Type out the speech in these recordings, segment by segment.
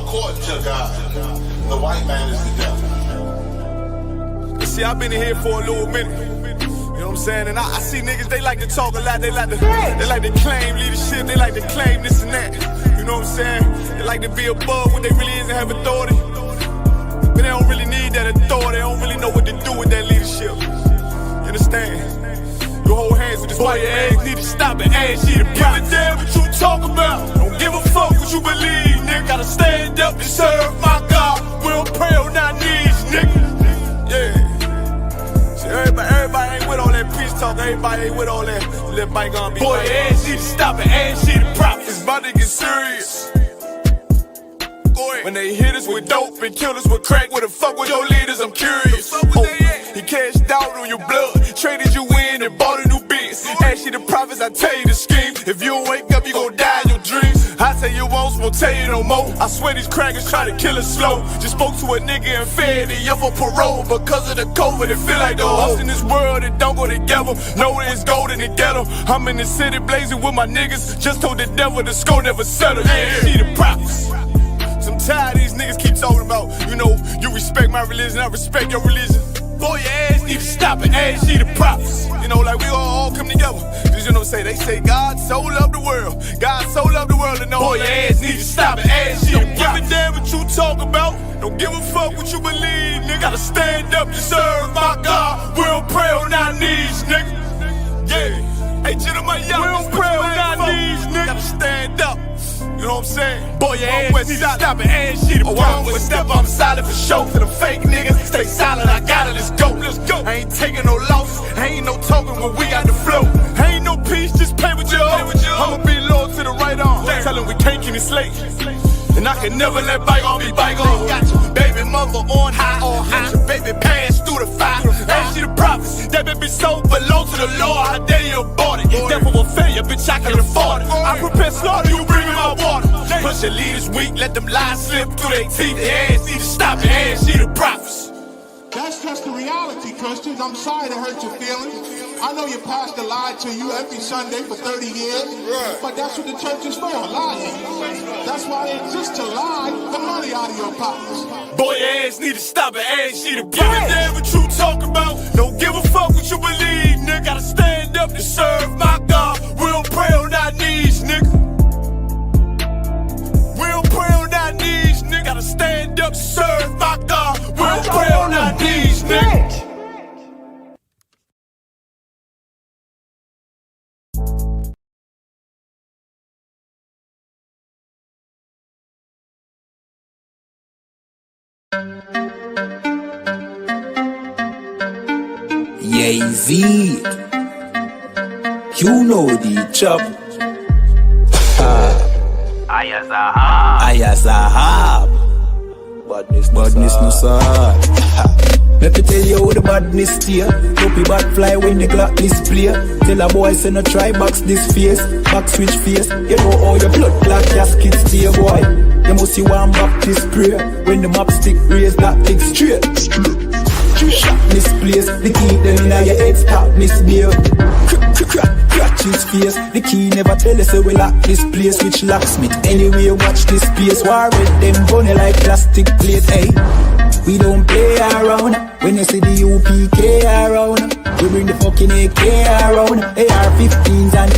According to God, the white man is the devil. See, I've been in here for a little minute. You know what I'm saying? And I see niggas, they like to talk a lot. They like to claim leadership. They like to claim this and that. You know what I'm saying? They like to be above what they really is and have authority. But they don't really need that authority. They don't really know what to do with that leadership. You understand? You hold hands with this boy, your ass need to stop it. Ass she the give a damn what you talk about. Don't give a fuck what you believe, nigga. Gotta stand up and serve my God. We don't pray on our knees, nigga. Yeah. See, everybody ain't with all that peace talk. Everybody ain't with all that bygone be. Boy, your ass need to stop it. Ass she the prophet. It's about to get serious. When they hit us with dope and kill us with crack, where the fuck with your leaders? I'm curious. He cashed out on your blood, traded you in and bought a new biz. Ask you the prophets, I tell you the scheme. If you don't wake up, you gon' die in your dreams. I tell you once, won't tell you no more. I swear these crackers try to kill us slow. Just spoke to a nigga and fed he up for parole because of the COVID. It feel like the host in this world that don't go together. Know that it's gold in the ghetto. I'm in the city blazing with my niggas. Just told the devil the score never settle. Yeah, see the prophets. I'm tired of these niggas keep talking about, you know, you respect my religion, I respect your religion. Boy, your ass need to stop it, ass she the prophets. You know, like we all come together. Cause you know, they say God so loved the world. God so loved the world, and no, boy, your ass need to stop it, ass she the prophets. Don't give a damn what you talk about. Don't give a fuck what you believe, nigga. Gotta stand up and serve my God. We don't pray on our knees, nigga. Yeah. Hey, gentlemen, young, we don't pray on our knees, nigga. Gotta stand up. You know what I'm saying? Boy, your ass need to stop it, ass she the problem. One step, I'm silent for show. To the fake niggas, stay silent, I got it, let's go. I ain't taking no loss, ain't no talking when we got the flow. Ain't no peace, just play with your own. I'ma be loyal to the right arm. Tell him we can't keep it slate. And I can never let bygone be bygone. Got your baby mother on high, got your baby pass through the fire. Ass she the prophets, that baby so belong to the Lord. How dare you abort it? Devil will failure, bitch, I can afford it. I prepare slaughter, you bring me my water. Push your leaders weak, let them lies slip through their teeth. Their ass need to stop it, ass she the prophets. That's just the reality, Christians. I'm sorry to hurt your feelings. I know your pastor lied to you every Sunday for 30 years, but that's what the church is for, lying. That's why it exists, to lie the money out of your pockets. Boy, your ass need to stop it, ass she the give a damn what you talk about. Don't give a fuck what you believe, nigga. Gotta stand up to serve my God. We don't pray on our knees, nigga. We don't pray on our knees, nigga. Gotta stand up to serve my God. We don't pray on our knees, nigga. Z, you know the chop. Ayazahab. Badness no sir. Let me tell you how the badness steer. Dopey bad fly when the clock display. Tell a boy say no try box this face. Back switch face. You know how your blood clot casket stay, boy. You must see one Baptist prayer. When the map stick raise that big straight. Shot misplaced, the key them in your head stop misbehaved. Crack his face, the key never tell us so we lock this place. Which locksmith, anyway watch this space. War with them bunny like plastic plate, hey. We don't play around, when you see the UPK around. We bring the fucking AK around, AR-15s and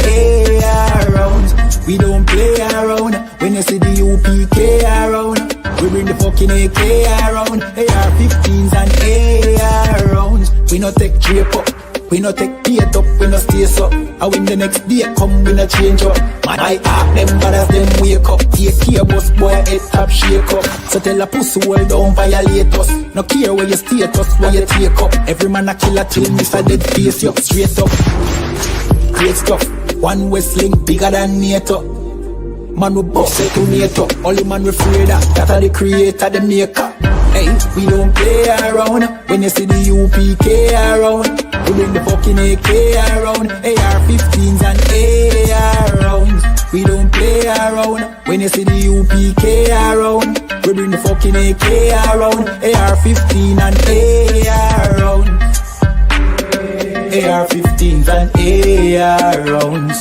AR rounds. We don't play around, when you see the UPK around. We bring the fucking AK around, AR-15s and AR rounds. We no take drape up, we no take bait up, we no stay up. And when the next day come, we no change up. Man, I ask them brothers, them wake up. AK bus boy, head top shake up. So tell a pussy hold down, violate us. No care where you status, where you take up. Every man a killer till miss a dead face you straight up. Great stuff, one Westling bigger than NATO. Man we boss it to NATO. Only man we afraid of, that are the creator, the maker. Hey, we don't play around. When you see the UPK around, we bring the fucking AK around, AR-15s and AR rounds. We don't play around. When you see the UPK around, we bring the fucking AK around, AR-15 and AR rounds. AR-15s and AR rounds.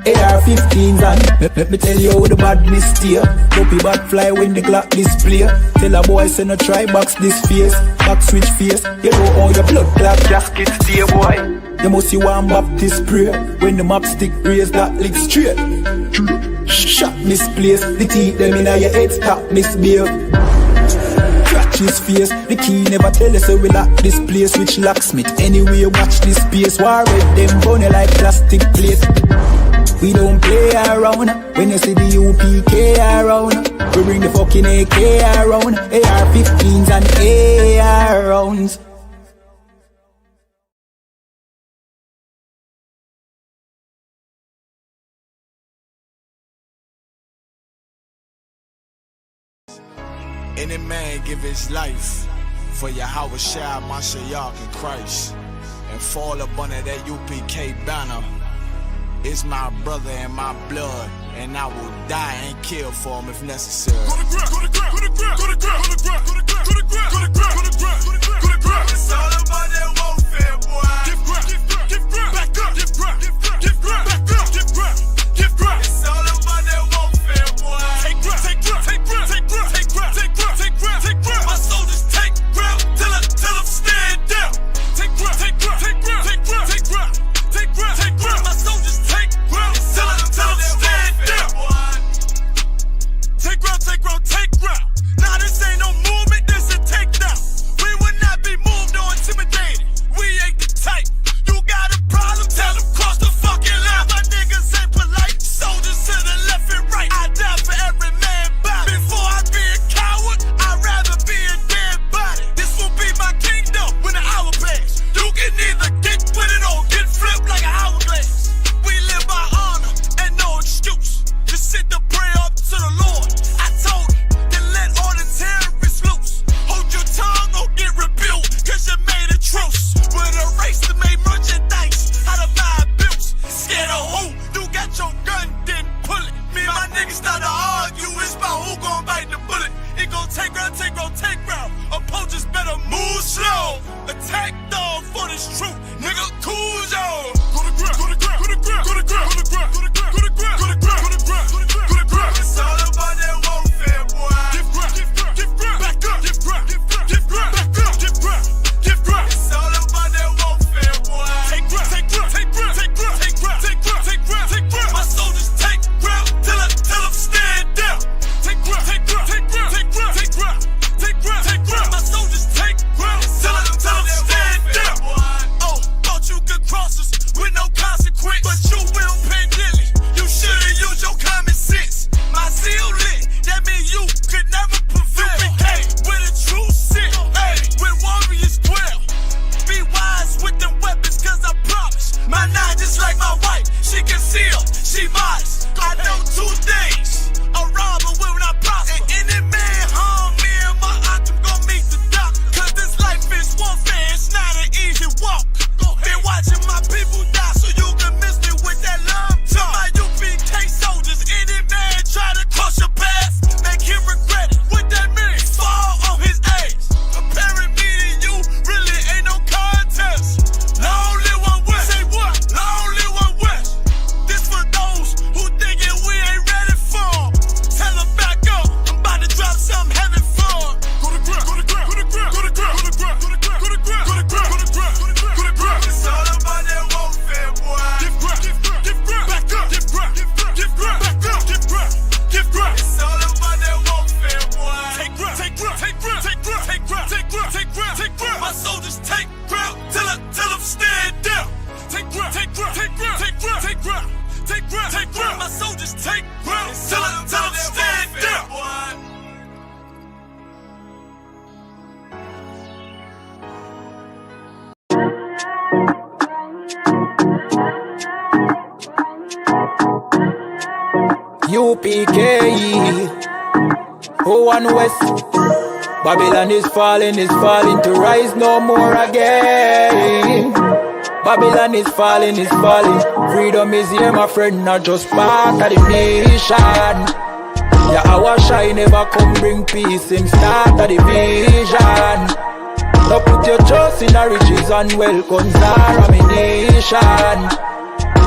AR-15s and let me tell you how the badness steer. Dopey bad fly when the Glock display. Tell a boy say no try box this face. Back switch face, you know how your blood clot gasket stay boy. You must see one Baptist prayer. When the map stick raise that lick straight. Shot misplaced, the teeth them in your head stop misbehave. Scratch his face, the key never tell us so we lock this place. Which locksmith, anyway watch this space. War red them bunny like plastic plate. We don't play around. When you see the UPK around, we bring the fucking AK around. AR-15s and AR rounds. Any man give his life for Yahweh Shai, Mashiach, and Christ, and fall up under that UPK banner. It's my brother and my blood, and I will die and kill for him if necessary. Go to ground, go to ground, go to ground, go to ground, go to ground, go to ground, go to ground, go to ground, go to ground, go to ground. It's all about that warfare, boy. Give ground, give ground, give ground, back up, give ground, give ground, give ground, back up, give ground, give ground. It's all about that warfare, boy. Take ground, take ground, take ground, take ground, take ground, take ground, take ground, take ground. My soldiers take ground till them stand down. Take ground, take ground, take ground, take ground, take ground, take ground, take ground. My soldiers take ground till them stand down. Take ground, take ground, take ground. Nah, this ain't no movement, this a takedown. We will not be moved or intimidated. We ain't the type. You got a problem, tell them cross the fucking line. My niggas ain't polite. Soldiers to the left and right. I die for every man body. Before I be a coward, I'd rather be a dead body. This will be my kingdom when the hour pass. You can either get with it or get flipped like an hourglass. We live by honor and no excuse. Just sit the prayer up to the Lord. I told him, then let all the terrorists loose. Hold your tongue or get rebuked, cause you made a truce. With a race that made merchandise out of my abuse. Scared of who? You got your gun, then pull it. Me and my niggas start to argue, it's about who gon' bite the bullet. It gon' take round, take round, take round. Opponents better move slow. Attack dog for this truth. Nigga, cool yo. Go to ground, go to ground, go to ground, go to ground, go to ground, go to ground, go to ground, go to ground, go to ground, go to ground, go to ground. It's all about that warfare, boy. Give ground, give ground, give ground, back up, give ground, give ground, give ground, back up, give ground, give ground. It's all about that warfare, boy. Take ground, take ground, take ground, take ground, take ground, take ground, take ground, take ground. My soldiers take ground till them stand down. Take ground, take ground, take ground, take ground, take ground, take ground, take ground. My soldiers take ground till them stand down. Oh, thought you could cross us with no consequence, but you will pay dearly. You should've used your common sense. My zeal lit, that means you could never prevail. Hey, with a true sit, hey, with warriors dwell. Be wise with them weapons, cause I promise. My nine just like my wife, she concealed, she modest. I know 2 things, a robber will not prosper. And any man harm me and my aunt, I'm gon' meet the doctor. Cause this life is warfare, it's not an easy walk. Been watching my people die, so you can miss me with that love talk. My UPK soldiers, any man try to cross your path, make him regret it. What that mean? Fall on his ass. Comparing me to you really ain't no contest. Long live one West. Say what? Long live one West. This for those who thinking we ain't ready for. Tell them back up, I'm about to drop something heavy for. Go to ground, go to ground, go to ground, go to ground, go to ground, go to ground, go to ground, go to ground, go to ground, go to ground. It's all about that warfare, boy. Give ground, give ground, give ground, back up, give ground, give ground, give ground, back up, give ground, give ground. It's all about that warfare, boy. Take ground, take ground, take ground, take ground, take ground, take ground, take ground, take ground. My soldiers take ground till them stand down. Take ground, take ground, take ground, take ground, take ground, take ground, take ground. My soldiers take ground till them stand down. UPK, one West. Babylon is falling to rise no more again. Babylon is falling. Freedom is here, my friend, not just part of the nation. Yeah, our shine never come bring peace in start of the vision. Now put your trust in the riches and wealth, guns are a nation.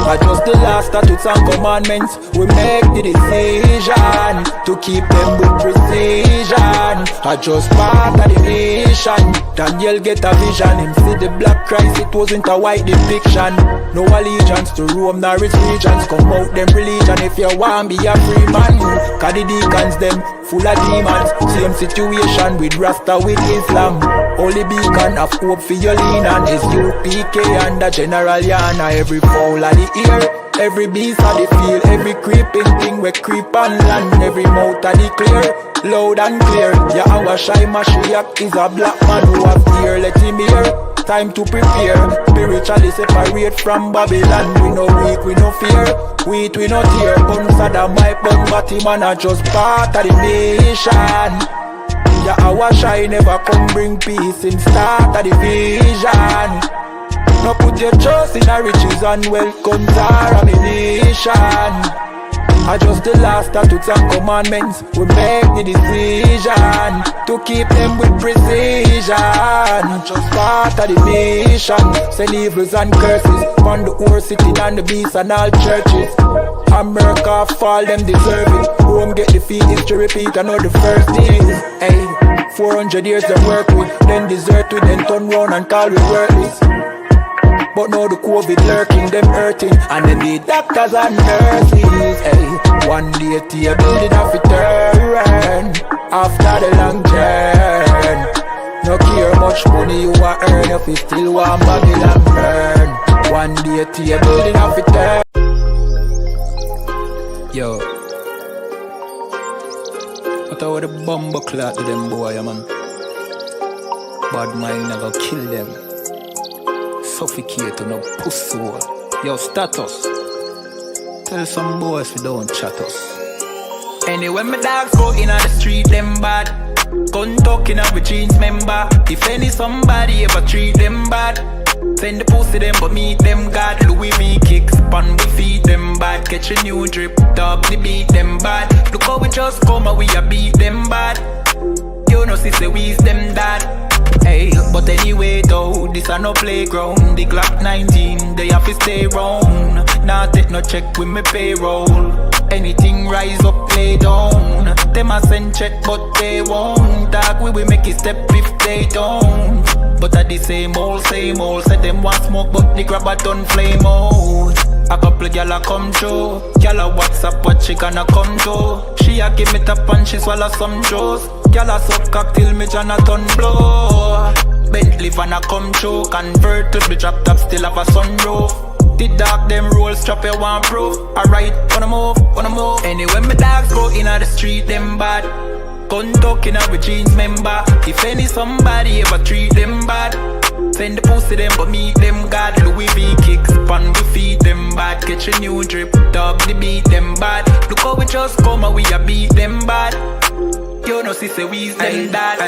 I just the last statutes and commandments. We make the decision to keep them with precision. I just part of the nation. Daniel get a vision. Him see the black Christ, it wasn't a white depiction. No allegiance to Rome nor its regions. Come out them religion if you want be a free man. Cause the deacons them full of demons. Same situation with Rasta with Islam. Only beacon of hope for your lean on is ISUPK and the General Yana. Every fowl of the ear, every beast of the field, every creeping thing we creep on land. Every mouth of the clear, loud and clear. Yeah, our shy Mashiach is a black man who have ear. Let him hear. Time to prepare. Spiritually separate from Babylon. We no weak, we no fear. We no tear. Bun Saddam, my bun Batman are just part of the nation. Yeah, our shy never come bring peace in start of the vision. No put your trust in our riches and wealth comes our ammunition. I just the last statutes and commandments. We make the decision to keep them with precision. Just part of the nation. Send evils and curses on the whole city and the beasts and all churches. America fall, them deserve it. Rome get defeat, history repeat, I know the first days. Hey, 400 years they work with, then desert with, then turn round and call we worthless. But now the COVID lurking, them hurting, and then the doctors and nurses. Hey, one day to your building have to turn after the long journey. No care much money you want earn if you still want Babylon burn. One day to your building have to turn. Yo, what about the bomber clock to them boy, man? Bad mind never kill them. Suffocate to no pussy. Yo, status. Tell some boys we don't chat us. Anyway, my dogs go in on the street, them bad. Gun talking up with jeans member. If any somebody ever treat them bad, send the pussy them but meet them God. Louis V kicks, pan we feed them bad. Catch a new drip, dog we beat them bad. Look how we just come and we a beat them bad. You know sister we's them dad. Hey, but anyway though, this a no playground. The Glock 19, they have to stay round. Nah take no check with me payroll. Anything rise up, play down. Them a send check but they won't. Dog we make it step if they don't. But at the same old, said them want smoke but the grab a done flame out. A couple gyal a come through. Gyal a WhatsApp what she gonna come to. She a give me tap and she swallow some juice. Gyal a suck cock till me Jonathan blow. Bentley van a come through. Convertible drop top still have a sunroof. The dog them roll strap you want proof. Alright, wanna move. Anyway my dogs go in on the street them bad. Gun talking up with jeans member. If any somebody ever treat them bad, send the pussy them but meet them God. Louis V kicks, pan we feed them bad. Catch a new drip, dog they beat them bad. Look how we just come and we a beat them bad. You know sister we's them dad.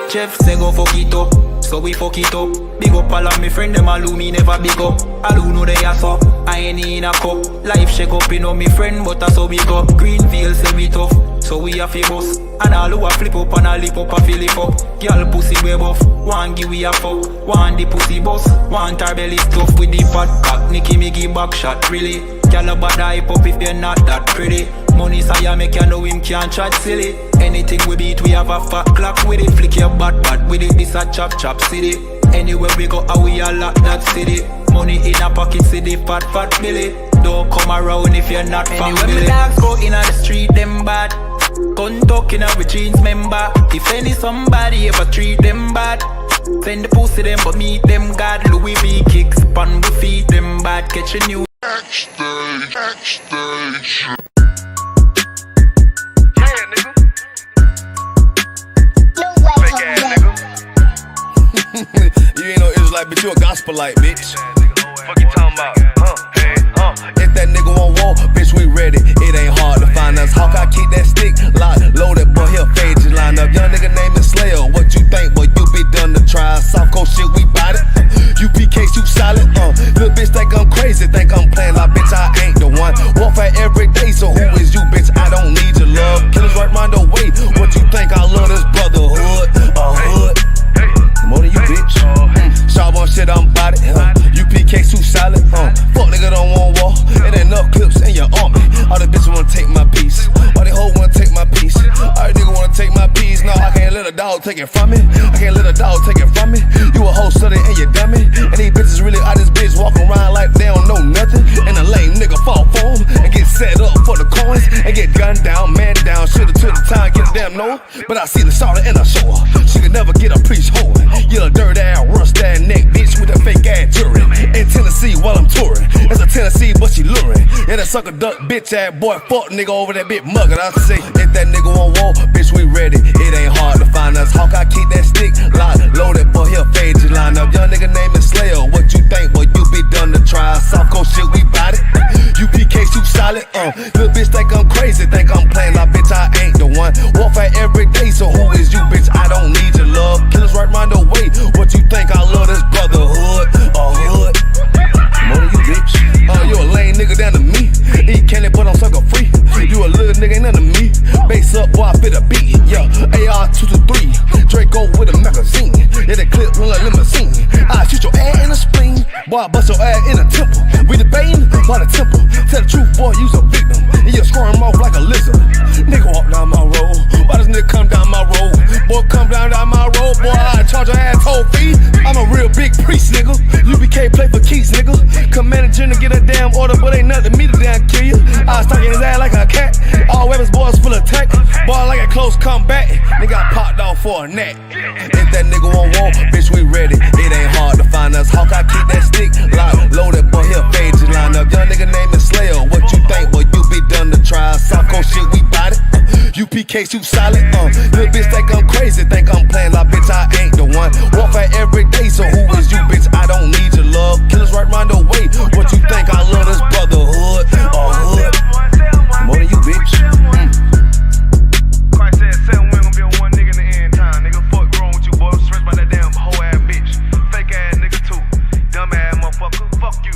Jeff say go fuck it up, so we fuck it up. Big up all of me friend them all who me never big up. All who know they are so, I ain't in a cup. Life shake up, you know me friend but I so big up. Greenfield say we tough, so we a fi bust. And all who a flip up and a lip up a fill it up. Girl pussy way buff, one give we a fuck. One the pussy boss, one her belly stuff with the fat cock. Nicky me give back shot really. Girl a bad hype up if you're not that pretty. Money say make you know him can't chat silly. Anything we beat we have a fat clock with it. Flick your bad with it, this a chop city. Anywhere we go we a lock that city. Money in a pocket city, fat Billy. Don't come around if you're not family. Anyway my dogs go in on the street them bad. Gun talking up with jeans member. If any somebody ever treat them bad, send the pussy them but meet them God. Louis V kicks, pan we feed them bad. Catch a new Backstage. Yeah, nigga. Fake ass nigga. You ain't no Israelite, but you a gospelite, bitch. Fuck you talking about? If that nigga won't walk, bitch, we ready. It ain't hard to find us. Hawk, I keep that stick locked, loaded, boy, he'll fade you line up. Young nigga name is Slayer. What you think, boy? You be done to try. Soft coast shit, we bout it. UPK, you solid. Little bitch think I'm crazy, think I'm playing like bitch, I ain't the one. Warfare every day, so who is you, bitch? I don't need your love. Killers right round the way. What you think? I love this brotherhood. Hood. More than you, bitch. Sharp on shit, I'm bout it. UPK too solid. Fuck nigga don't want war. take it from me. I can't let a dog take it from me. You a whole study and you dummy. And these bitches really out this bitch walking around like they don't know nothing. And a lame nigga fall for them and get set up for the coins and get gunned down, man down. Shoulda took the time, get a damn no. But I see the shawty and I show her. She could never get a priest hold. You a dirt ass, rust ass neck bitch with a fake ass jewelry. In Tennessee while I'm touring. It's a Tennessee, but she luring. Yeah, that sucker duck bitch ass boy fuck nigga over that bitch mugger. I say, if that nigga won't walk, bitch, we ready. It ain't hard to find us. Hawk, I keep that stick locked, loaded, boy, he'll fade you line up. Young nigga name is Slayer. What you think, boy? You be done to try. South Coast shit, we bout it. UPK, shoot solid. Little bitch think I'm crazy, think I'm playing like bitch, I ain't the one. Warfare every day, so who is you, bitch? I don't need your love. Killers right round the way. What you think? I love this brotherhood, hood. More than you, bitch. You a lame nigga down to me. Eat candy, but I'm sucker free. You a little nigga, ain't none of me. Base up, boy, I fit a beat. Yeah, AR-223. Draco with a magazine. Yeah, that clip run like limousine. I shoot your ass in the spleen. Boy, I bust your ass in a temple. We debating by the temple. Tell the truth, boy, you's a victim. And you're squirming off like a lizard. Nigga walk down my road. Why does nigga come down my road? Boy, come down my road. Boy, I charge your ass toll fee. I'm a real big priest, nigga. UPK play for keys, nigga. Commander General get a damn order, but ain't nothing to me to damn kill you. I was talking his ass like a cat. All weapons, boys full of tech. Boy, like a close comeback. Nigga got popped off for a neck. If that nigga won't walk, bitch, we ready. It ain't hard to find us. Hawk, I keep that stick locked, loaded, boy, he'll fade you line up. Young nigga name is Slayer. What you think, boy? You be done to try. South Coast shit, we bout it. UPK, shoot solid. Little bitch think I'm crazy, think I'm playing like bitch, I ain't the one. Warfare every day, so who is you, bitch? I don't need your love. Killers right round the way. What you think? I love this brotherhood, hood. More than you, bitch. Christ said 7 women gonna be on one nigga in the end time. Nigga, fuck wrong with you, boy. I'm stressed by that damn hoe ass bitch. Fake ass nigga too. Dumb ass motherfucker. Fuck you.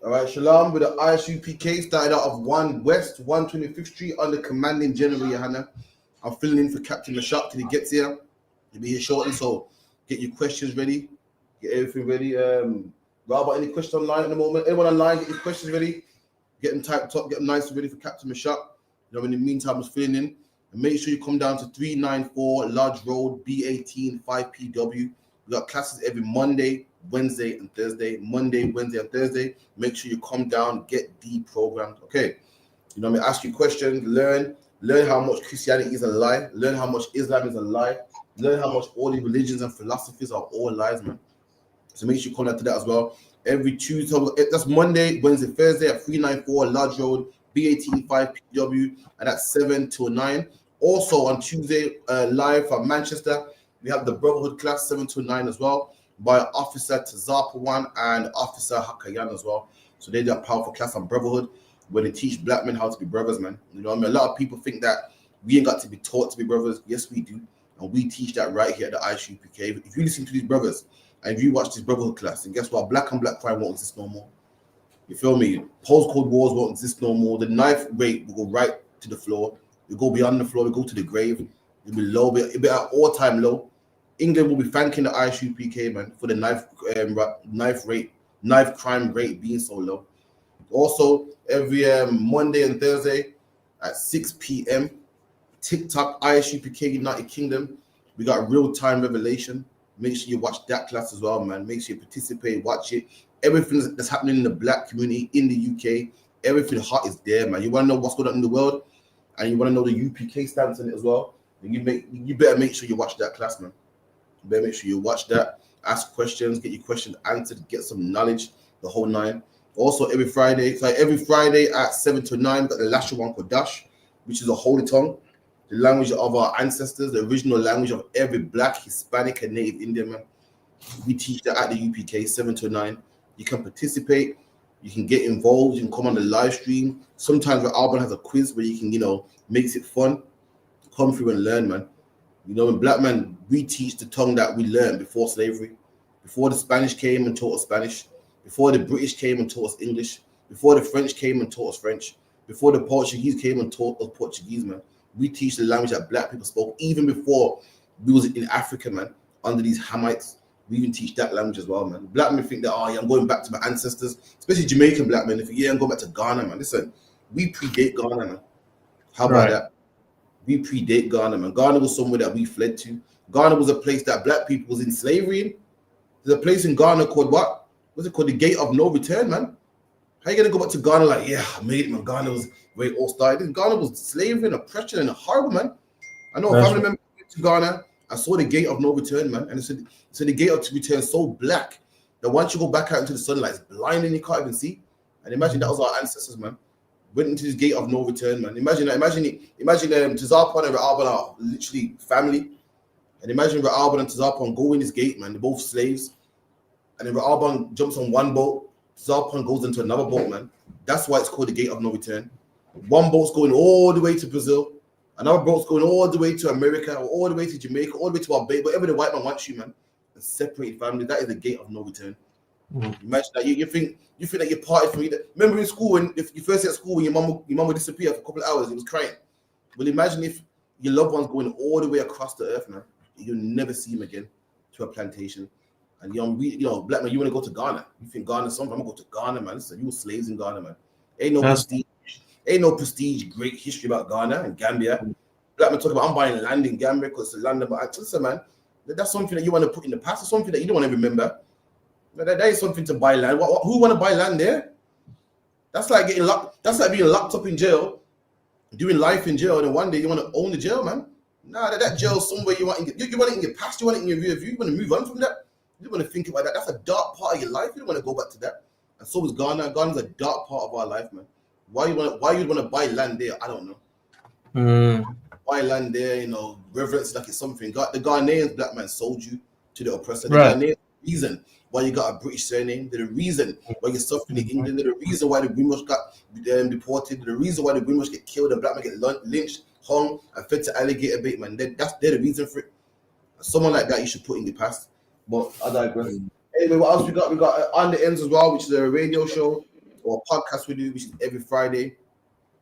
Alright, Shalom with the ISUPK started out of 1 West, 125th Street under commanding General Yohana. I'm filling in for Captain Mashak till he gets here. He'll be here shortly, so get your questions ready. Get everything ready. Robert, any questions online at the moment? Anyone online, get your questions ready. Get them typed up, get them nice and ready for Captain Mashak. You know, in the meantime, I'm filling in. And make sure you come down to 394 Lodge Road, B18, 5PW. We got classes every Monday, Wednesday, and Thursday. Monday, Wednesday, and Thursday. Make sure you come down, get deprogrammed. Okay. You know what I mean? Ask you questions, learn how much Christianity is a lie, learn how much Islam is a lie, learn how much all the religions and philosophies are all lies, man. So make sure you come down to that as well. Every Tuesday, that's Monday, Wednesday, Thursday at 394 Lodge Road, B18, 5PW, and that's 7 till 9. Also on Tuesday, live from Manchester, we have the Brotherhood class 7 to 9 as well by Officer Tazapawan and Officer Hakayan as well. So they do a powerful class on Brotherhood where they teach black men how to be brothers, man. You know what I mean? A lot of people think that we ain't got to be taught to be brothers. Yes, we do. And we teach that right here at the ISUPK. If you listen to these brothers and if you watch this Brotherhood class, and guess what? Black on black crime won't exist no more. You feel me? Postcode wars won't exist no more. The knife rate will go right to the floor. It'll go beyond the floor. It'll go to the grave. It'll be low. It'll be at all-time low. England will be thanking the ISUPK, man, for the knife crime rate being so low. Also, every Monday and Thursday at 6 p.m., TikTok, ISUPK United Kingdom, we got real-time revelation. Make sure you watch that class as well, man. Make sure you participate, watch it. Everything that's happening in the black community in the UK, everything hot is there, man. You want to know what's going on in the world, and you want to know the UPK stance on it as well, then you better make sure you watch that class, man. You better make sure you watch that, ask questions, get your questions answered, get some knowledge, the whole nine. Also, every Friday at 7 to 9, we've got the Lashawan Kodash, which is a holy tongue, the language of our ancestors, the original language of every black, Hispanic, and Native Indian man. We teach that at the UPK, 7 to 9. You can participate, you can get involved, you can come on the live stream. Sometimes Alban has a quiz where you can, makes it fun. Come through and learn, man. In black man, we teach the tongue that we learned before slavery, before the Spanish came and taught us Spanish, before the British came and taught us English, before the French came and taught us French, before the Portuguese came and taught us Portuguese, man. We teach the language that black people spoke even before we was in Africa, man. under these Hamites. We even teach that language as well, man. Black men think that, oh, yeah, I'm going back to my ancestors, especially Jamaican black men. They think, yeah, I'm going back to Ghana, man. Listen, we predate Ghana, man. How about that? We predate Ghana, man. Ghana was somewhere that we fled to. Ghana was a place that black people was in slavery in. There's a place in Ghana called what? What's it called? The Gate of No Return, man. How you gonna go back to Ghana like, yeah, I made it, man. Ghana was where it all started. Ghana was slavery and oppression and horrible, man. I know a family member went to Ghana. I saw the Gate of No Return, man. And it said the Gate of Return is so black that once you go back out into the sunlight, it's blinding, you can't even see. And imagine that was our ancestors, man. Went into this Gate of No Return, man. Imagine Tazarpan and Ra'aban are literally family. And imagine Ra'aban and Tazarpan go in this gate, man. They're both slaves. And then Ra'aban jumps on one boat. Tazarpan goes into another boat, man. That's why it's called the Gate of No Return. One boat's going all the way to Brazil. Another boat's going all the way to America, or all the way to Jamaica, all the way to Barbados, wherever the white man wants you, man. And separate family. That is the Gate of No Return. Imagine that you think that you're parted from either. Remember in school when if you first at school when your mom would disappear for a couple of hours, it was crying. Well, imagine if your loved one's going all the way across the earth, man. You'll never see him again to a plantation. And black man, you want to go to Ghana? You think Ghana's something? I'm gonna go to Ghana, man. Listen, you were slaves in Ghana, man. Ain't no prestige, great history about Ghana and Gambia. Black man talk about I'm buying land in Gambia because it's land. But listen, man, that's something that you want to put in the past. It's something that you don't want to remember. That is something to buy land. Who want to buy land there? That's like getting locked. That's like being locked up in jail, doing life in jail, and then one day you want to own the jail, man. Nah, that jail somewhere you want in your past, you want it in your rear view. You want to move on from that. You don't want to think about that. That's a dark part of your life. You don't want to go back to that. And so is Ghana. Ghana's a dark part of our life, man. Why you want to buy land there? I don't know. Buy land there, reverence like it's something. The Ghanaians, black man, sold you to the oppressor. The Ghanaians, reason why you got a British surname. They're the reason why you're suffering in England. They're the reason why the Greenwash got deported. They're the reason why the Greenwash get killed. The black man get lynched, hung, and fed to alligator bait, man. They're the reason for it. Someone like that you should put in the past. But I digress. Anyway, what else we got? We got On the Ends as well, which is a radio show or a podcast we do, which is every Friday,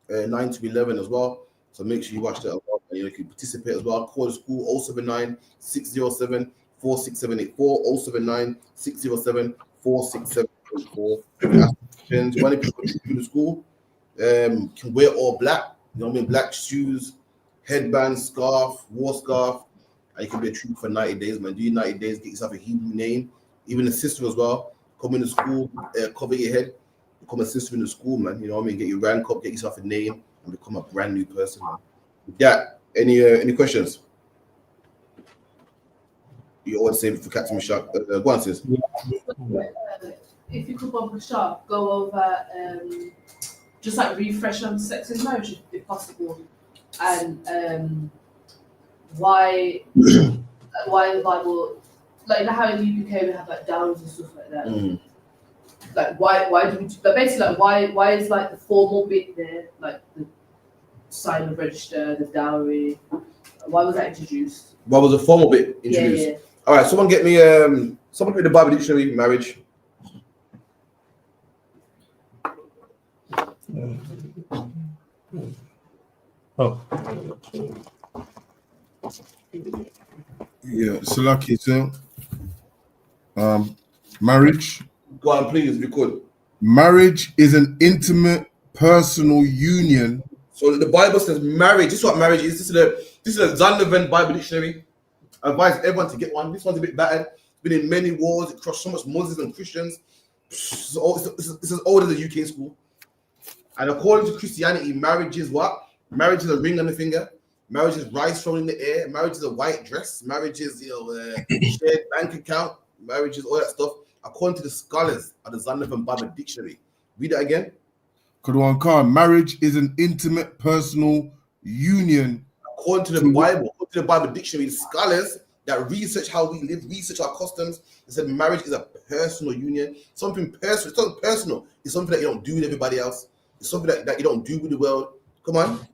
9 to 11 as well. So make sure you watch that as well. And you can participate as well. Call the school 079 607 46784 079 607 46784. You want to contribute to the school? Can wear all black. You know what I mean? Black shoes, headband, scarf, war scarf. And you can be a troop for 90 days, man. Do your 90 days, get yourself a Hebrew name. Even a sister as well. Come in the school, cover your head. Become a sister in the school, man. You know what I mean? Get your rank up, get yourself a name, and become a brand new person, man. With that, any questions? You always save it for Captain Michelle. Go on, sis. If you could, Bob Sharp, go over just like refresh on sex in marriage, if possible, and why the Bible, like how in the UK we have like dowries and stuff like that. Like why do we? But basically, like why is like the formal bit there, like the sign of register, the dowry? Why was that introduced? Why was the formal bit introduced? Yeah. All right, someone get me the Bible dictionary, marriage. Oh. Yeah, so lucky, so marriage. Go on, please, if you could. Marriage is an intimate, personal union. So the Bible says marriage. This is what marriage is. This is a Zondervan Bible dictionary. I advise everyone to get one. This one's a bit battered. It's been in many wars. It crushed so much Muslims and Christians. It's as old as the UK school. And according to Christianity, marriage is what? Marriage is a ring on the finger. Marriage is rice thrown in the air. Marriage is a white dress. Marriage is shared bank account. Marriage is all that stuff. According to the scholars of the Zondervan Bible dictionary. Read it again. Marriage is an intimate, personal union. According to the Bible dictionary, the scholars that research how we live, research our customs, they said marriage is a personal union. Something personal. It's not personal. It's something that you don't do with everybody else. It's something that you don't do with the world. Come on.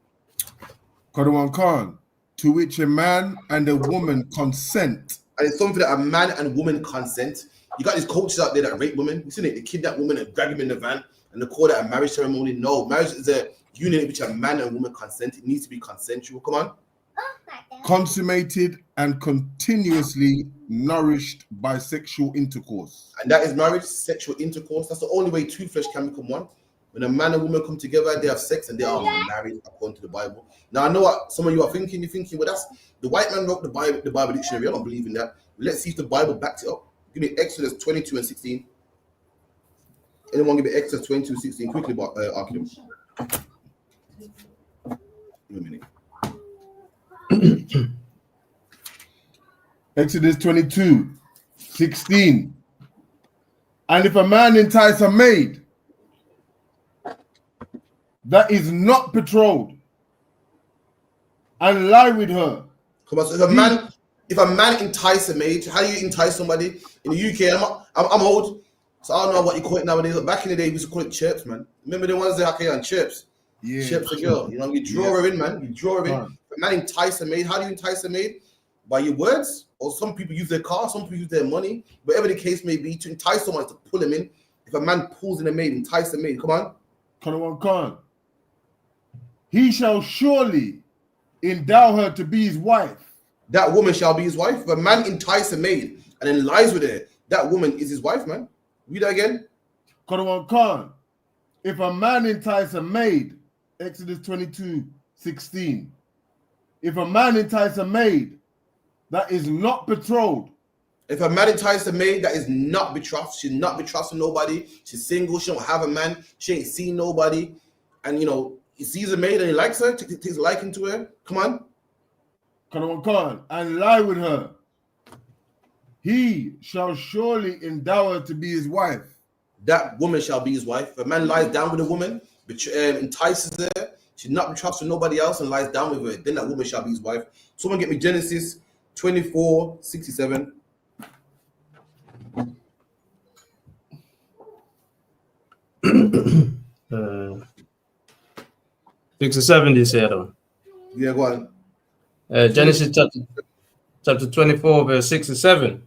Qadwan Khan, to which a man and a woman consent. And it's something that a man and woman consent. You got these coaches out there that rape women. You seen it? They kidnap women and drag them in the van and they call that a marriage ceremony. No, marriage is a union in which a man and woman consent. It needs to be consensual. Come on. consummated and continuously nourished by sexual intercourse. And that is marriage, sexual intercourse. That's the only way two flesh can become one. When a man and woman come together, they have sex and they are married according to the Bible. Now I know what some of you are thinking. You're thinking, well, that's the white man wrote the Bible dictionary. I don't believe in that. Let's see if the Bible backs it up. Give me Exodus 22 and 16. Anyone give me Exodus 22 and 16 quickly, Arkham? Give me a minute. Exodus 22, 16. And if a man entice a maid that is not betrothed and lie with her. Come on, so if a man entice a maid, how do you entice somebody? In the UK, I'm old, so I don't know what you call it nowadays. But back in the day, we used to call it chirps, man. Remember the ones that are chirps? Yeah. Chirps a girl. You know, you draw her in, man. You draw her in. If a man entice a maid, how do you entice a maid? By your words, or some people use their car, some people use their money, whatever the case may be, to entice someone, to pull him in. If a man pulls in a maid, entice a maid, come on. Come on. He shall surely endow her to be his wife. That woman shall be his wife. If a man entice a maid and then lies with her, that woman is his wife, man. Read that again. Con. If a man entice a maid, Exodus 22, 16. If a man entice a maid that is not betrothed. If a man entices a maid that is not betrothed, she's not betrothed to nobody, she's single, she don't have a man, she ain't seen nobody, and you know, he sees a maid and he likes her, takes a liking to her, come on. Come, and lie with her. He shall surely endow her to be his wife. That woman shall be his wife. If a man lies down with a woman, entices her, she's not betrothed to nobody else and lies down with her, then that woman shall be his wife. Someone get me Genesis 24, 67. Uh, 67, you said. Yeah, go on. Genesis chapter 24, verse 6 and 7.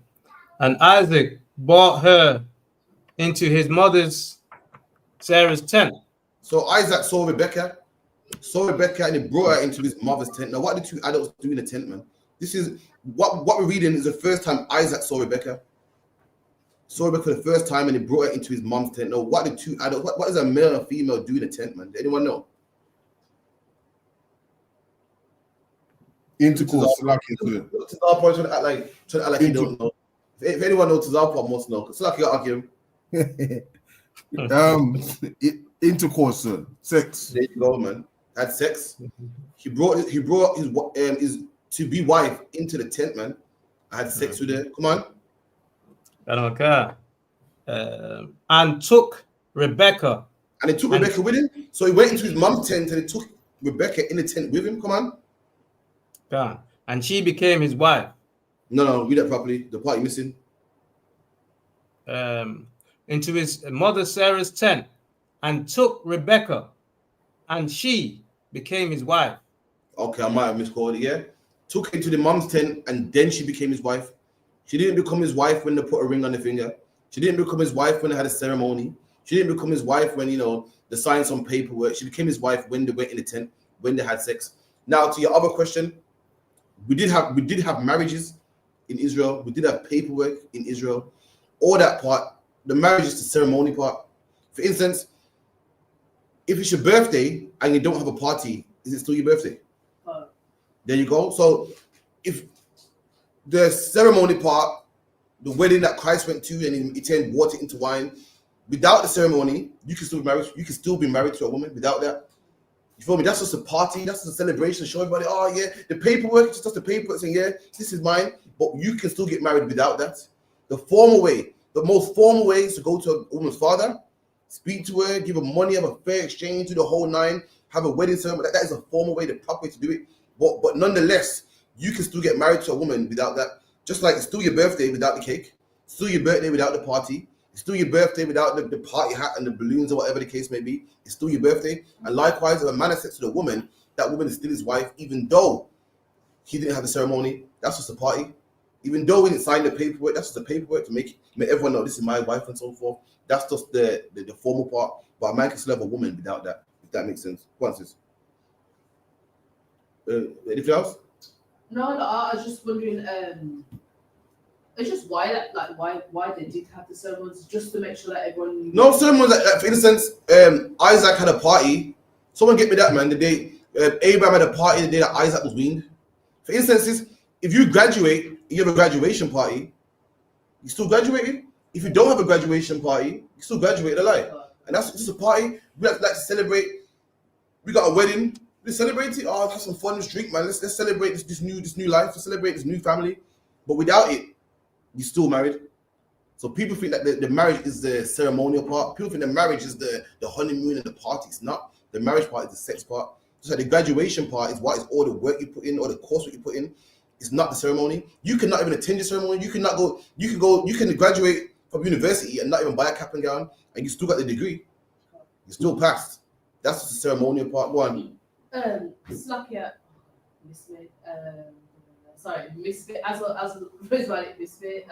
And Isaac brought her into his mother's Sarah's tent. So Isaac saw Rebecca and he brought her into his mother's tent. Now, what did two adults do in the tent, man? This is what we're reading is the first time Isaac saw Rebecca. Saw Rebecca the first time and he brought her into his mom's tent. Now, what did two adults, what does a male and female do in a tent, man? Does anyone know? Intercourse. Tazar trying to act like he don't know. If anyone knows, Tazar must know. It's like you argue him. Intercourse, sir. Sex. There you go, man. Had sex. He brought his to be wife into the tent, man. I had sex with her. Come on. I don't care. And took Rebecca. And he took Rebecca with him. So he went into his mom's tent and he took Rebecca in the tent with him. Come on. Yeah. And she became his wife. No, read that properly. The part you're missing. Into his mother Sarah's tent and took Rebecca, and she became his wife. Okay, I might have miscalled it, yeah. Took her to the mom's tent and then she became his wife. She didn't become his wife when they put a ring on the finger. She didn't become his wife when they had a ceremony. She didn't become his wife when, they signed some paperwork. She became his wife when they went in the tent, when they had sex. Now, to your other question, we did have marriages in Israel. We did have paperwork in Israel. All that part, the marriage is the ceremony part. For instance, if it's your birthday and you don't have a party, is it still your birthday? There you go. So if the ceremony part, the wedding that Christ went to and he turned water into wine, without the ceremony, you can still be married. You can still be married to a woman without that. You feel me? That's just a party. That's just a celebration. Show everybody, oh yeah, the paperwork, it's just the paperwork saying, yeah, this is mine. But you can still get married without that. The formal way, the most formal way is to go to a woman's father, speak to her, give her money, have a fair exchange, do the whole nine, have a wedding ceremony. That is a formal way, the proper way to do it. But nonetheless, you can still get married to a woman without that. Just like it's still your birthday without the cake, it's still your birthday without the party, it's still your birthday without the party hat and the balloons or whatever the case may be. It's still your birthday. And likewise, if a man has sex with a woman, that woman is still his wife, even though he didn't have the ceremony. That's just a party. Even though we didn't sign the paperwork, that's just the paperwork to make everyone know this is my wife and so forth. That's just the formal part. But a man can still have a woman without that, if that makes sense. Go on, sis. Anything else? No, I was just wondering. It's just why that, like, why they did have the ceremonies, just to make sure that everyone. No ceremonies like for instance, Isaac had a party. Someone get me that, man. The day Abraham had a party, the day that Isaac was weaned. For instance, if you graduate, you have a graduation party. You still graduated. If you don't have a graduation party, you still graduated alive. And that's just a party. We like to celebrate. We got a wedding. We celebrate it. Oh, have some fun. Let's drink, man. Let's celebrate this new life. Let's celebrate this new family. But without it, you're still married. So people think that the marriage is the ceremonial part. People think the marriage is the honeymoon and the party. It's not. The marriage part is the sex part. So the graduation part is what is all the work you put in, or the coursework you put in. It's not the ceremony. You cannot even attend the ceremony. You cannot go. You can graduate from university and not even buy a cap and gown, and you still got the degree. You still passed. That's the ceremonial part. Go on. Slakia, Misfit. Sorry, Misfit. As Israelite Misfit.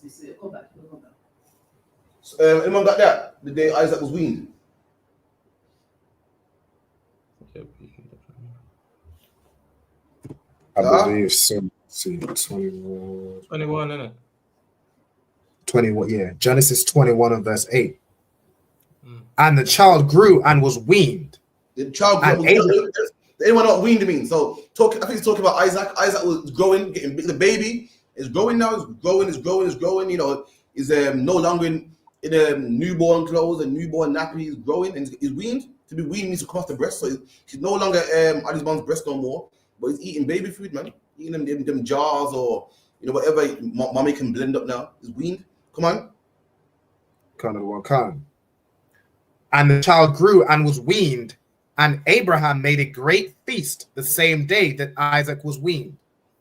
Misfit. Go back. Anyone got that? The day Isaac was weaned. I believe so. See, 21. 21, innit? 21, yeah. Genesis 21 and verse 8. And the child grew and was weaned. The child grew. Anyone know what weaned means? So I think he's talking about Isaac. Isaac was growing, getting big. The baby is growing now. It's growing. You know, is no longer in newborn clothes and newborn nappy. He's growing and he's weaned. To be weaned means to come off the breast. So he's no longer at his mom's breast no more. But he's eating baby food, man. Eating them jars or whatever mommy can blend up now. He's weaned. Come on. And the child grew and was weaned, and Abraham made a great feast the same day that Isaac was weaned.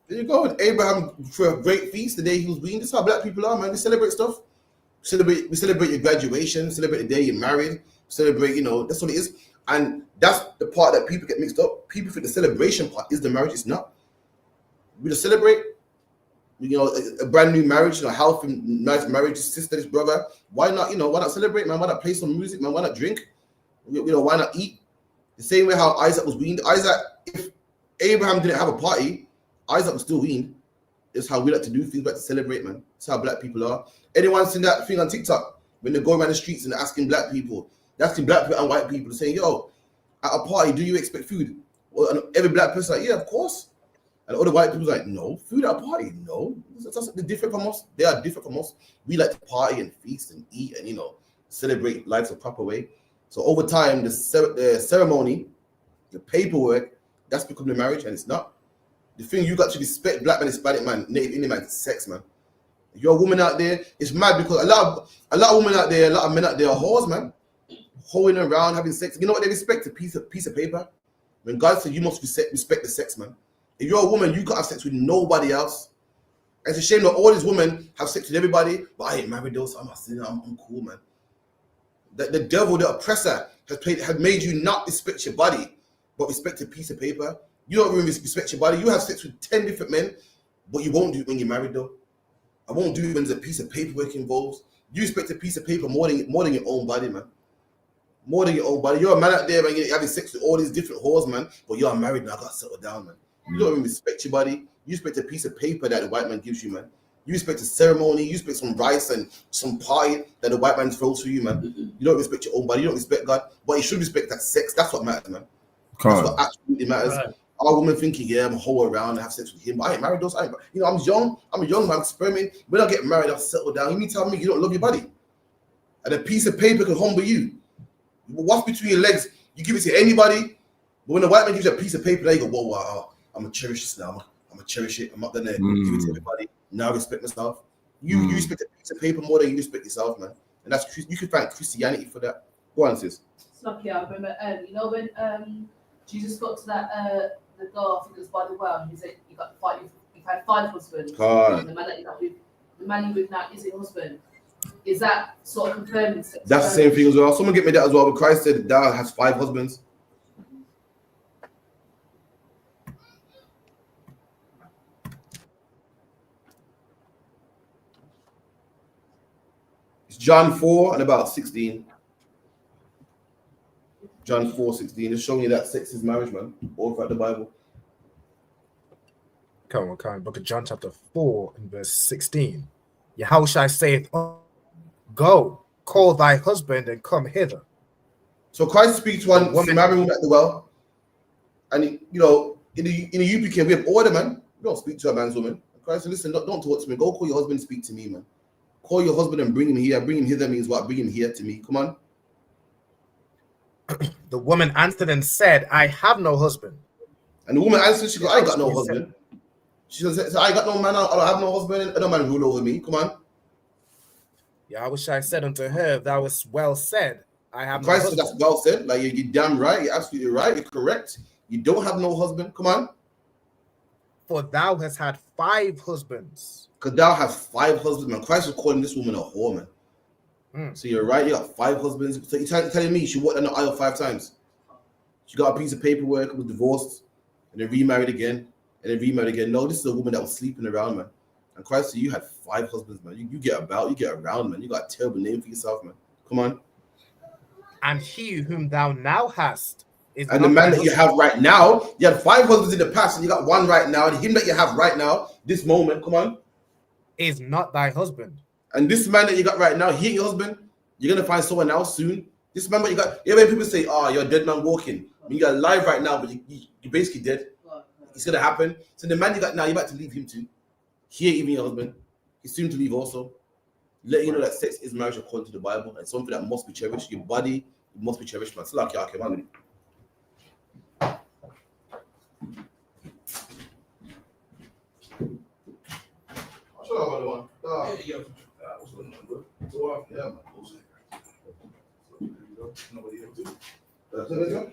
There you go. And Abraham for a great feast the day he was weaned. That's how black people are, man. We celebrate stuff. We celebrate your graduation. Celebrate the day you're married. Celebrate, that's what it is. And that's the part that people get mixed up. People think the celebration part is the marriage. It's not. We just celebrate, a brand new marriage, a healthy, nice marriage, sister, this brother. Why not, why not celebrate, man? Why not play some music, man? Why not drink? Why not eat? The same way how Isaac was weaned. Isaac, if Abraham didn't have a party, Isaac was still weaned. It's how we like to do things, we like to celebrate, man. That's how black people are. Anyone seen that thing on TikTok when they go around the streets and they're asking black people and white people, saying, yo, at a party, do you expect food? Well, and every black person like, yeah, of course. And all the white people like, no, food at a party, no. They're different from us. They are different from us. We like to party and feast and eat and, celebrate life a proper way. So over time, the ceremony, the paperwork, that's become the marriage, and it's not. The thing you got to respect black man, Hispanic man, Native Indian man, sex, man. If you're a woman out there, it's mad because a lot of women out there, a lot of men out there are whores, man. Hoeing around, having sex. You know what they respect? A piece of paper. When God said you must respect the sex, man. If you're a woman, you can't have sex with nobody else. And it's a shame that all these women have sex with everybody, but I ain't married though, so I'm cool, man. The devil, the oppressor, has made you not respect your body, but respect a piece of paper. You don't really respect your body. You have sex with 10 different men, but you won't do it when you're married though. I won't do it when there's a piece of paperwork involved. You respect a piece of paper more than your own body, man. More than your own body. You're a man out there, man, you're having sex with all these different whores, man, but you're married now, I gotta settle down, man. You don't even respect your body. You respect a piece of paper that the white man gives you, man. You respect a ceremony. You respect some rice and some pie that the white man throws for you, man. You don't respect your own body. You don't respect God. But you should respect that sex. That's what matters, man. That's what absolutely matters. Right. Our women thinking, yeah, I'm a hoe around and have sex with him. But I ain't married those. I'm young. I'm a young man experimenting. When I get married, I'll settle down. You mean tell me you don't love your body? And a piece of paper can humble you. What's between your legs? You give it to anybody. But when the white man gives you a piece of paper, they go, whoa, I'm gonna cherish this now. I'm gonna cherish it. I'm not gonna give it to everybody. Now I respect myself. You respect a piece of paper more than you respect yourself, man. And that's you can find Christianity for that. Go on, sis. It's lucky I remember. When Jesus got to that the girl, I think it was by the well, and he said you had 5 husbands. The man that the man you with now is your husband. Is that sort of confirming? That's the same thing as well. Someone get me that as well. But Christ said thou has 5 husbands. John 4 and about 16. John 4:16. It's showing you that sex is marriage, man. All throughout the Bible. Come on. Book of John chapter 4 and verse 16. Yahushua saith, go, call thy husband and come hither. So Christ speaks to one Samaritan woman at the well. And, you know, in the UPK, we have order, man. We don't speak to a man's woman. Christ said, listen, don't talk to me. Go call your husband and speak to me, man. Call your husband and bring him here. Bring him hither means what? Bring him here to me. Come on. The woman answered and said, I have no husband. And the woman answered, she goes, I got no husband. She says, I got no man, I have no husband, and no man rule over me. Come on. Yahushua said unto her, thou hast well said, I have Christ no said, husband. that's well said. Like, you're damn right. You're absolutely right. You're correct. You don't have no husband. Come on. For thou hast had 5 husbands. Because thou have 5 husbands, man. Christ was calling this woman a whore, man. So you're right. You got 5 husbands. So you're telling me she walked down the aisle 5 times. She got a piece of paperwork, was divorced, and then remarried again, and then remarried again. No, this is a woman that was sleeping around, man. And Christ said, you had 5 husbands, man. You get about, you get around, man. You got a terrible name for yourself, man. Come on. And he whom thou now hast is and the man that you have right now, you had 5 husbands in the past, and you got 1 right now. And him that you have right now, this moment, come on, is not thy husband. And this man that you got right now, he ain't your husband. You're gonna find someone else soon. This man that you got, when people say, "Oh, you're a dead man walking," I mean, you're alive right now, but you're basically dead. It's gonna happen. So the man you got now, you're about to leave him too. He ain't even your husband. He's soon to leave also. Let you know that sex is marriage according to the Bible, and something that must be cherished. Your body must be cherished, man. So like, okay, man.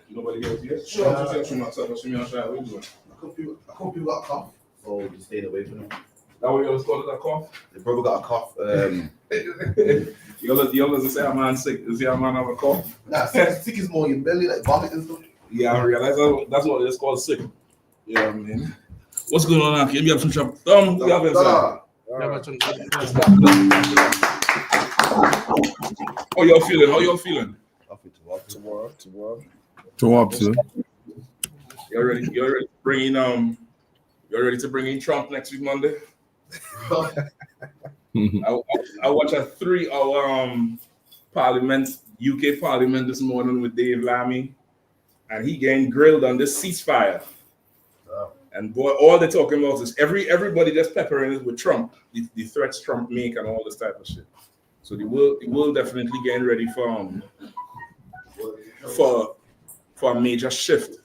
Nobody else yet? Sure. I hope you got a cough, so just staying away from them. That what you always call it, a cough? The brother got a cough. You always say a man sick. Is a man have a cough? Nah, sick is more your belly, like vomit and stuff. Yeah, I realize that's what it's called, sick. Yeah, I mean. What's going on now? Can you have some shop? We have inside. How y'all feeling? How y'all feeling? To sir. You're ready? You're ready to bring in you're ready to bring in Trump next week Monday? I watched a 3-hour parliament, UK parliament this morning with Dave Lammy, and he getting grilled on this ceasefire. And boy, all they're talking about is everybody just peppering it with Trump, the threats Trump make and all this type of shit. So the world definitely getting ready for a major shift.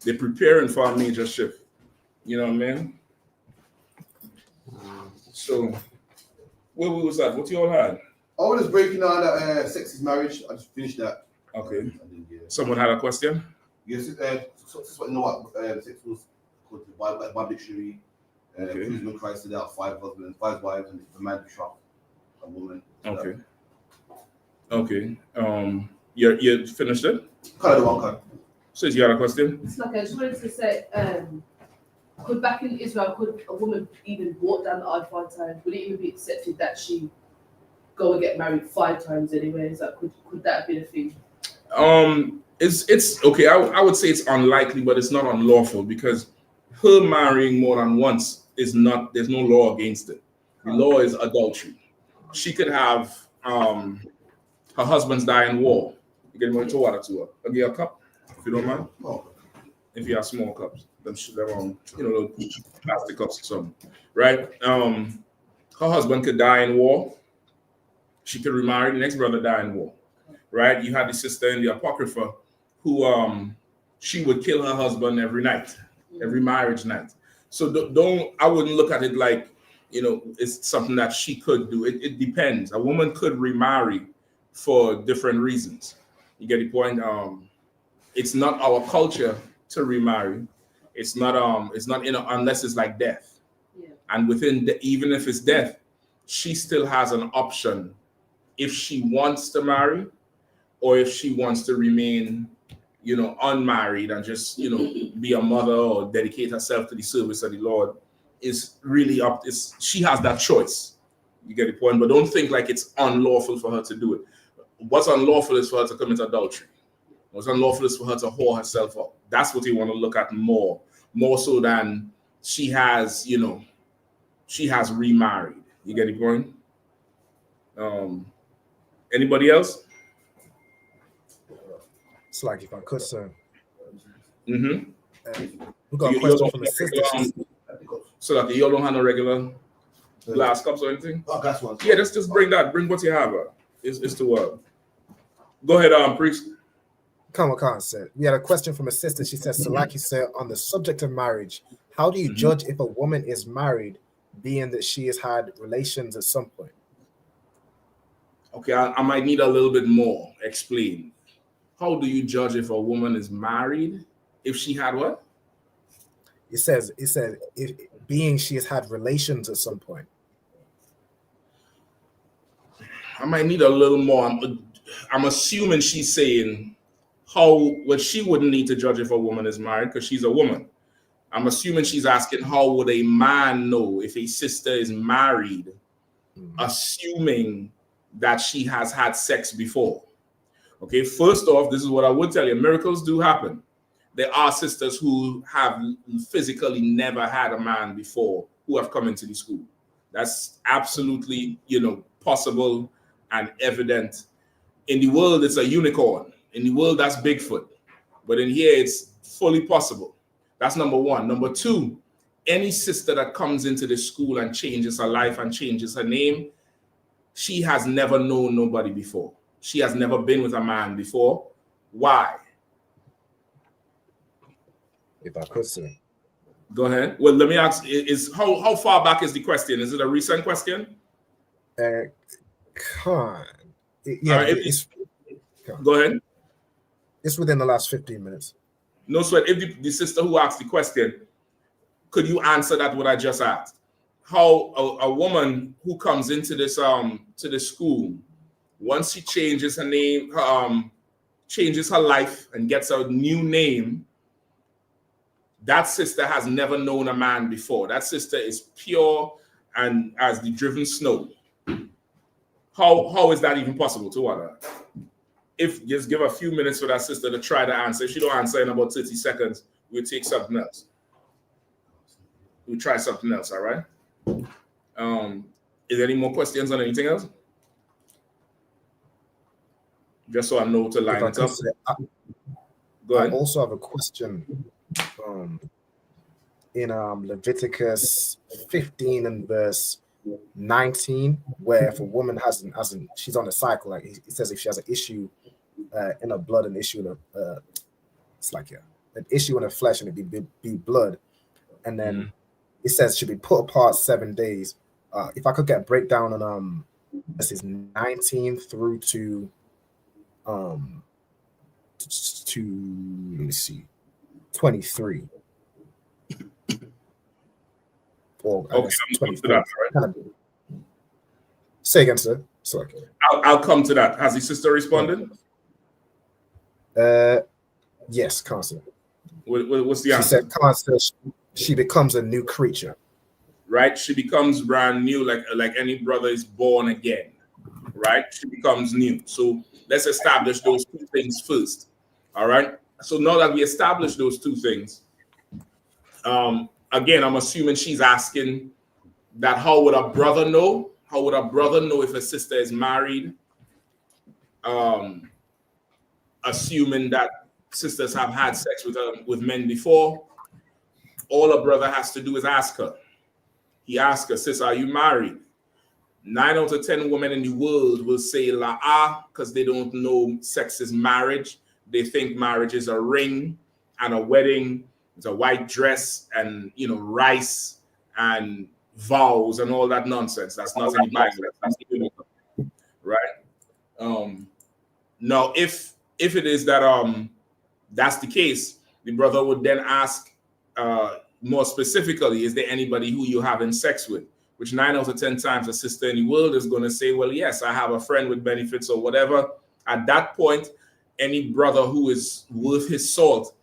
They're preparing for a major shift. You know what I mean? So where was that? What you all had? I was just breaking down that sex is marriage. I just finished that. Okay. Someone had a question? Yes, so you know what sex was called the Bible, like Bible dictionary. When Christ said out 5 husbands, 5 wives, and the man to trump a woman. Okay. Okay. You finished it? Kind of the one kind. So you got a question? It's like I just wanted to say, could back in Israel, could a woman even walk down the aisle 5 times? Would it even be accepted that she go and get married 5 times anyway? Is that could that be a thing? It's okay. I would say it's unlikely, but it's not unlawful because her marrying more than once is not. There's no law against it. The law is adultery. She could have her husband's die in war. You get more to water to her. I'll give you a cup if you don't mind. If you have small cups, them little plastic cups or something, right? Her husband could die in war. She could remarry. The next brother die in war, right? You had the sister in the Apocrypha who she would kill her husband every night, every marriage night. So I wouldn't look at it like, it's something that she could do. It depends. A woman could remarry for different reasons. You get the point? It's not our culture to remarry. It's not unless it's like death. Yeah. And even if it's death, she still has an option if she wants to marry or if she wants to remain, unmarried and just, be a mother or dedicate herself to the service of the Lord. Is really up. She has that choice. You get the point? But don't think like it's unlawful for her to do it. What's unlawful is for her to commit adultery. It was unlawfulness for her to whore herself up. That's what you want to look at more so than she has, she has remarried. You get it going? Anybody else? It's like if I could, sir. Mm-hmm. We got a question from a sister. So like you don't have no regular glass cups or anything? Oh, glass ones. Yeah, just bring that. Bring what you have. It's the world. Go ahead, priest. Come on, sir. We had a question from a sister. She says, Salaki said, on the subject of marriage, how do you judge if a woman is married, being that she has had relations at some point? Okay, I might need a little bit more. Explain. How do you judge if a woman is married? If she had what? It says if being she has had relations at some point. I might need a little more. I'm assuming she's saying she wouldn't need to judge if a woman is married because she's a woman. I'm assuming she's asking how would a man know if a sister is married, assuming that she has had sex before. Okay, first off, this is what I would tell you. Miracles do happen. There are sisters who have physically never had a man before who have come into the school. That's absolutely, possible and evident. In the world, it's a unicorn. In the world, that's Bigfoot. But in here, it's fully possible. That's number one. Number two, any sister that comes into the school and changes her life and changes her name, she has never known nobody before. She has never been with a man before. Why? If I could say. Go ahead. Well, let me ask, how far back is the question? Is it a recent question? Yeah, go ahead. It's within the last 15 minutes. No sweat. If the sister who asked the question, could you answer that what I just asked? How a woman who comes into this to the school, once she changes her name, changes her life and gets a new name, that sister has never known a man before. That sister is pure and as the driven snow. How is that even possible to what? If just give a few minutes for that sister to try to answer. If she don't answer in about 30 seconds, we'll take something else. We'll try something else, all right? Is there any more questions on anything else? Just so I know to line it up. Go ahead. I also have a question in Leviticus 15 and verse 19, where if a woman hasn't, she's on a cycle, like it says if she has an issue in her blood, an issue in her, it's like an issue in her flesh, and it be blood, and then it says she'll be put apart 7 days. If I could get a breakdown on this is 19 through to let me see, 23. Or I guess 24. That, right? Say again, sir. Sorry. I'll come to that. Has the sister responded? Yes, Constance. What's the answer? She said, Constance, she becomes a new creature. Right? She becomes brand new, like any brother is born again. Right? She becomes new. So let's establish those two things first. All right. So now that we establish those two things, again, I'm assuming she's asking that how would a brother know? How would a brother know if a sister is married? Assuming that sisters have had sex with men before, all a brother has to do is ask her. He asks her, sis, are you married? 9 out of 10 women in the world will say la because they don't know sex is marriage. They think marriage is a ring and a wedding. It's a white dress and rice and vows and all that nonsense. That's not in the Bible. That's right. Now, if it is that that's the case, the brother would then ask more specifically, is there anybody who you're having sex with? Which 9 out of 10 times a sister in the world is going to say, well, yes, I have a friend with benefits or whatever. At that point, any brother who is worth his salt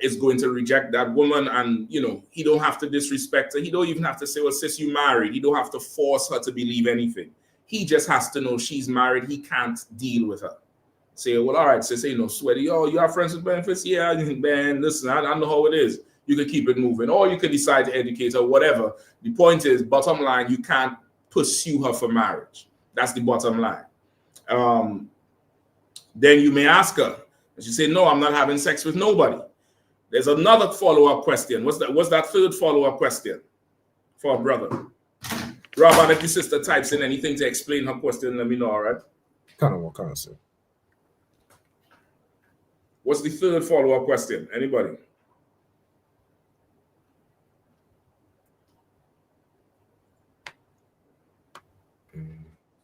is going to reject that woman, and he don't have to disrespect her. He don't even have to say, well, sis, you married. He don't have to force her to believe anything. He just has to know she's married. He can't deal with her. Say, well, all right, so say, Sweaty, oh, you are friends with benefits? Yeah, man, listen, I know how it is. You can keep it moving, or you could decide to educate her, whatever. The point is, bottom line, you can't pursue her for marriage. That's the bottom line. Then you may ask her, and she say, no, I'm not having sex with nobody. There's another follow-up question. What's that third follow-up question for a brother? Robert, if your sister types in anything to explain her question, let me know, all right? Kind of, sir. What's the third follow-up question? Anybody?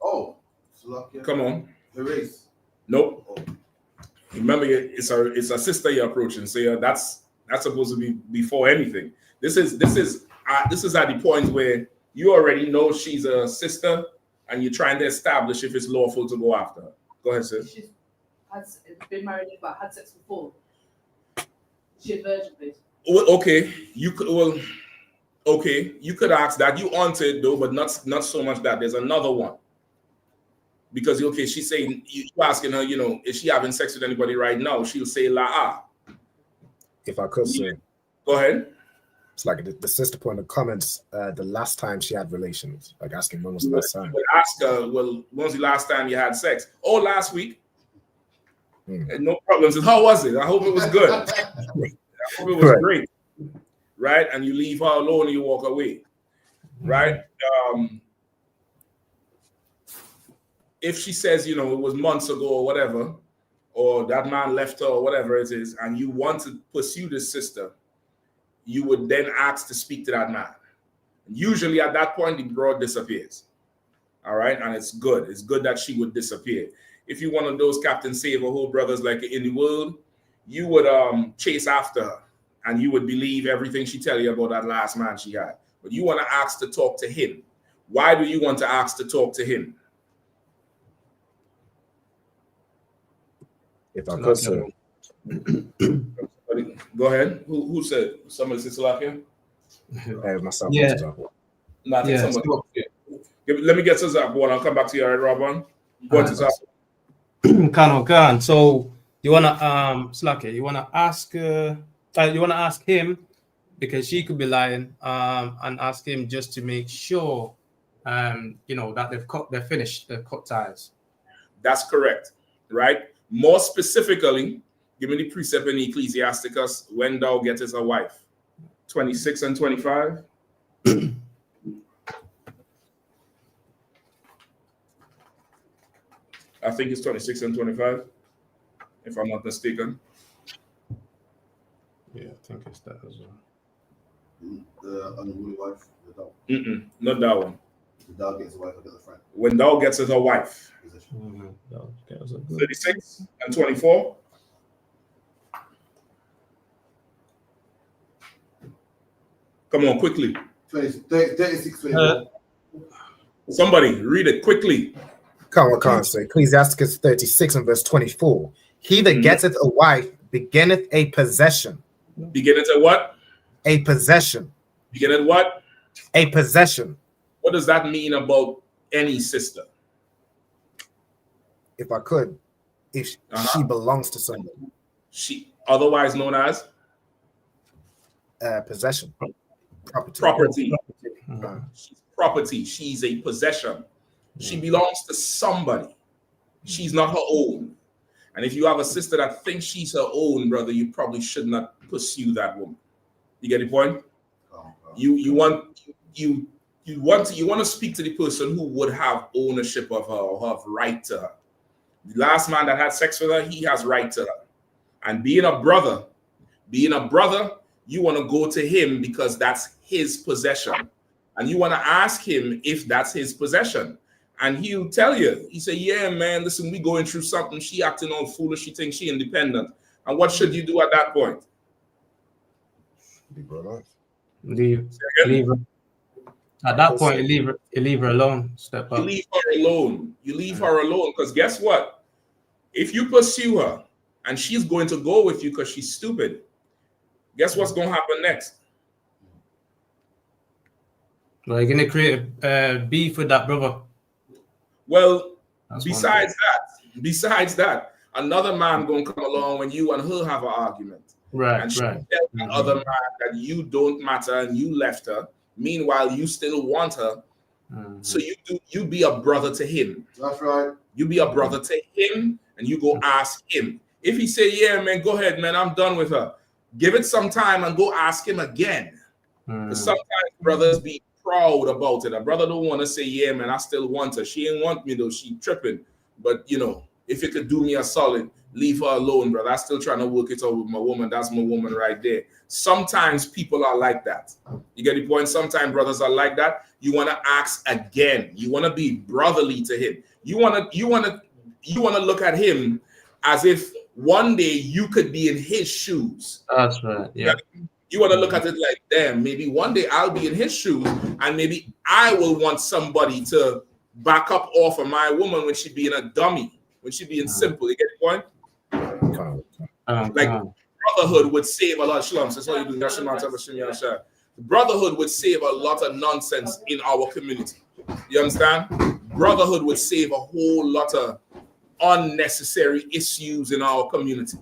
Oh, come on. Erase. Nope. Oh. Remember, it's a sister you're approaching, so yeah, that's supposed to be before anything. This is at the point where you already know she's a sister, and you're trying to establish if it's lawful to go after her. Go ahead, sis. She's been married, but had sex before. She's a virgin, please. Okay, you could ask that. You answered though, but not so much that. There's another one. Because she's saying, you asking her, is she having sex with anybody right now? She'll say la. If I could say, go ahead. It's like the sister put in the comments the last time she had relations, like asking when was the last time. Ask her, well, when was the last time you had sex? Oh, last week. No problems. How was it? I hope it was good. I hope it was great. Right? And you leave her alone and you walk away. Right? If she says, it was months ago or whatever, or that man left her or whatever it is, and you want to pursue this sister, you would then ask to speak to that man. Usually at that point, the broad disappears. All right? And it's good. It's good that she would disappear. If you're one of those Captain Save-A-Hole brothers like in the world, you would chase after her, and you would believe everything she tell you about that last man she had. But you want to ask to talk to him. Why do you want to ask to talk to him? If I could, sir. Go ahead. Who said? Somebody said Salakia? Myself. Yeah. Let me get to Zach one. I'll come back to you, all right, Robin? Go to Zach. Can. So you wanna Slakia, you wanna ask him, because she could be lying, and ask him just to make sure that they've finished, they've cut ties. That's correct, right? More specifically, give me the precept in Ecclesiasticus, when thou gettest a wife. 26 and 25. I think it's 26 and 25, if I'm not mistaken. Yeah, I think it's that as well. The unruly wife, the dog. Not that one. The dog gets a wife, I get the friend. When thou gettest a wife. 36 and 24. Come on, quickly. 36, 24. Somebody read it quickly. Come on, say Ecclesiasticus 36 and verse 24. He that getteth a wife beginneth a possession. Beginneth a what? A possession. Beginneth what? A possession. What does that mean about any sister? If I could, if she belongs to somebody. She, otherwise known as? Possession. Property. She's property. She's a possession. She belongs to somebody. She's not her own. And if you have a sister that thinks she's her own, brother, you probably should not pursue that woman. You get the point? You want to speak to the person who would have ownership of her or have right to her. The last man that had sex with her, he has right to her. And being a brother, you want to go to him because that's his possession. And you want to ask him if that's his possession. And he'll tell you. He say, yeah, man, listen, we going through something. She acting all foolish. She thinks she independent. And what should you do at that point? Leave her. At that point, you leave her alone. Step up. You leave her alone. You leave her alone. Because guess what? If you pursue her and she's going to go with you because she's stupid, guess what's going to happen next? Well, you're going to create a beef with that brother. Well, besides that, Another man gonna come along when you and her have an argument. Right, And she right. tell the other man that you don't matter and you left her. Meanwhile, you still want her. So you be a brother to him. That's right. You be a brother to him and you go ask him. If he say, yeah, man, go ahead, man, I'm done with her. Give it some time and go ask him again. Because sometimes brothers be proud about it. A brother don't want to say, yeah, man, I still want her. She ain't want me though. She tripping. But, you know, if you could do me a solid, leave her alone, brother. I'm still trying to work it out with my woman. That's my woman right there. Sometimes people are like that. You get the point? Sometimes brothers are like that. You want to ask again. You want to be brotherly to him. You want to look at him as if one day you could be in his shoes. That's right. Yeah. You want to look at it like, damn, maybe one day I'll be in his shoes and maybe I will want somebody to back up off of my woman when she being a dummy, when she being simple. You get the point? Like brotherhood would save a lot of shlums. That's all you do. Brotherhood would save a lot of nonsense in our community. You understand? Brotherhood would save a whole lot of unnecessary issues in our community.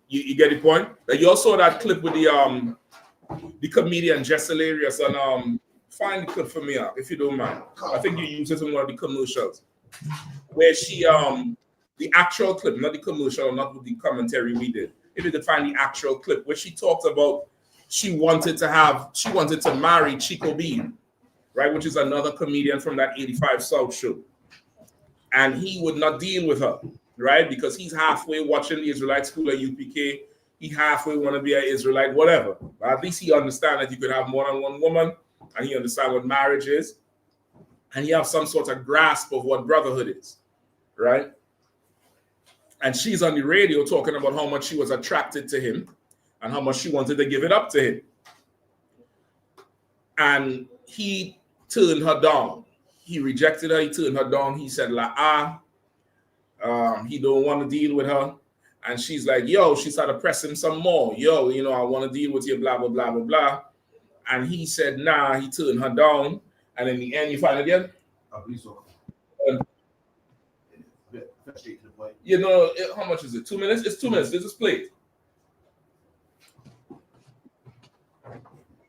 You get the point? Like you also saw that clip with the comedian Jess Hilarious and find the clip for me if you don't mind. I think you used it in one of the commercials where she the actual clip, not the commercial, not with the commentary we did. If you could find the actual clip where she talked about she wanted to marry Chico Bean, right? Which is another comedian from that 85 South show. And he would not deal with her, right? Because he's halfway watching the Israelite school at UPK. He halfway want to be an Israelite, whatever. But at least he understands that you could have more than one woman, and he understands what marriage is. And he have some sort of grasp of what brotherhood is, right? And she's on the radio talking about how much she was attracted to him and how much she wanted to give it up to him. And he turned her down. He rejected her. He turned her down. He said, he don't want to deal with her. And she's like, yo, she started pressing some more. Yo, you know, I want to deal with you, blah, blah, blah, blah, blah. And he said, nah, he turned her down. And in the end, you find it again? I believe so. You know, how much is it? 2 minutes? It's 2 minutes. This is played.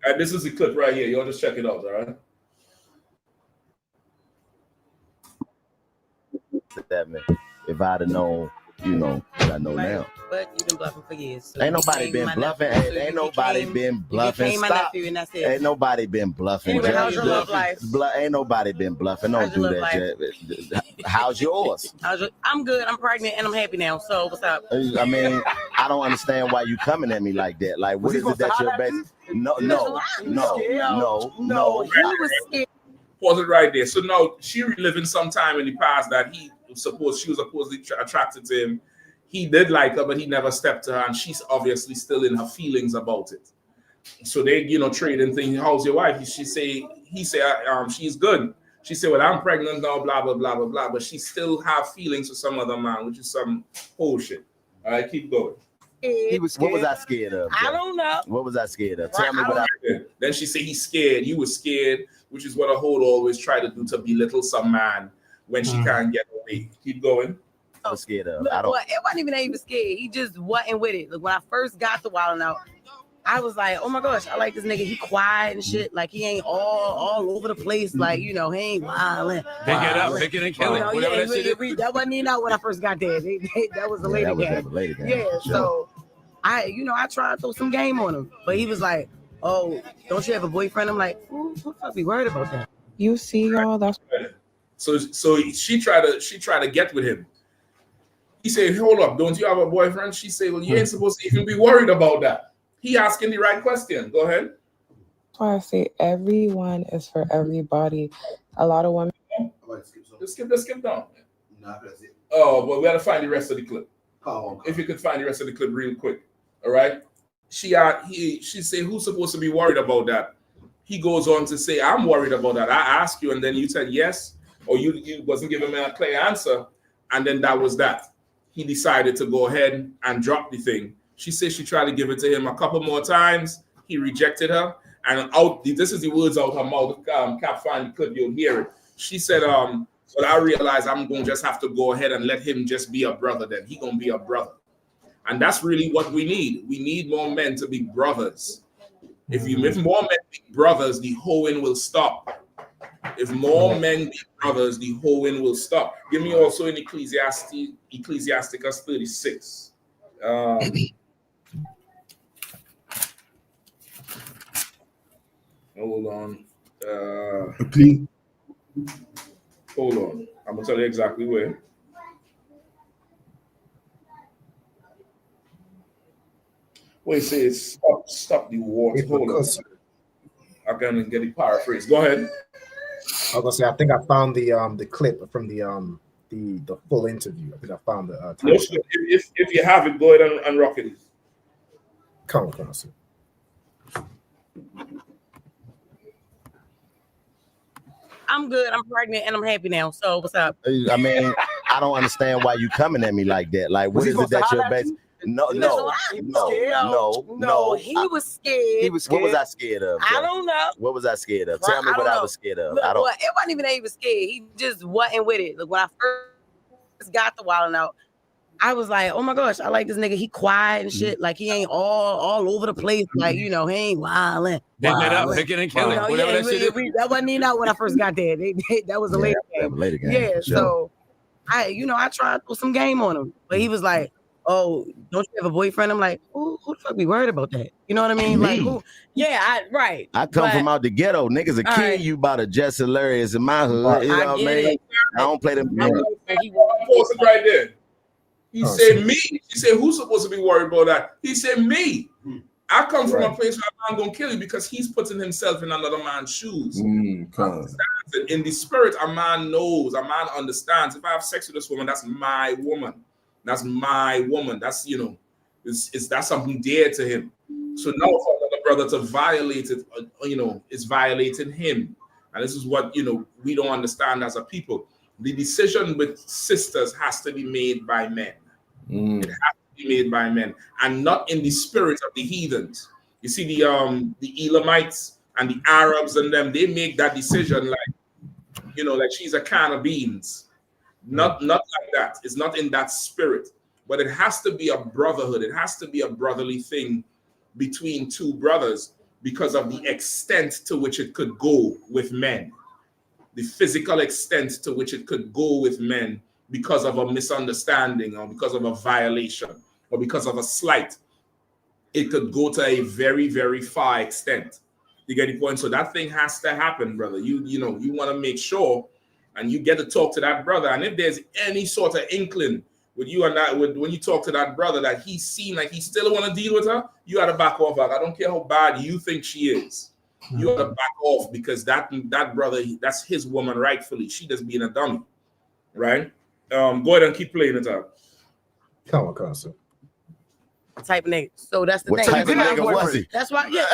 And this is the clip right here. Y'all just check it out, all right? That man, if I'd have known, you know, what I know now. But you've been bluffing for years. So ain't nobody been bluffing. Ain't nobody been bluffing. Stop. Ain't nobody been bluffing. Anyway, how's your love life? Ain't nobody been bluffing. Don't do that. How's yours? I'm good. I'm pregnant and I'm happy now. So what's up? I mean, I don't understand why you coming at me like that. Like, what is it that you're best? No. He was scared. Pause it right there. So now she reliving some time in the past that she was supposedly attracted to him. He did like her, but he never stepped to her, and she's obviously still in her feelings about it. So they, you know, trading things. How's your wife? He say, she's good. She said, well, I'm pregnant now, blah, blah, blah, blah, blah. But she still have feelings for some other man, which is some bullshit. All right, keep going. He was scared. What was I scared of? I don't know. What was I scared of? Tell me what I did. Then she said he's scared. You were scared, which is what a hoe always try to do, to belittle some man when she can't get away. Keep going. I was scared of. Look, it wasn't even scared. He just wasn't with it. Look, when I first got to Wild 'N Out, I was like, oh my gosh, I like this nigga. He quiet and shit. Like he ain't all over the place. Like, you know, he ain't wildin'. Pick it up, pick it and kill it. That wasn't even out when I first got there. That was the later game. Yeah, sure. So I tried to throw some game on him, but he was like, oh, don't you have a boyfriend? I'm like, who the fuck be worried about that? You see, y'all, that's so she tried to get with him. He said, hold up, don't you have a boyfriend? She said, well, you ain't supposed to even be worried about that. He asking the right question. Go ahead. That's why I say everyone is for everybody. A lot of women. Just skip down. Nah, that's it. Oh, but we gotta find the rest of the clip. If you could find the rest of the clip real quick. All right. She said, who's supposed to be worried about that? He goes on to say, I'm worried about that. I asked you, and then you said yes, or you wasn't giving me a clear answer, and then that was that. He decided to go ahead and drop the thing. She said she tried to give it to him a couple more times. He rejected her. And this is the words out her mouth. Cap find the clip, you'll hear it. She said, So I realized I'm going to just have to go ahead and let him just be a brother. Then he going to be a brother. And that's really what we need. We need more men to be brothers. If more men be brothers, the hoeing will stop. If more men be brothers, the hoeing will stop. Give me also in Ecclesiasticus 36. Hold on. Hold on. I'm gonna tell you exactly where. Wait, it says stop the water. Hold on. I'm gonna get the paraphrase. Go ahead. I was gonna say, I think I found the clip from the full interview. I think I found the time. No, if you have it, go ahead and rock it. Come on, sir. I'm good. I'm pregnant and I'm happy now. So what's up? I mean, I don't understand why you coming at me like that. Like, what is it that you're based? No. He was scared. He was scared. What was I scared of? I don't know. What was I scared of? Tell me what I was scared of. Look, it wasn't even that he was scared. He just wasn't with it. Look, when I first got the wilding out, I was like, oh my gosh, I like this nigga. He quiet and shit. Like he ain't all over the place. Like, you know, he ain't wilding. Picking it up, picking and killing. That wasn't even out when I first got there. That was a later game. Yeah, so I tried to put some game on him. But he was like, oh, don't you have a boyfriend? I'm like, who the fuck be worried about that? You know what I mean? Me. Like, who? Yeah, right. I come from out the ghetto. Niggas will kill you about a just hilarious in my hood. You know what I mean? I don't play them. Pause it right there. He said me. He said, who's supposed to be worried about that? He said me. I come from a place where I'm gonna kill you because he's putting himself in another man's shoes. In the spirit, a man knows, a man understands. If I have sex with this woman, that's my woman. That's my woman. That's, you know, that's something dear to him. So now for another brother to violate it, you know, it's violating him. And this is what, you know, we don't understand as a people. The decision with sisters has to be made by men. It has to be made by men and not in the spirit of the heathens. You see, the Elamites and the Arabs and them, they make that decision like, you know, like she's a can of beans. Not like that. It's not in that spirit. But it has to be a brotherhood. It has to be a brotherly thing between two brothers because of the extent to which it could go with men. The physical extent to which it could go with men because of a misunderstanding or because of a violation or because of a slight. It could go to a very, very far extent. You get the point? So that thing has to happen, brother. You know, you want to make sure and you get to talk to that brother. And if there's any sort of inkling with you and that, when you talk to that brother that he's seen like he still want to deal with her, you got to back off. Like, I don't care how bad you think she is. You got to back off because that brother, that's his woman rightfully. She just being a dummy, right? Go ahead and keep playing it out. Come on, sir. Type of nigga. So that's the what thing. Type of nigga was he? That's why, yeah,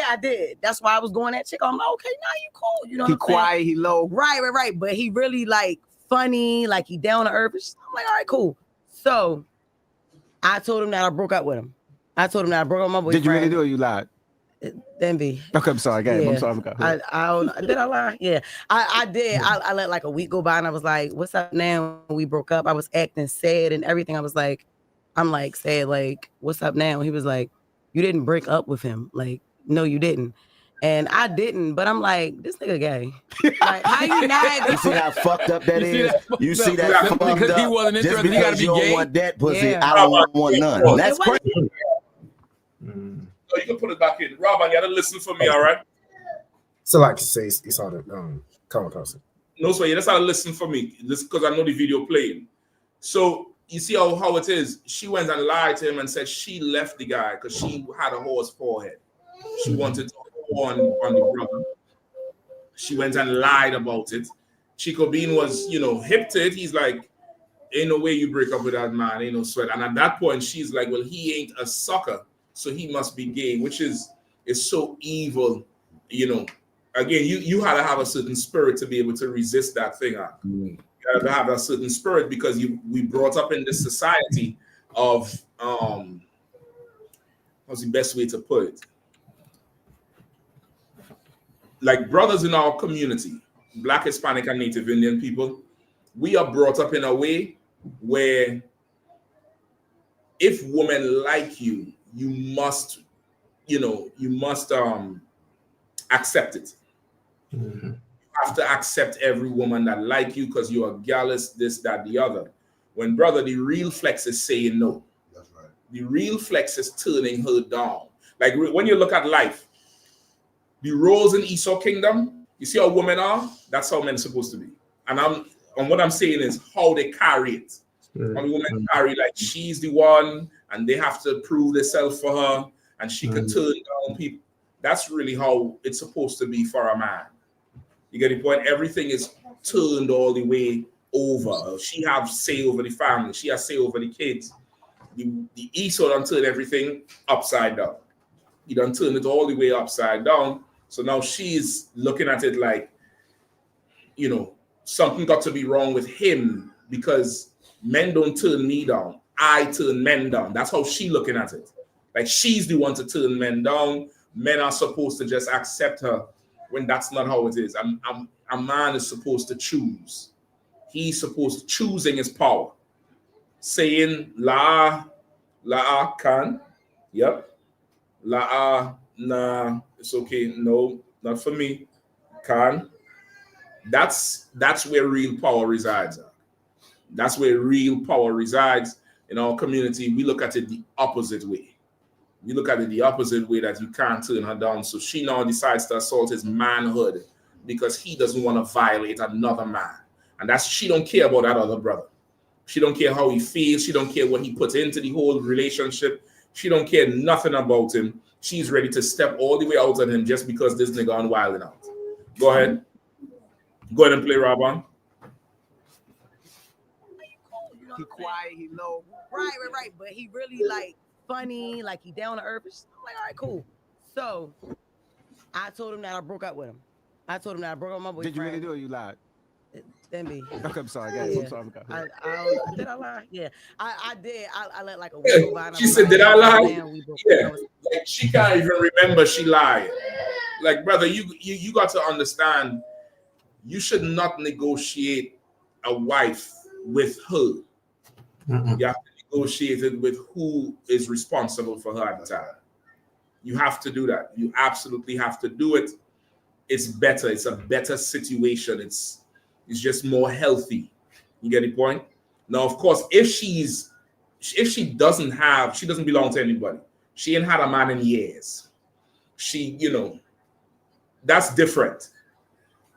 I did. That's why I was going that chick. I'm like, okay, now you cool. You know, he quiet, he low. Right. But he really like funny, like he down to earth. I'm like, all right, cool. So I told him that I broke up with him. I told him that I broke up with my boyfriend. Did you really do it? You lied. Envy. Okay, I'm sorry. Yeah. I'm sorry. Did I lie? Yeah, I did. I let like a week go by and I was like, what's up now? We broke up. I was acting sad and everything. I'm like sad, like, what's up now? He was like, you didn't break up with him. Like, no, you didn't. And I didn't, but I'm like, this nigga gay. Like, how you not? You see how fucked up that is? You see that fucked up? Because he wasn't just interested, because he you gotta be don't gay. want that pussy, I don't want none. That's crazy. So you can put it back in. Rob, you gotta listen for me, all right? So like to say, it's all the come on. No, so you just gotta listen for me. Just because I know the video playing. So you see how it is. She went and lied to him and said she left the guy because she had a horse forehead. She wanted to go on the brother. She went and lied about it. Chico Bean was, you know, hip to it. He's like, ain't no way you break up with that man, ain't no sweat. And at that point, she's like, well, he ain't a sucker, so he must be gay, which is so evil, you know. Again, you had to have a certain spirit to be able to resist that thing. You got to have a certain spirit because we brought up in this society of what's the best way to put it? Like brothers in our community, Black, Hispanic, and Native Indian people, we are brought up in a way where if women like you, you must accept it. Mm-hmm. You have to accept every woman that like you because you are jealous, this, that, the other. When brother, the real flex is saying no. That's right. The real flex is turning her down. Like when you look at life, the roles in Esau kingdom, you see how women are? That's how men are supposed to be. And what I'm saying is how they carry it. How the women carry like she's the one and they have to prove themselves for her and she could turn down people. That's really how it's supposed to be for a man. You get the point? Everything is turned all the way over. She have say over the family. She has say over the kids. The Esau done turn everything upside down. He done turn it all the way upside down. So now she's looking at it like, something got to be wrong with him because men don't turn me down. I turn men down. That's how she looking at it. Like she's the one to turn men down. Men are supposed to just accept her when that's not how it is. A man is supposed to choose. He's supposed to choosing his power. Saying la can. Yep. La nah, it's okay. No, not for me. Can. That's where real power resides. That's where real power resides in our community. We look at it the opposite way. We look at it the opposite way, that you can't turn her down. So she now decides to assault his manhood because he doesn't want to violate another man. And she don't care about that other brother. She don't care how he feels. She don't care what he puts into the whole relationship. She don't care nothing about him. She's ready to step all the way out on him just because this nigga on wilding out. Go ahead. Go ahead and play, Robin. He quiet, he low. Right. But he really like funny, like he down to earth. I'm like, all right, cool. So I told him that I broke up with him. I told him that I broke up with my boyfriend. Did you really do it? You lied. Then me. Okay, I'm sorry, guys. Yeah. I'm sorry. Did I lie? Yeah, I did. I let like a week go by. She said, "Did I lie?" Yeah, like she can't even remember she lied. Like, brother, you got to understand. You should not negotiate a wife with her. You have to negotiate it with who is responsible for her at the time. You have to do that. You absolutely have to do it. It's better. It's a better situation. It's just more healthy. You get the point? Now, of course, if she doesn't belong to anybody. She ain't had a man in years. That's different.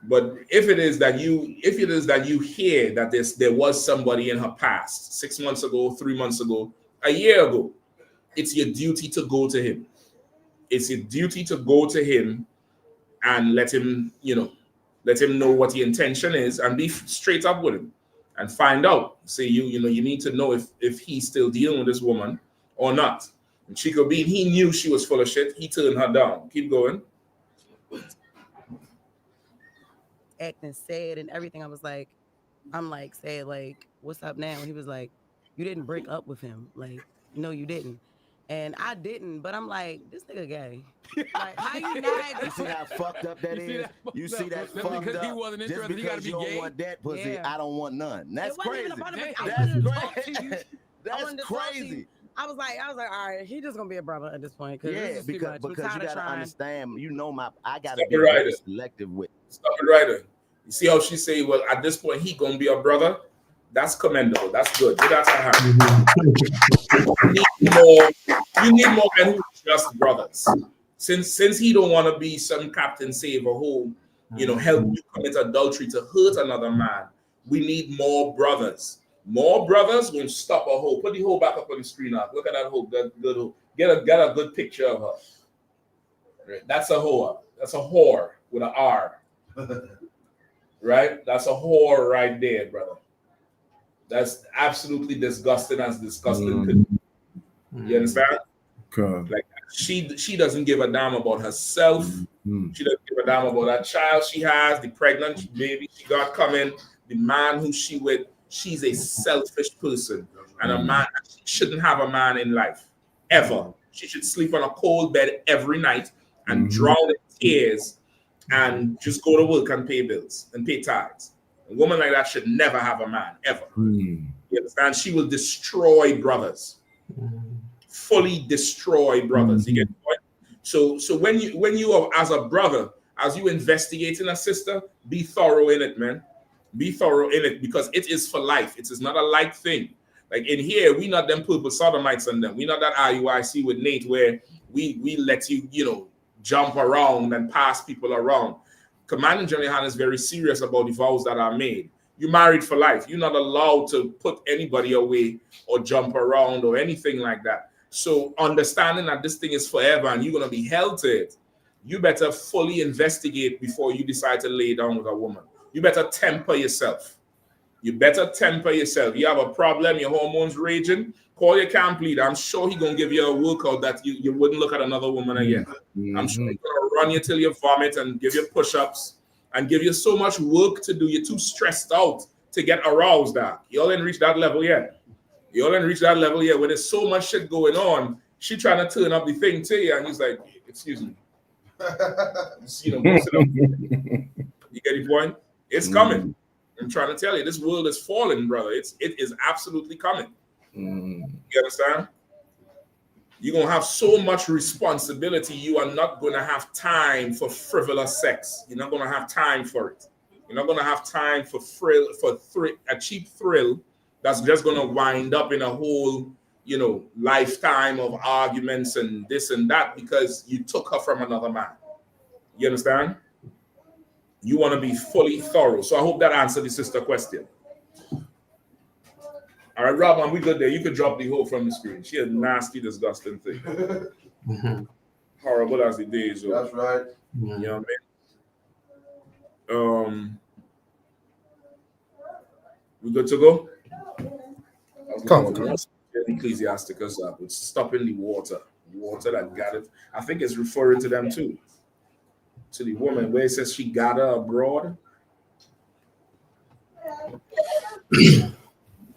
But if it is that you hear that there was somebody in her past 6 months ago, 3 months ago, a year ago, it's your duty to go to him. It's your duty to go to him and let him know what the intention is and be straight up with him and find out. Say you need to know if he's still dealing with this woman or not. And Chico Bean, he knew she was full of shit. He turned her down. Keep going. Acting sad and everything. I'm like, say, like, what's up now? And he was like, you didn't break up with him. Like, no, you didn't. And I didn't, but I'm like, this nigga gay. Like, how you not? You see how fucked up that is? You see that fucked because up? he wasn't Just interested, he because gotta be you don't gay? want that pussy, Yeah. I don't want none. That's It wasn't crazy. even about it. That's crazy. I was like, all right, he just gonna be a brother at this point. Yeah, because you gotta understand. I gotta Stop be it right very there. selective with. Stop it right there. You see how she say, well, at this point, he gonna be a brother? That's commendable. That's good. That's a hand. You need more men who just brothers. Since he don't want to be some Captain Saver who, help you commit adultery to hurt another man. We need more brothers. More brothers will stop a hoe. Put the hoe back up on the screen now. Look at that hoe. That good hoe. Get a good picture of her. Right. That's a hoe. That's a whore with an R. Right? That's a whore right there, brother. That's absolutely disgusting as disgusting could be. You understand? God. Like she doesn't give a damn about herself. She doesn't give a damn about that child she has, the pregnant baby she got coming, the man who she with. She's a selfish person. And a man shouldn't have a man in life. Ever. She should sleep on a cold bed every night and drown in tears and just go to work and pay bills and pay tithes. A woman like that should never have a man, ever. You understand? She will destroy brothers. Fully destroy brothers. You get the point? So when you are, as a brother, as you investigating a sister, be thorough in it, man. Be thorough in it, because it is for life. It is not a light thing. Like in here, we not them purple sodomites and them. We not that IUIC with Nate where we let you, jump around and pass people around. Commanding General Han is very serious about the vows that are made. You married for life. You're not allowed to put anybody away or jump around or anything like that. So understanding that this thing is forever and you're going to be held to it, you better fully investigate before you decide to lay down with a woman. You better temper yourself. You better temper yourself. You have a problem, your hormones raging, call your camp leader. I'm sure he's going to give you a workout that you wouldn't look at another woman again. I'm sure he's going to run you till you vomit and give you push-ups and give you so much work to do. You're too stressed out to get aroused. You all didn't reach that level yet. You all didn't reach that level yet. When there's so much shit going on, she trying to turn up the thing to you, and he's like, excuse me. You get the point? It's coming. I'm trying to tell you, this world is falling, brother. It is absolutely coming. You understand? You're going to have so much responsibility, you are not going to have time for frivolous sex. You're not going to have time for it. You're not going to have time for a cheap thrill that's just going to wind up in a whole, lifetime of arguments and this and that because you took her from another man. You understand? You want to be fully thorough. So I hope that answered the sister question. All right, Rob, we good there. You could drop the whole from the screen. She a nasty, disgusting thing. Horrible as the days. That's right. You know what I mean? We good to go? Come on. Ecclesiasticus up. It's stopping the water that gathered. I think it's referring to them too. To the woman where it says she gathered abroad.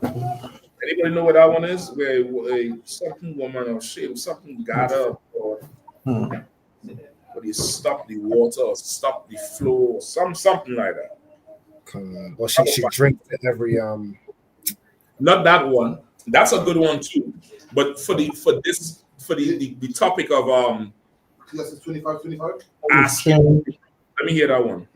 Anybody know what that one is? Where a something woman or shit, something gathered abroad. But you stop the water or stop the flow or something like that. Well, she drinks every Not that one. That's a good one too. But for the topic of Ecclesiastes 25. asking, let me hear that one.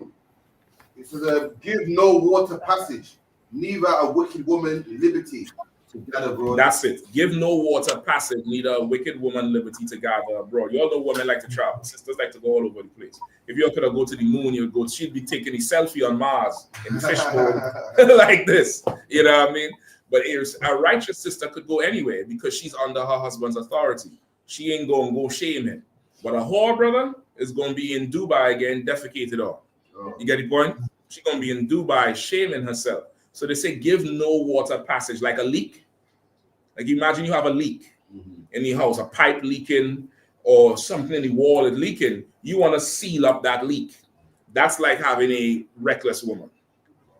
It says, give no water passage, neither a wicked woman liberty to gather abroad. That's it. Give no water passage, neither a wicked woman liberty to gather abroad. You all know women like to travel. Sisters like to go all over the place. If you could go to the moon, you'd go. She'd be taking a selfie on Mars in the fishbowl like this. You know what I mean? But a righteous sister could go anywhere because she's under her husband's authority. She ain't going to go shame him. But a whore, brother, is going to be in Dubai again, defecated on. You get the point? She's going to be in Dubai shaming herself. So they say give no water passage, like a leak. Like imagine you have a leak in the house, a pipe leaking or something in the wall is leaking. You want to seal up that leak. That's like having a reckless woman.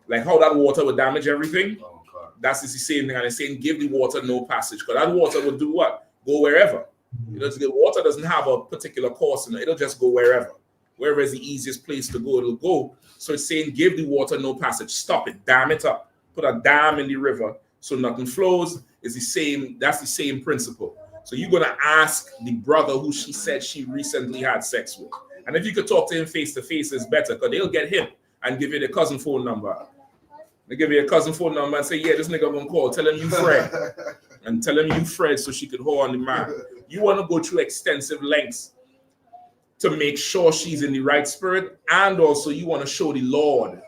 Like how that water would damage everything. That's the same thing. And they're saying give the water no passage. Because that water will do what? Go wherever. The water doesn't have a particular course in it. It'll just go wherever. Wherever is the easiest place to go, it'll go. So it's saying give the water no passage. Stop it. Dam it up. Put a dam in the river so nothing flows. It's the same. That's the same principle. So you're going to ask the brother who she said she recently had sex with. And if you could talk to him face to face, it's better because they'll get him and give you the cousin phone number. They give you a cousin phone number and say, yeah, this nigga gonna call. Tell him you Fred. And tell him you Fred so she could hold on the man. You want to go through extensive lengths to make sure she's in the right spirit. And also you want to show the Lord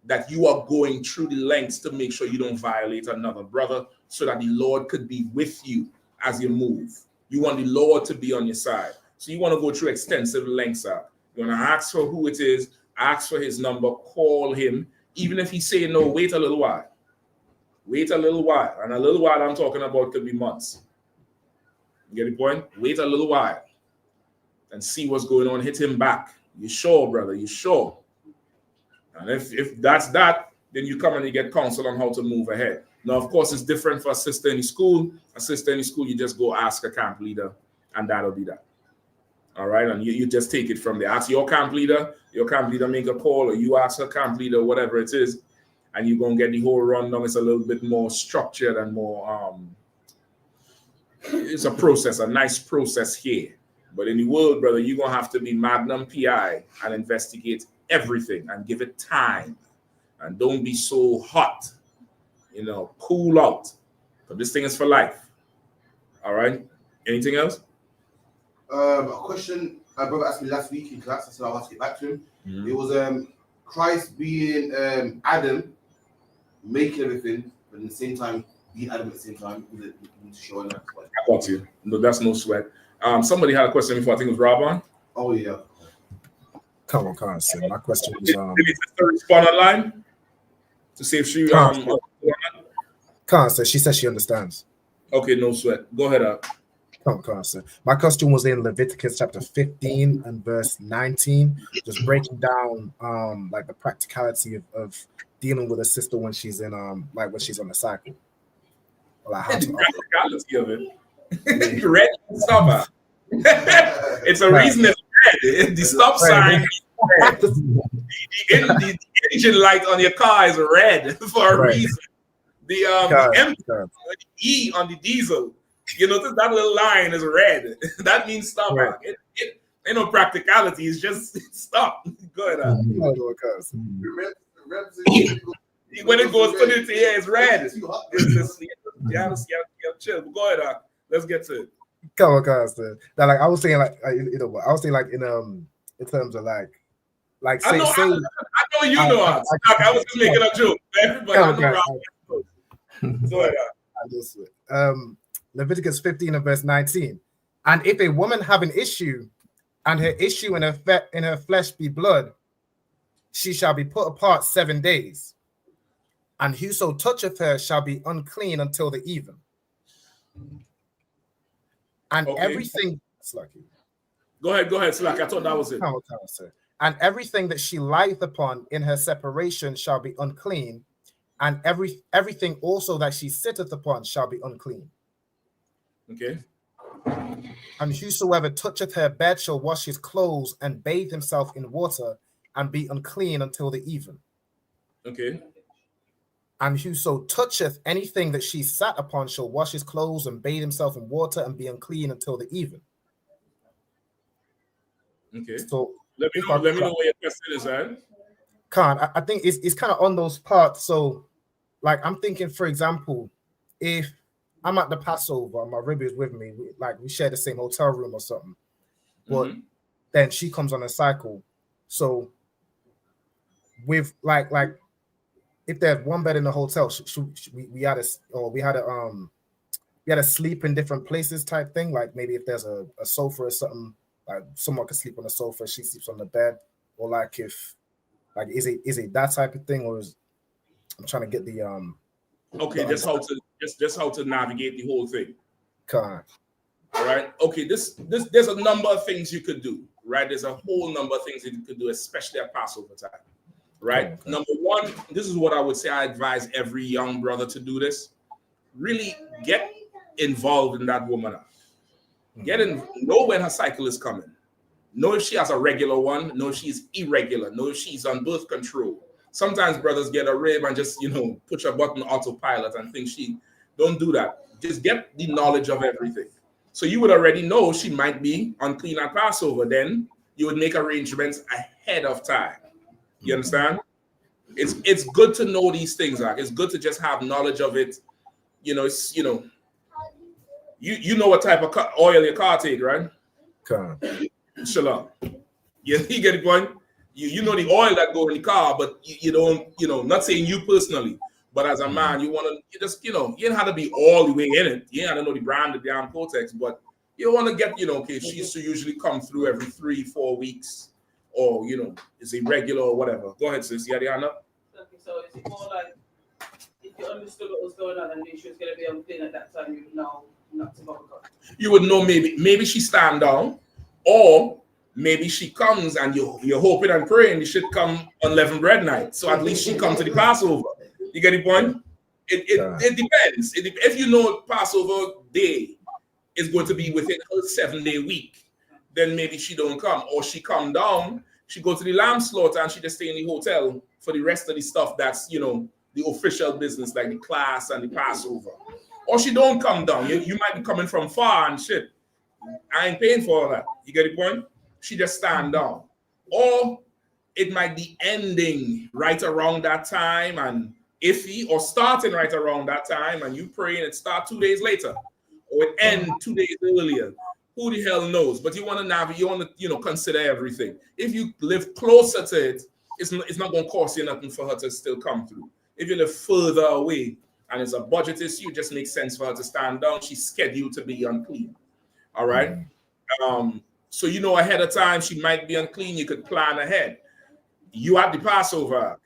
that you are going through the lengths to make sure you don't violate another brother so that the Lord could be with you as you move. You want the Lord to be on your side. So you want to go through extensive lengths. You want to ask for who it is, ask for his number, call him. Even if he say no, wait a little while. Wait a little while. And a little while I'm talking about could be months. You get the point? Wait a little while and see what's going on. Hit him back. You sure, brother? You sure? And if that's that, then you come and you get counsel on how to move ahead. Now, of course, it's different for a sister in the school. A sister in the school, you just go ask a camp leader, and that'll be that. All right, and you just take it from there. Ask your camp leader make a call, or you ask her camp leader, whatever it is, and you're going to get the whole rundown. It's a little bit more structured and more, it's a process, a nice process here. But in the world, brother, you're going to have to be Magnum PI and investigate everything and give it time. And don't be so hot, cool out. But this thing is for life. All right? Anything else? A question my brother asked me last week in class. I said I'll ask it back to him. It was Christ being Adam, making everything, but at the same time, being Adam at the same time. We need to show that. I got you. No, that's no sweat. Somebody had a question before. I think it was Rob. Oh, yeah. Come on, sir. My question was... Did sister respond online to see if she... Khan said, she says she understands. Okay, no sweat. Go ahead, Come on, sir. My question was in Leviticus chapter 15 and verse 19, just breaking down like the practicality of dealing with a sister when she's in like when she's on the cycle. Like how the practicality of it. Red stopper. It's a reason it's red. The stop sign is red. The engine light on your car is red for a reason. The E on the diesel, you notice that little line is red. That means stop. Right. It ain't no practicality. It's just stop. Go ahead. When it goes to the air, it's red. It's just, you have to chill. But go ahead. Let's get to it. Come on, now, like I was saying, like I was saying, like in terms of like say, I know you know. I was just making a joke. Everybody. Go ahead. Leviticus 15 and verse 19. And if a woman have an issue, and her issue in her flesh be blood, she shall be put apart 7 days. And whoso toucheth her shall be unclean until the even. And everything, Slacky. Go ahead, Slacky. I thought that was it. And everything that she lieth upon in her separation shall be unclean, and everything also that she sitteth upon shall be unclean. Okay. And whosoever toucheth her bed shall wash his clothes and bathe himself in water and be unclean until the even. Okay. And whoso toucheth anything that she sat upon shall wash his clothes and bathe himself in water and be unclean until the even. Okay. So let me know what your question is, right? I think it's kind of on those parts. So, like, I'm thinking, for example, if I'm at the Passover and my rib is with me, we share the same hotel room or something, but then she comes on a cycle. So, with like if there's one bed in the hotel, we had a sleep in different places type thing. Like maybe if there's a sofa or something, like someone can sleep on the sofa, she sleeps on the bed, or like if like is it that type of thing, or is I'm trying to get the okay, that's how to navigate the whole thing. All right. Okay, there's a number of things you could do, right? There's a whole number of things that you could do, especially at Passover time. Right. Okay. Number one, this is what I would say. I advise every young brother to do this. Really get involved in that woman. Know when her cycle is coming. Know if she has a regular one. Know if she's irregular. Know if she's on birth control. Sometimes brothers get a rib and just push a button autopilot and think don't do that. Just get the knowledge of everything. So you would already know she might be unclean at Passover. Then you would make arrangements ahead of time. You understand? It's good to know these things. Like it's good to just have knowledge of it. You know what type of oil your car take, right? Shalom. You get the point? You know the oil that go in the car, but you don't, not saying you personally, but as a man, you want to just, you don't have to be all the way in it. You have to know the brand of the damn Cortex, but you want to get, okay, she used to usually come through every 3-4 weeks. Or is it regular or whatever? Go ahead, sis. Yeah, Diana. Okay, so is it more like if you understood what was going on and knew she was going to be unclean at that time, you would know not to bother God? You would know maybe she stand down, or maybe she comes and you're hoping and praying she should come on unleavened bread night. So at least she comes to the Passover. You get the point? It depends. If you know Passover day is going to be within her 7-day week, then maybe she don't come, or she come down, she go to the lamb slaughter and she just stay in the hotel for the rest of the stuff that's, you know, the official business, like the class and the Passover. Or she don't come down. You might be coming from far and shit. I ain't paying for all that. You get the point? She just stand down. Or it might be ending right around that time and iffy, or starting right around that time and you pray and it start 2 days later, or it end 2 days earlier. Who the hell knows? But you want to navigate, you want to, you know, consider everything. If you live closer to it, it's not going to cost you nothing for her to still come through. If you live further away and it's a budget issue, it just makes sense for her to stand down. She's scheduled to be unclean. All right. So you know ahead of time she might be unclean. You could plan ahead. You at the Passover,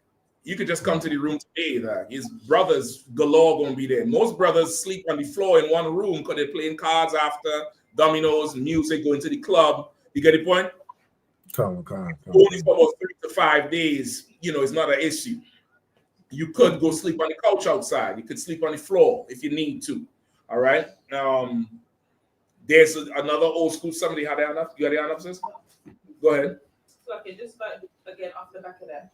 you could just come to the room today. His brothers galore gonna be there. Most brothers sleep on the floor in one room because they're playing cards after, dominoes, music, going to the club. You get the point? Only for about 3 to 5 days, you know, it's not an issue. You could go sleep on the couch outside. You could sleep on the floor if you need to. All right. There's another old school. Somebody had their enough. You got their enough, sis? Go ahead. Okay, just like again off the back of that.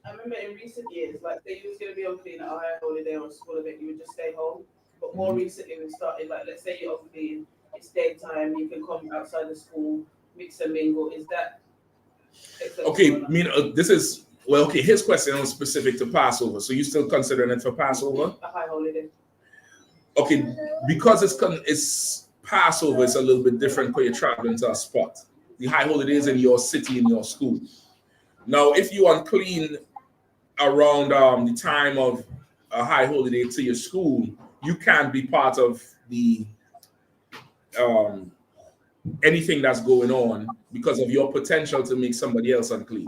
I remember in recent years, like say you was gonna be unclean at a high holiday or a school event, you would just stay home. But more recently we've started, like let's say you're unclean, it's daytime, you can come outside the school, mix and mingle. Is that okay? I mean, this is okay. His question was specific to Passover, so you still considering it for Passover? A high holiday. Okay, because it's Passover, it's a little bit different because you're traveling to a spot. The high holidays in your city, in your school. Now, if you unclean around the time of a high holiday to your school, you can't be part of the anything that's going on because of your potential to make somebody else unclean.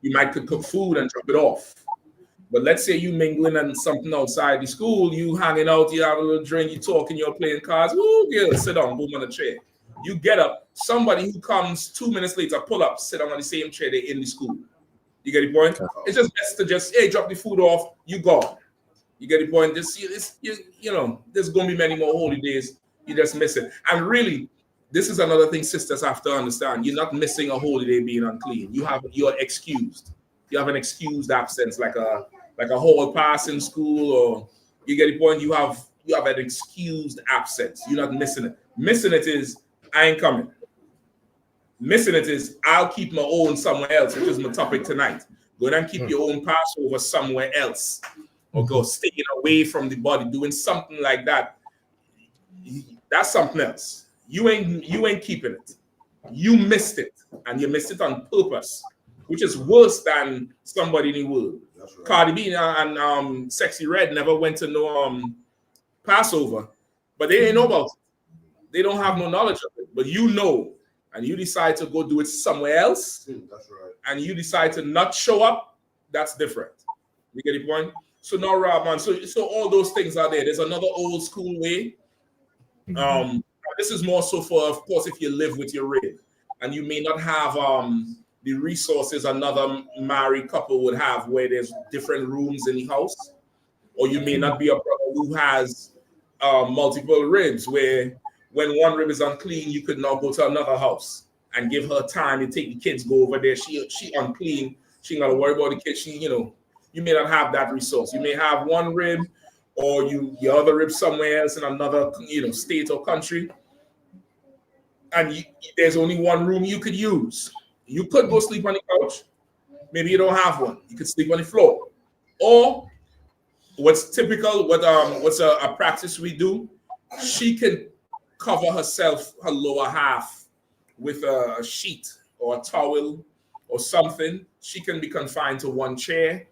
You might cook food and drop it off. But let's say you mingling and something outside the school, you hanging out, you have a little drink, you talking, you're playing cards. Ooh, girl, sit down, boom on the chair. You get up. Somebody who comes 2 minutes later, pull up, sit down on the same chair they're in the school. You get the point? It's just best to just, hey, drop the food off, you go. You get the point? Just you know, there's gonna be many more holy days. You just miss it. And really, this is another thing sisters have to understand. You're not missing a holy day being unclean. You're excused. You have an excused absence, like a hall pass in school, or you get the point. You have an excused absence. You're not missing it. Missing it is I ain't coming. Missing it is I'll keep my own somewhere else, which is my topic tonight. Go and keep your own Passover somewhere else, or go staying away from the body, doing something like that. That's something else. You ain't keeping it. You missed it, and you missed it on purpose, which is worse than somebody in the world. Right. Cardi B and Sexy Red never went to no Passover, but they ain't know about it. They don't have no knowledge of it, but you know, and you decide to go do it somewhere else. That's right. And you decide to not show up. That's different. You get the point? So now, Rob, man. So all those things are there. There's another old school way. This is more so for, of course, if you live with your rib, and you may not have the resources another married couple would have, where there's different rooms in the house, or you may not be a brother who has multiple ribs, where when one rib is unclean, you could now go to another house and give her time and take the kids, go over there. She unclean. She ain't got to worry about the kids. You may not have that resource. You may have one rib, or your other rib somewhere else in another, state or country. And there's only one room you could use. You could go sleep on the couch. Maybe you don't have one. You could sleep on the floor. Or what's typical, what's a practice we do, she can cover herself, her lower half, with a sheet or a towel or something. She can be confined to one chair.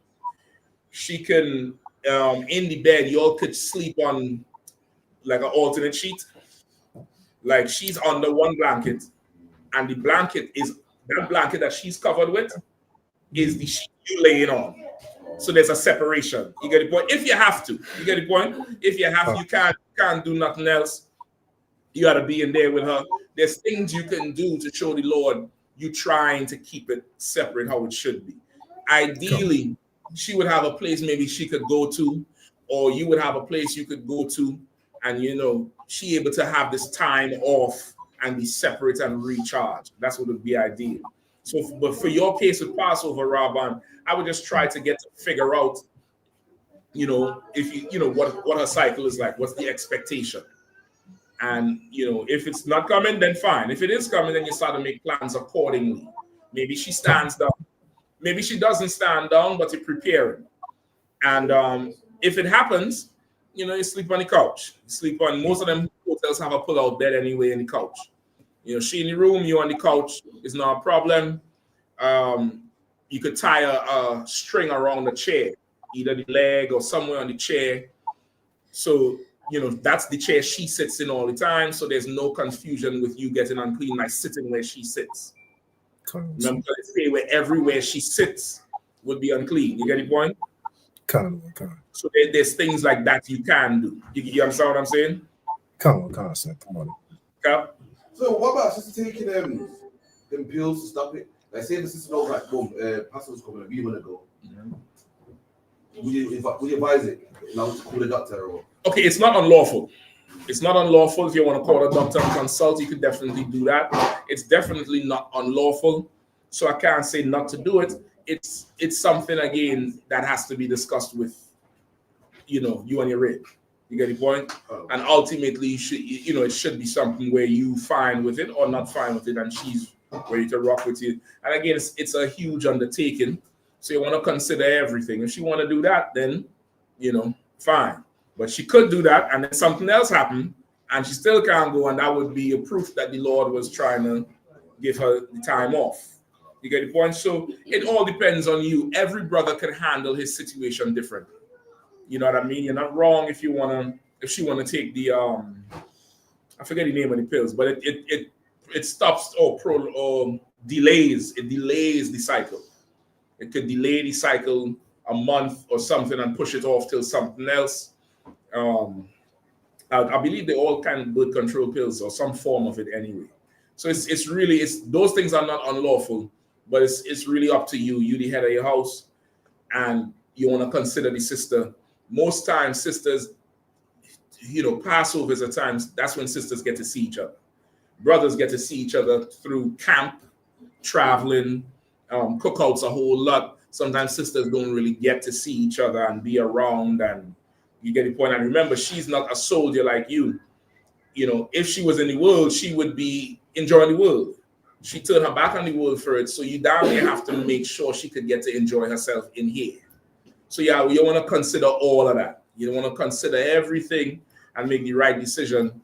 She can, in the bed, you all could sleep on like an alternate sheet. Like she's under one blanket, and the blanket is that blanket that she's covered with is the sheet you laying on. So there's a separation. You get the point? If you have to, you get the point? If you have to, you can't do nothing else. You got to be in there with her. There's things you can do to show the Lord you trying to keep it separate how it should be. Ideally, she would have a place maybe she could go to, or you would have a place you could go to, and she able to have this time off and be separate and recharge. That's what would be ideal. So, but for your case with Passover, Rabban, I would just try to get to figure out, if what her cycle is like, what's the expectation. And, if it's not coming, then fine. If it is coming, then you start to make plans accordingly. Maybe she stands down. Maybe she doesn't stand down, but you're preparing. And if it happens, you sleep on the couch. You sleep on, most of them hotels have a pull-out bed anyway in the couch. She in the room, you on the couch, is not a problem. You could tie a string around the chair, either the leg or somewhere on the chair. So, that's the chair she sits in all the time. So there's no confusion with you getting unclean, like sitting where she sits. Remember, they say everywhere she sits would be unclean. You get the point? So there's things like that you can do. You understand what I'm saying? Come on, son. Come on. Okay. So what about sister taking them pills to stop it? Like say the sister knows like boom, Pastor's coming and we want to go. Would you advise it? Now to call the doctor or? Okay, it's not unlawful. It's not unlawful. If you want to call a doctor and consult, you could definitely do that. It's definitely not unlawful. So I can't say not to do it. It's something again that has to be discussed with, you and your rib. You get the point? And ultimately, it should be something where you fine with it or not fine with it, and she's ready to rock with you. And again, it's a huge undertaking, so you want to consider everything. If she want to do that, then fine. But she could do that, and then something else happened, and she still can't go, and that would be a proof that the Lord was trying to give her the time off. You get the point? So it all depends on you. Every brother can handle his situation differently. You know what I mean? You're not wrong if she wanna take the I forget the name of the pills, but it stops or delays. It delays the cycle. It could delay the cycle a month or something and push it off till something else. I believe they all kind of birth control pills or some form of it anyway. So it's really those things are not unlawful, but it's really up to you. You the head of your house, and you want to consider the sister. Most times, sisters, Passovers at times, that's when sisters get to see each other. Brothers get to see each other through camp, traveling, cookouts a whole lot. Sometimes sisters don't really get to see each other and be around, and you get the point. And remember, she's not a soldier like you. If she was in the world, she would be enjoying the world. She turned her back on the world for it. So you down there have to make sure she could get to enjoy herself in here. So yeah, you want to consider all of that. You want to consider everything and make the right decision,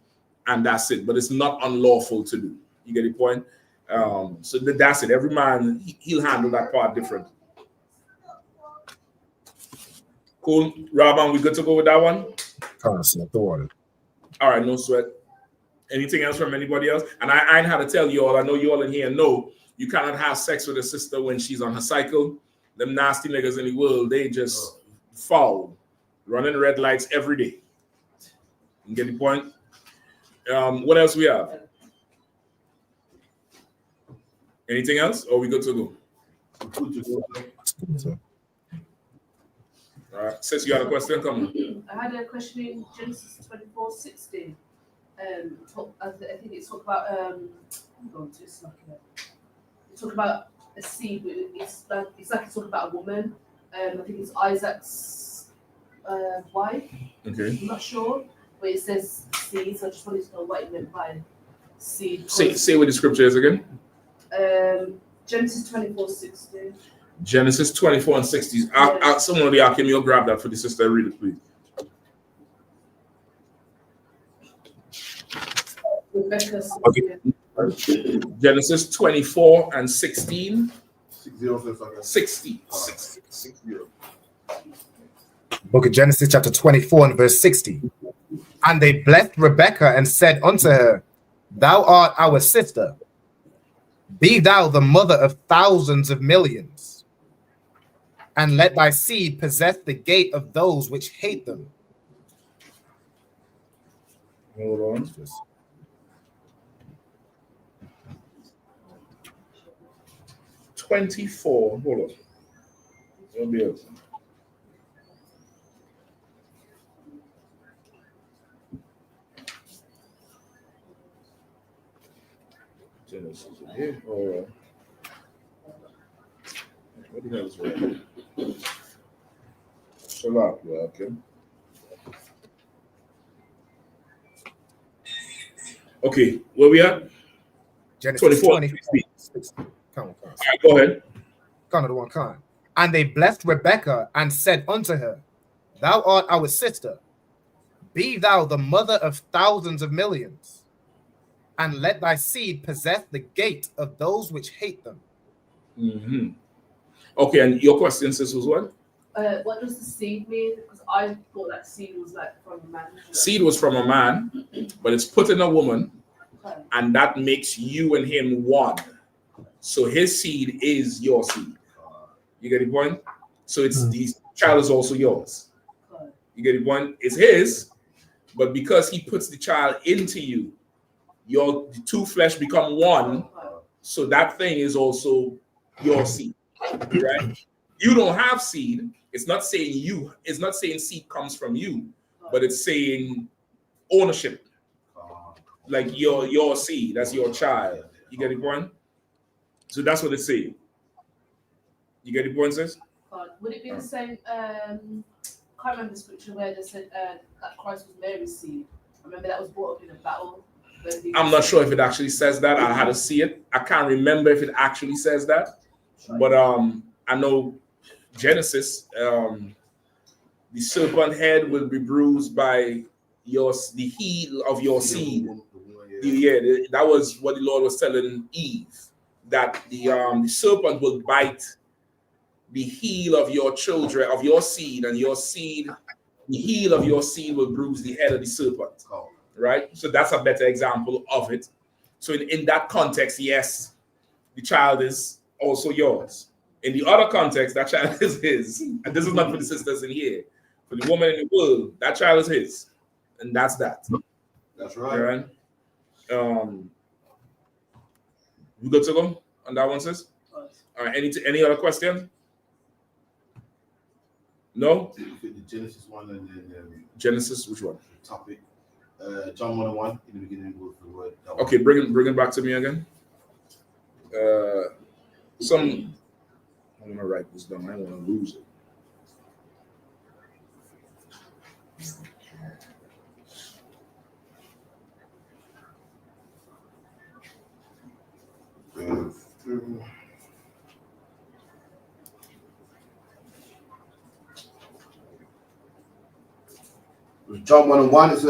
and that's it. But it's not unlawful to do. You get the point? So that's it. Every man, he'll handle that part different. Cool. Rabban, we good to go with that one? All right, no sweat. Anything else from anybody else? And I ain't had to tell you all. I know you all in here know you cannot have sex with a sister when she's on her cycle. Them nasty niggas in the world, they just foul, running red lights every day. You get the point? What else we have? Anything else? Or we good to go? Good to go. All right. Sis, you had a question? Come on. I had a question in Genesis 24:16. I think it's talk about it's talk about a seed. It's like it's talking about a woman. I think it's Isaac's wife. Okay. I'm not sure, but it says seed. So I just wanted to know what it meant by seed. Say what the scripture is again. Genesis 24:16. Genesis 24 and 60. Someone of the Akim, you'll grab that for the sister. Read it, please. Okay. Genesis 24 and 16. 60. Book of Genesis chapter 24 and verse 60. And they blessed Rebekah and said unto her, Thou art our sister. Be thou the mother of thousands of millions, and let thy seed possess the gate of those which hate them. Hold on. 24. Hold on. It'll be able. Genesis in here, or what the hell is wrong? Shalak, yeah, okay. Okay, where we at? Genesis 24. 16. Come on. All right, go ahead. Come to the one con. And they blessed Rebekah and said unto her, Thou art our sister. Be thou the mother of thousands of millions, and let thy seed possess the gate of those which hate them. Mm-hmm. Okay, and your question, sis, was what? What does the seed mean? Because I thought that seed was like from a man. Seed was from a man, but it's put in a woman, Okay. and that makes you and him one. So his seed is your seed. You get the point? So it's the child is also yours. You get the point? It's his, but because he puts the child into you, your two flesh become one. So that thing is also your seed, right? You don't have seed. It's not saying you. It's not saying seed comes from you, but it's saying ownership. Like your seed, that's your child. You get the point? So that's what it's saying. You get the point, sis? Would it be the same? Can't remember the scripture where they said that Christ was Mary's seed. I remember that was brought up in a battle. I'm not sure if it actually says that. I had to see it. I can't remember if it actually says that. But I know Genesis, the serpent head will be bruised by the heel of your seed. That was what the Lord was telling Eve, that the serpent will bite the heel of your children, of your seed, and your seed, the heel of your seed will bruise the head of the serpent. Right? So that's a better example of it. So in that context, yes, the child is also yours. In the other context, that child is his. And this is not for the sisters in here. For the woman in the world, that child is his. And that's that. That's right. You good to go on that one, sis? All right, any other questions? No? The Genesis one and then Genesis, which one? Topic. John 1:1, in the beginning was the word. Okay, bring it back to me again. I'm gonna write this down. I don't want to lose it. John 1:1 is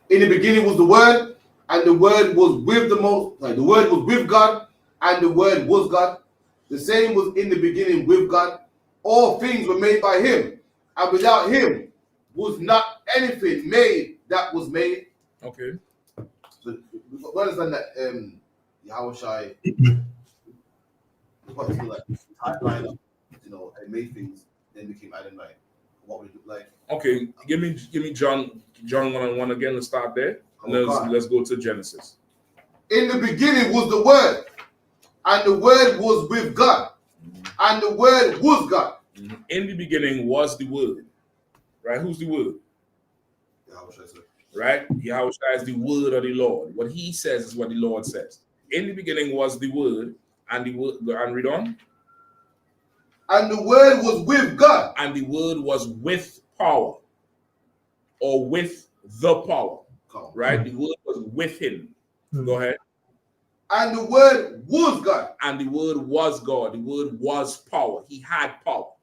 in the beginning was the word, and the word was with the word was with God, and the word was God. The same was in the beginning with God. All things were made by him, and without him was not anything made that was made. Okay. So we understand that Yahushai what like timeline up, and made things, then became Adam like what we look like. Okay, give me John 1:1 again. Let's start there. Let's go to Genesis. In the beginning was the word, and the word was with God, and the word was God. In the beginning was the word. Right? Who's the word? Right? Yahushua is the word of the Lord. What he says is what the Lord says. In the beginning was the word, and the word, and read on. And the word was with God. And the word was with power, or with the power. Right? The word was with him. Go ahead. And the word was God. And the word was God. The word was power. He had power.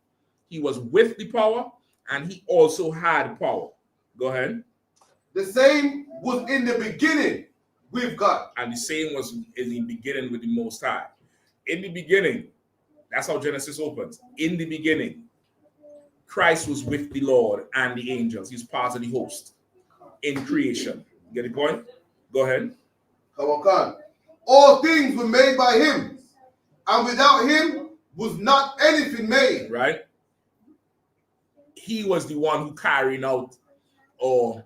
He was with the power, and he also had power. Go ahead. The same was in the beginning with God. And the same was in the beginning with the Most High. In the beginning, that's how Genesis opens. In the beginning, Christ was with the Lord and the angels. He's part of the host in creation. You get the point? Go ahead. Come on. All things were made by him, and without him was not anything made. Right? He was the one who carrying out, or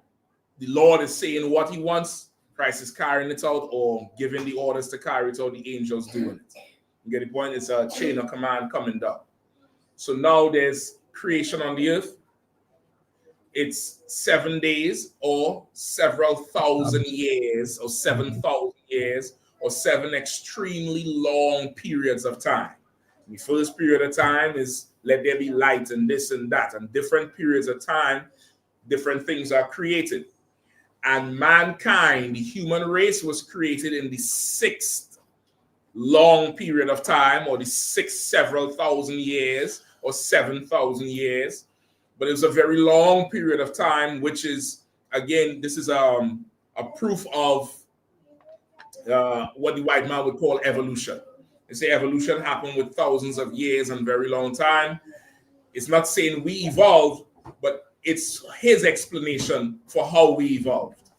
the Lord is saying what he wants, Christ is carrying it out, or giving the orders to carry it out, the angels doing it. You get the point? It's a chain of command coming down. So now there's creation on the earth. It's 7 days or several thousand years or 7,000 years or 7 extremely long periods of time. The first period of time is let there be light and this and that, and different periods of time, different things are created. And mankind, the human race, was created in the 6th long period of time, or the 6th several thousand years, or 7,000 years. But it was a very long period of time, which is, again, this is a proof of what the white man would call evolution. They say evolution happened with thousands of years and very long time. It's not saying we evolved, but it's his explanation for how we evolved.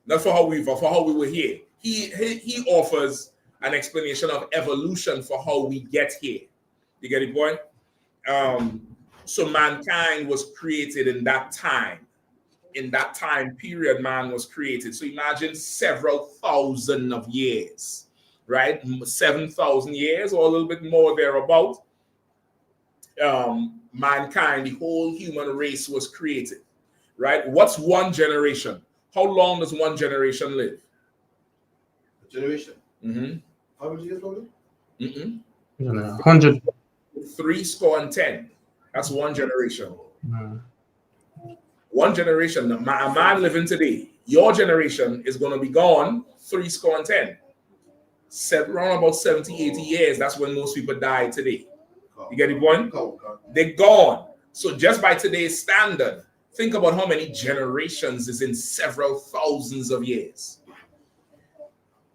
Not for how we evolved, for how we were here. He offers an explanation of evolution for how we get here. You get the point? So mankind was created in that time. In that time period, man was created. So imagine several thousand of years, right? 7,000 years or a little bit more thereabout. Mankind, the whole human race was created, right? What's one generation? How long does one generation live? A generation? Mm-hmm. How many years longer? 100. 70. That's one generation. One generation. A man living today, your generation is going to be gone 70. Around about 70, 80 years. That's when most people die today. You get the point? They're gone. So just by today's standard, think about how many generations is in several thousands of years.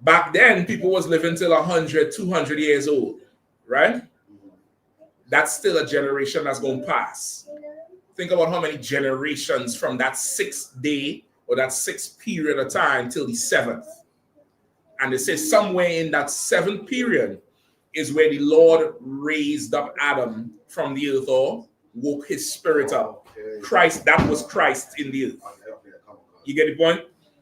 Back then, people was living till 100, 200 years old, right? That's still a generation that's going to pass. Think about how many generations from that 6th day or that 6th period of time till the 7th. And it says somewhere in that 7th period is where the Lord raised up Adam from the earth, or woke his spirit up. Christ, that was Christ in the earth. You get the point?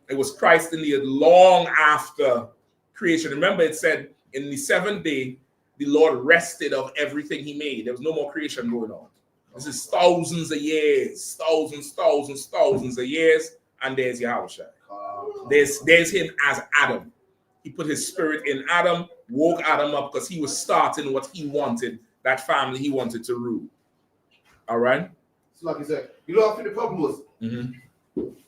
It was Christ in the earth long after creation. Remember, it said in the 7th day, the Lord rested of everything he made. There was no more creation going on. This is thousands of years, thousands of years, and there's Yahushua. There's him as Adam. He put his spirit in Adam, woke Adam up because he was starting what he wanted, that family he wanted to rule. All right? So like you said, you know, I think the problem was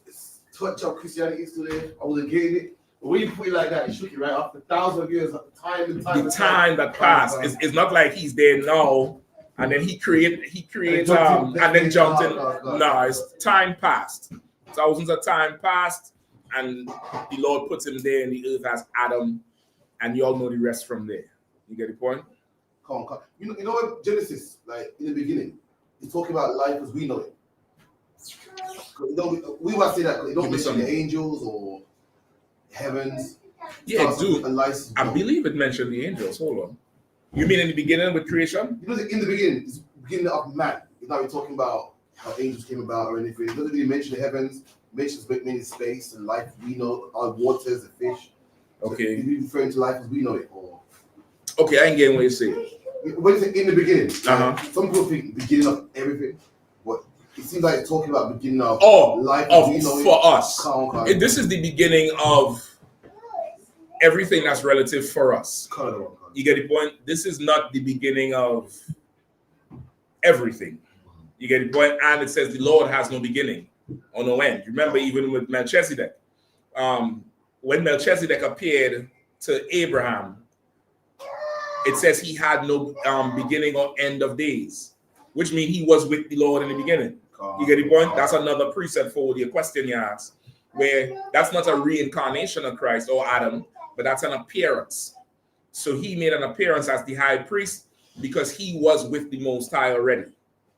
it's touch of Christianity is still there. I wasn't getting it. But when you put it like that, you shook it right after thousands of years, the time that passed. It's not like he's there now and then he creates and then jumped in. No, it's time passed. Thousands of time passed, and the Lord puts him there in the earth as Adam, and you all know the rest from there. You get the point? Come on. You know what Genesis, like in the beginning, it's talking about life as we know it. We might say that you don't mention the angels or heavens. Yeah, dude. I believe it mentioned the angels. Hold on. You mean in the beginning with creation? You know, in the beginning, it's the beginning of man. It's not really talking about how angels came about or anything. It doesn't really mention the heavens. It mentions mainly space and life we know, our waters, the fish. Okay. So you're referring to life as we know it, or okay, I ain't getting what you're saying. When it's in the beginning, some people think beginning of everything. What it seems like it's talking about beginning of life as we know for it. us. This is the beginning of everything that's relative for us. You get the point? This is not the beginning of everything. You get the point? And it says the Lord has no beginning or no end. Remember, even with Melchizedek, when Melchizedek appeared to Abraham, it says he had no beginning or end of days, which means he was with the Lord in the beginning. You get the point? That's another precept for the question you asked, where that's not a reincarnation of Christ or Adam, but that's an appearance. So he made an appearance as the high priest because he was with the Most High already.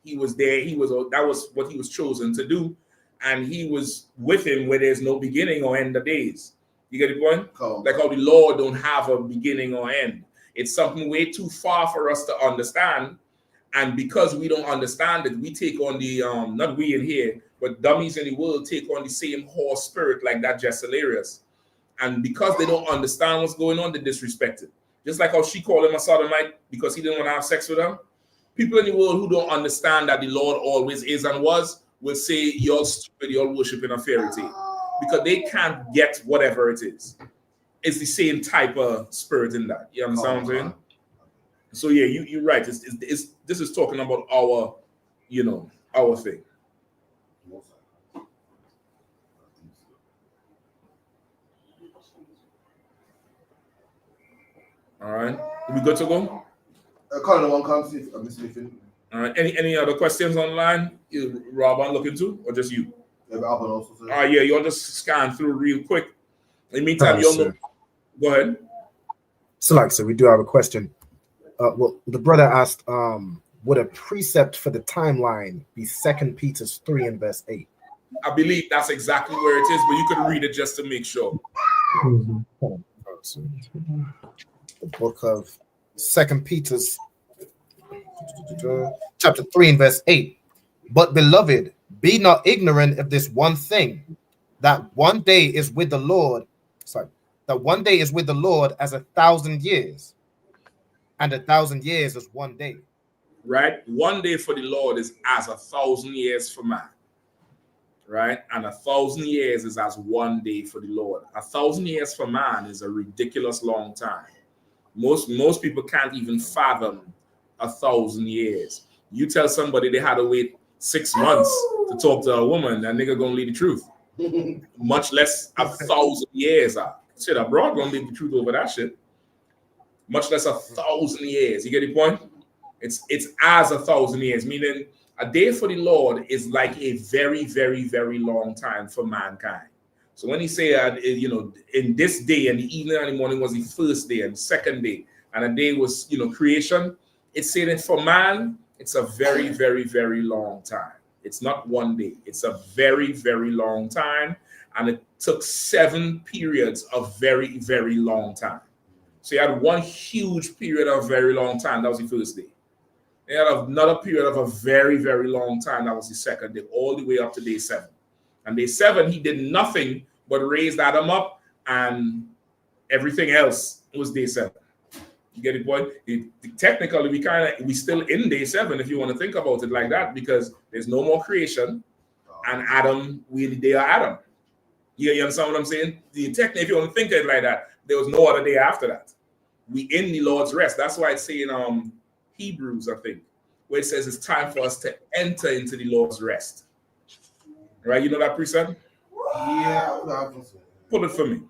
He was there. That was what he was chosen to do, and he was with him where there's no beginning or end of days. You get the point? Like how the Lord don't have a beginning or end. It's something way too far for us to understand, and because we don't understand it, we take on the not we in here, but dummies in the world take on the same horse spirit like that Jessalarius. And because they don't understand what's going on, they disrespect it. Just like how she called him a sodomite because he didn't want to have sex with her. People in the world who don't understand that the Lord always is and was will say you're stupid, you're worshiping a fairy tale, because they can't get whatever it is. it's the same type of spirit in that. You understand what I'm saying? So yeah, you're right. This is talking about our, our thing. All right, we good to go? Colin, one comes if I miss anything. All right. Any other questions online? Rob, I'm looking to, or just you? Yeah, but Alban also. All right, yeah, you'll just scan through real quick. In the meantime, you'll know. Go ahead. So, like, so we do have a question. Well, the brother asked, would a precept for the timeline be 2 Peter 3 and verse 8? I believe that's exactly where it is, but you could read it just to make sure. The book of 2 Peter's chapter 3 and verse 8. But beloved, be not ignorant of this one thing, that one day is with the Lord. That one day is with the Lord as 1,000 years, and 1,000 years is one day. Right? One day for the Lord is as 1,000 years for man. Right? And 1,000 years is as one day for the Lord. 1,000 years for man is a ridiculous long time. Most people can't even fathom 1,000 years. You tell somebody they had to wait 6 months to talk to a woman, that nigga gonna leave the truth. Much less 1,000 years. Shit, abroad gonna leave the truth over that shit. Much less 1,000 years. You get the point? It's as 1,000 years, meaning a day for the Lord is like a very, very, very long time for mankind. So when he say, in this day and the evening and the morning was the first day and the second day, and a day was, creation, it's saying that for man, it's a very, very, very long time. It's not one day. It's a very, very long time. And it took 7 periods of very, very long time. So you had one huge period of very long time. That was the first day. You had another period of a very, very long time. That was the second day, all the way up to day 7. And day 7, he did nothing but raised Adam up, and everything else was day 7. You get the point? Technically, we still in day 7 if you want to think about it like that, because there's no more creation, and Adam, we the day of Adam. You understand what I'm saying? Technically, if you want to think of it like that, there was no other day after that. We in the Lord's rest. That's why it's saying Hebrews, I think, where it says it's time for us to enter into the Lord's rest. Right? You know that precept? Yeah. Pull it for me.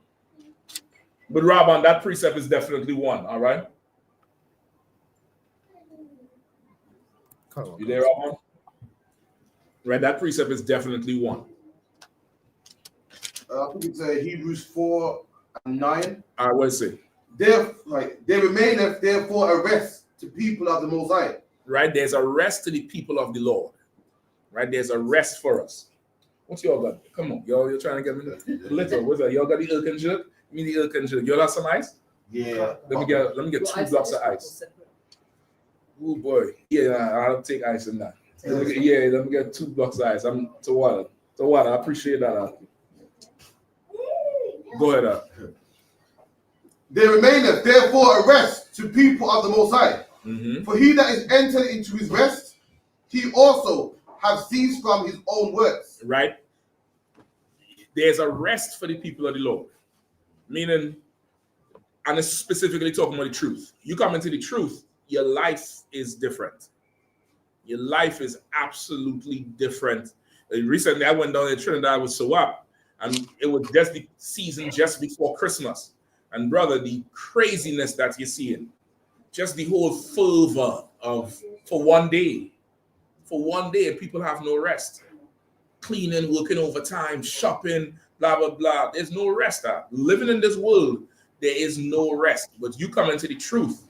But Rob, that precept is definitely one. All right. You there, Rob? Right. That precept is definitely one. I think it's Hebrews 4 and 9. All right. What's it? They remaineth therefore a rest to people of the Most High. Right. There's a rest to the people of the Lord. Right. There's a rest for us. What y'all got? Come on, y'all. You're trying to get me little. What's that? Y'all got the ilk and jerk? Give me the ilk and jerk. Y'all got some ice? Yeah. Let me get 2 blocks of ice. Oh boy. Yeah, I'll take ice in that. Let me get 2 blocks of ice. I'm to water. I appreciate that. Go ahead. There remaineth therefore a rest to people of the Most High. Mm-hmm. For he that is entered into his rest, he also have ceased from his own works. Right? There's a rest for the people of the Lord. Meaning, and it's specifically talking about the truth. You come into the truth, your life is different. Your life is absolutely different. Recently, I went down to Trinidad with Sawap, and it was just the season just before Christmas. And brother, the craziness that you're seeing, just the whole fervor of, for one day, people have no rest. Cleaning, working overtime, shopping, blah, blah, blah. There's no rest. Living in this world, there is no rest. But you come into the truth,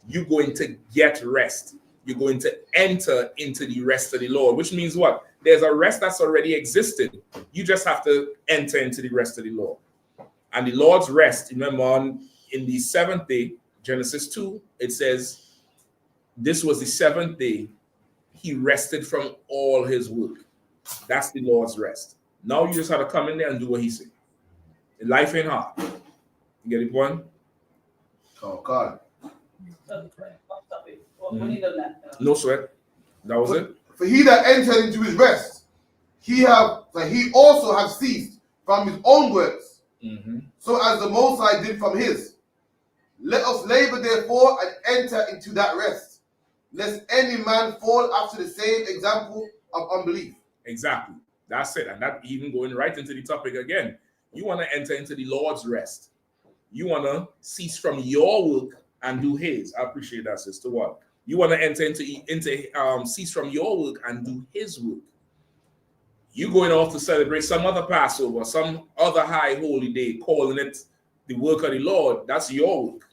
you're going to get rest. You're going to enter into the rest of the Lord, which means what? There's a rest that's already existed. You just have to enter into the rest of the Lord. And the Lord's rest, remember, in the 7th day, Genesis 2, it says, this was the 7th day. He rested from all his work. That's the Lord's rest. Now you just have to come in there and do what he said. Life ain't hard. You get the point? Oh, God. No sweat. That was it. For he that entered into his rest, he also have ceased from his own works So as the Most High did from his. Let us labor therefore and enter into that rest, lest any man fall after the same example of unbelief. Exactly. That's it. And that even going right into the topic again. You want to enter into the Lord's rest. You want to cease from your work and do his. I appreciate that, Sister What. You want to enter into cease from your work and do his work. You going off to celebrate some other Passover, some other high holy day, calling it the work of the Lord. That's your work.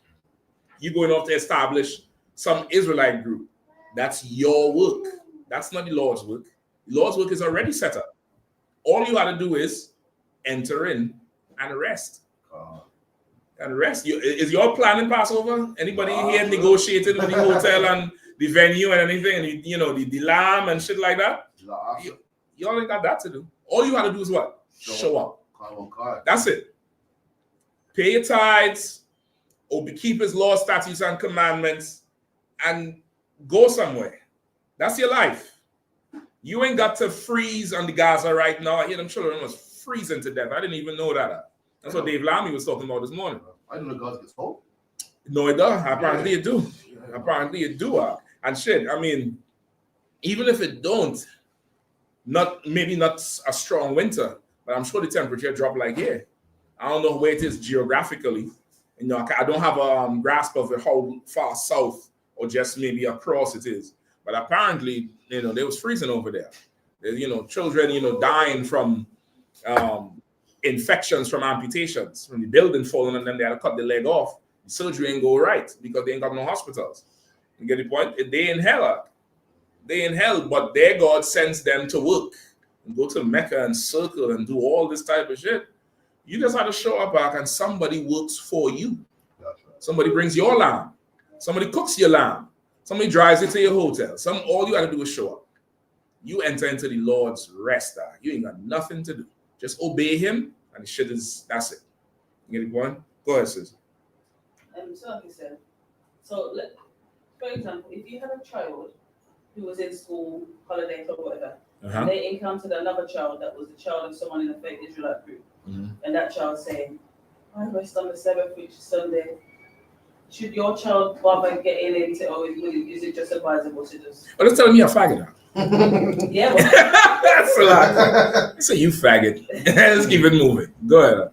You going off to establish some Israelite group. That's your work. That's not the Lord's work. The Lord's work is already set up. All you got to do is enter in and rest. And rest. Is your planning Passover? Anybody here negotiating with the hotel and the venue and anything, and the lamb and shit like that? You only got that to do. All you got to do is what? Show up. That's it. Pay your tithes, keep his law, statutes, and commandments, and go somewhere. That's your life. You ain't got to freeze on the Gaza right now. I hear them children almost freezing to death. I didn't even know that. That's what Dave Lamy was talking about this morning. I didn't know Gaza gets cold. No, it does. Apparently it do. Apparently it do. And shit, I mean, even if it don't, maybe not a strong winter, but I'm sure the temperature drop like here. I don't know where it is geographically. I don't have a grasp of how far south or just maybe across it is. But apparently, they was freezing over there. Children, dying from infections from amputations, from the building falling on them. They had to cut the leg off. The surgery ain't go right because they ain't got no hospitals. You get the point? They in hell. They in hell, but their God sends them to work and go to Mecca and circle and do all this type of shit. You just have to show up back and somebody works for you. Somebody brings your lamb. Somebody cooks your lamb. Somebody drives it to your hotel. All you got to do is show up. You enter into the Lord's rest. You ain't got nothing to do. Just obey him, and the shit that's it. You get the point? Go ahead, sis. So like you said, for example, if you had a child who was in school, holiday club, whatever, and they encountered another child that was the child of someone in a fake Israelite group, and that child saying, I rest on the 7th, which is Sunday. Should your child bother getting into, or is it just advisable to just... Well, that's telling me a faggot now. Yeah, well. That's a lot. Say you faggot. Let's keep it moving. Go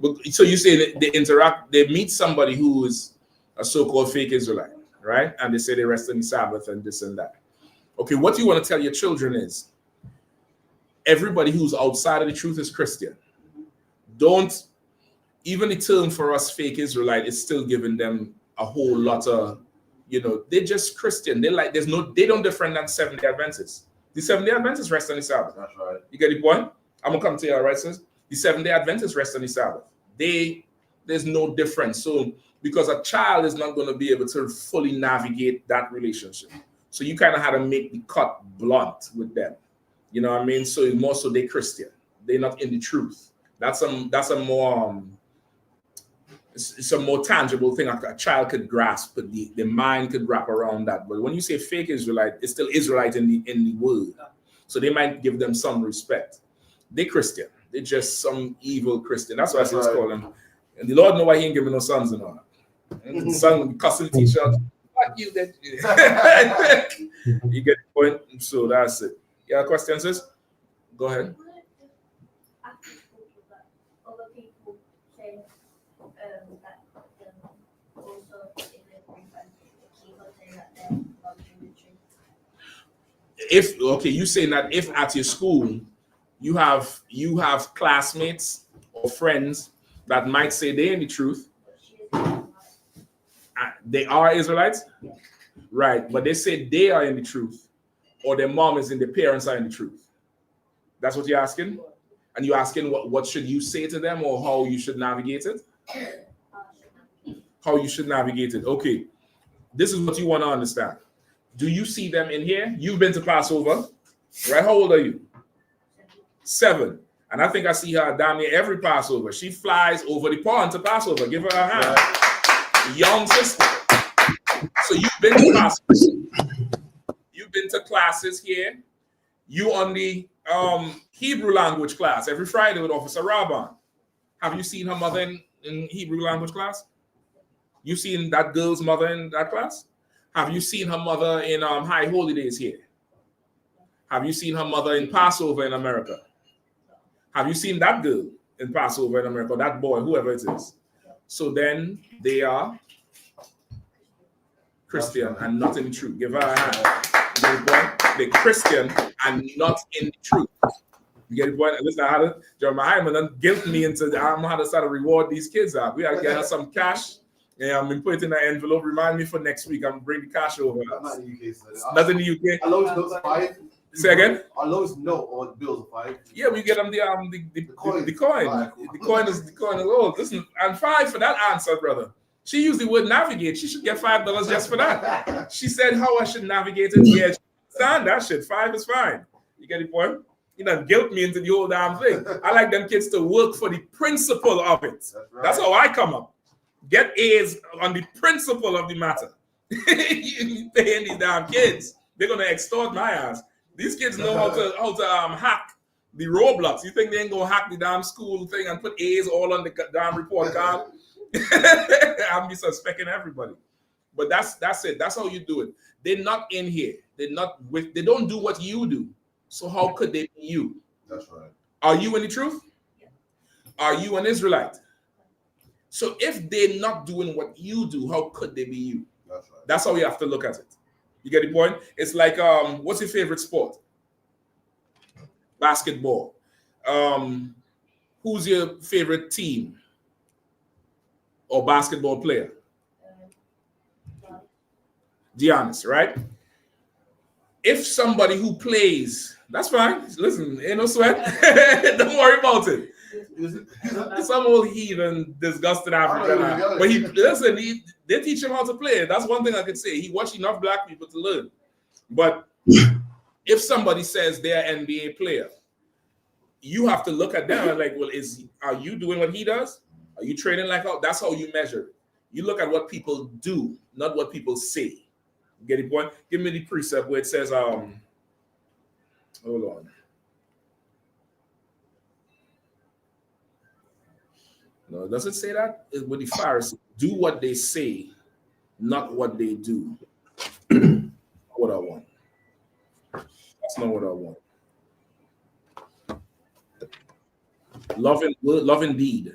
ahead. So you say that they meet somebody who is a so-called fake Israelite, right? And they say they rest on the Sabbath and this and that. Okay, what you want to tell your children is everybody who's outside of the truth is Christian. Even the term for us fake Israelite is still giving them a whole lot of, they're just Christian. They don't different than Seventh-day Adventists. The Seventh-day Adventists rest on the Sabbath. That's right. You get the point? I'm gonna come to you, all right, sis? The Seventh-day Adventists rest on the Sabbath. There's no difference. So because a child is not going to be able to fully navigate that relationship. So you kind of had to make the cut blunt with them. You know what I mean? So more so they're Christian. They're not in the truth. That's a more it's a more tangible thing a child could grasp, but the mind could wrap around that. But when you say fake Israelite, it's still Israelite in the word. So they might give them some respect. They're Christian. They're just some evil Christian. That's why I just call them. And the Lord know why he ain't giving no sons and all. And the son cussing the teacher out. Fuck you, then. You get the point? So that's it. You have questions, sis? Go ahead. You saying that if at your school you have classmates or friends that might say they're in the truth, they are Israelites, right? But they say they are in the truth, or their mom is in, their parents are in the truth. That's what you're asking, and you're asking what should you say to them, or how you should navigate it. How you should navigate it. Okay, this is what you want to understand. Do you see them in here? You've been to Passover, right? How old are you? 7. And I think I see her down near every Passover. She flies over the pond to Passover. Give her a hand. Right. Young sister. So you've been to Passover. You've been to classes here. You on the Hebrew language class every Friday with Officer Rabban. Have you seen her mother in Hebrew language class? You seen that girl's mother in that class? Have you seen her mother in high holidays here? Have you seen her mother in Passover in America? Have you seen that girl in Passover in America? That boy, whoever it is. So then they are Christian and not in the truth. Give her a hand. They're Christian and not in the truth. You get the point? Listen, I had to, Jeremiah Hyman guilt me into I'm gonna start to reward these kids out. We gotta get her some cash. Yeah, I'm gonna put it in an envelope. Remind me for next week. I'm gonna bring the cash over. Not in the UK, so Not in the UK. Our lowest notes 5. Say again? Our lowest note or the bills are 5. Yeah, we get them the coin. The coin. Right. The coin is old. Listen, and 5 for that answer, brother. She used the word navigate. She should get $5 just for that. She said how I should navigate it. Yeah, understand that shit. 5 is fine. You get the point? You know, guilt me into the whole damn thing. I like them kids to work for the principle of it. That's how I come up. Get A's on the principle of the matter. You paying these damn kids. They're gonna extort my ass. These kids know how to hack the Roblox. You think they ain't gonna hack the damn school thing and put A's all on the damn report card? I'll be suspecting everybody. But that's it. That's how you do it. They're not in here. They don't do what you do. So how could they be you? That's right. Are you in the truth? Are you an Israelite? So if they're not doing what you do, how could they be you? That's right. That's how you have to look at it. You get the point? It's like, what's your favorite sport? Basketball. Who's your favorite team or basketball player? Giannis, right? If somebody who plays, that's fine. Listen, ain't no sweat. Don't worry about it. Some old heathen, disgusted African. But they teach him how to play. That's one thing I could say. He watched enough black people to learn. But if somebody says they're an NBA player, you have to look at them and like, well, are you doing what he does? Are you training like how? That's how you measure it. You look at what people do, not what people say. Get the point? Give me the precept where it says, hold on. No, does it say that? With the Pharisees, do what they say, not what they do. What I want. That's not what I want. Love indeed.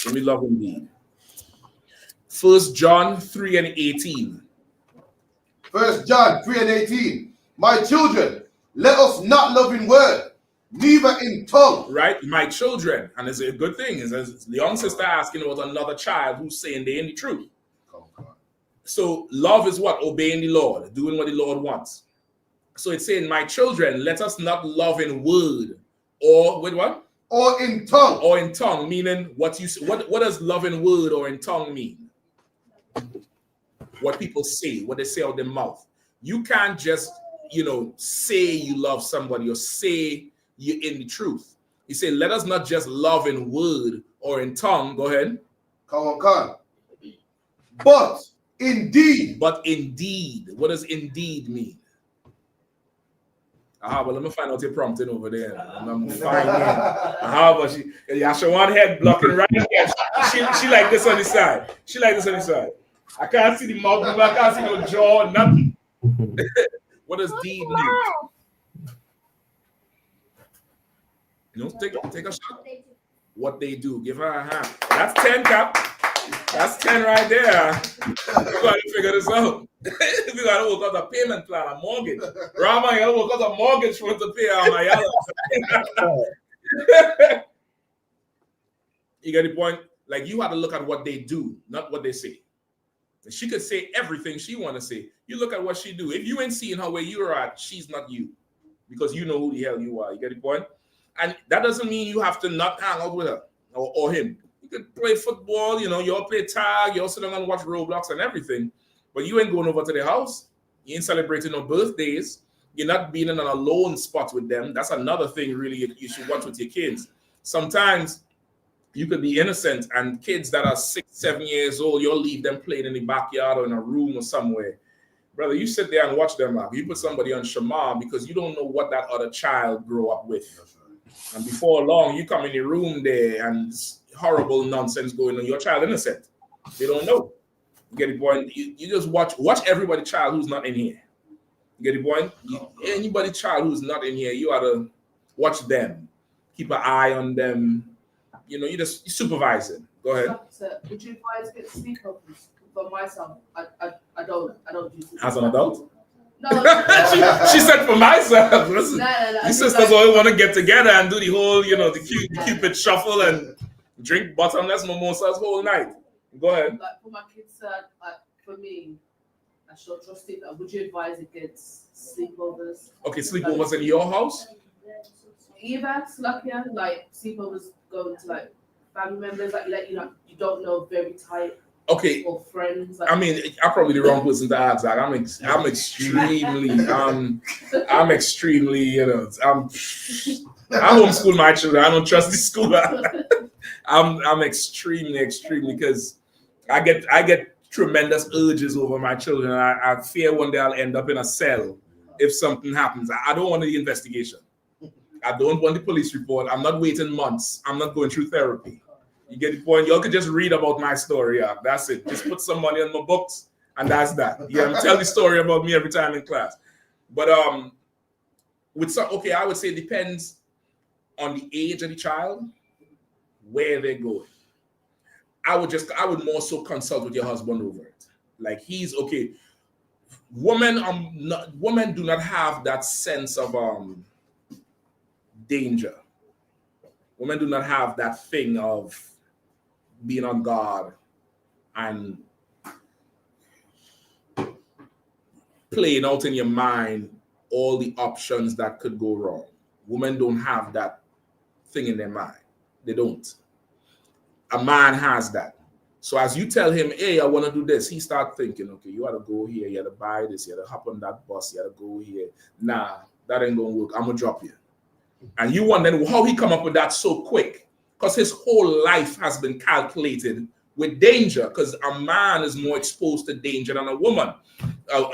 Give me love indeed. 1 John 3:18. 1 John 3:18. My children, let us not love in word, neither in tongue. Right? My children. And it's a good thing. Is the young sister asking about another child who's saying they're in the truth. So love is what? Obeying the Lord, doing what the Lord wants. So it's saying, my children, let us not love in word or with what? Or in tongue. Or in tongue, meaning what does love in word or in tongue mean? What people say, what they say out their mouth. You can't just, say you love somebody or say you're in the truth. He said, let us not just love in word or in tongue. Go ahead. Come on. But indeed. But indeed. What does indeed mean? Well, let me find out your prompting over there. I'm finding. But she one head blocking right here. She like this on the side. She like this on the side. I can't see the mouth, I can't see no jaw, nothing. What does deed mean? Take a shot. What they do. Give her a hand. That's 10, Cap. That's 10 right there. We got to figure this out. We got to work out a payment plan, a mortgage. Rama, you got to work out a mortgage for him to pay on my yellow. You get the point? Like, you have to look at what they do, not what they say. She could say everything she want to say. You look at what she do. If you ain't seeing her where you're at, she's not you. Because you know who the hell you are. You get the point? And that doesn't mean you have to not hang out with her or him. You could play football, you all play tag, you all sit down and watch Roblox and everything. But you ain't going over to the house. You ain't celebrating no birthdays. You're not being in an alone spot with them. That's another thing really you should watch with your kids. Sometimes you could be innocent and kids that are 6, 7 years old, you'll leave them playing in the backyard or in a room or somewhere. Brother, you sit there and watch them. You put somebody on Shema because you don't know what that other child grew up with. And before long, you come in the room there and horrible nonsense going on. Your child innocent. They don't know. You get the point? You just watch everybody child who's not in here. You get the point? Anybody child who's not in here, you ought to watch them. Keep an eye on them. You know, you supervise it. Go ahead. So, would you advise get sleepovers for myself? I don't do sleepovers. As an adult? No. she said for myself. Listen, No. these sisters always want to get together and do the whole, you know, the Cupid shuffle and drink bottomless mimosas whole night. Go ahead. Like for my kids, like for me, I shall trust it. Would you advise against sleepovers? Okay, sleepovers in your house? Either luckier, like sleepovers going to like family members that you don't know, very tight. Okay. Or friends. I mean, I'm probably the wrong person to ask. Like, I'm extremely, I'm extremely, you know, I homeschool my children. I don't trust the school. I'm extremely because I get tremendous urges over my children. I fear one day I'll end up in a cell if something happens. I don't want the investigation. I don't want the police report. I'm not waiting months. I'm not going through therapy. You get the point? Y'all could just read about my story. Yeah, that's it. Just put some money on my books, and that's that. Yeah, tell the story about me every time in class. But with some, okay, I would say it depends on the age of the child, where they're going. I would more so consult with your husband over it. Like he's okay. Women do not have that sense of danger. Women do not have that thing of being on guard and playing out in your mind all the options that could go wrong. Women don't have that thing in their mind. They don't. A man has that. So as you tell him, hey, I want to do this, he start thinking, okay, you got to go here, you got to buy this, you got to hop on that bus, you got to go here. Nah, that ain't going to work. I'm going to drop you. And you wonder how he come up with that so quick. Because his whole life has been calculated with danger, because a man is more exposed to danger than a woman.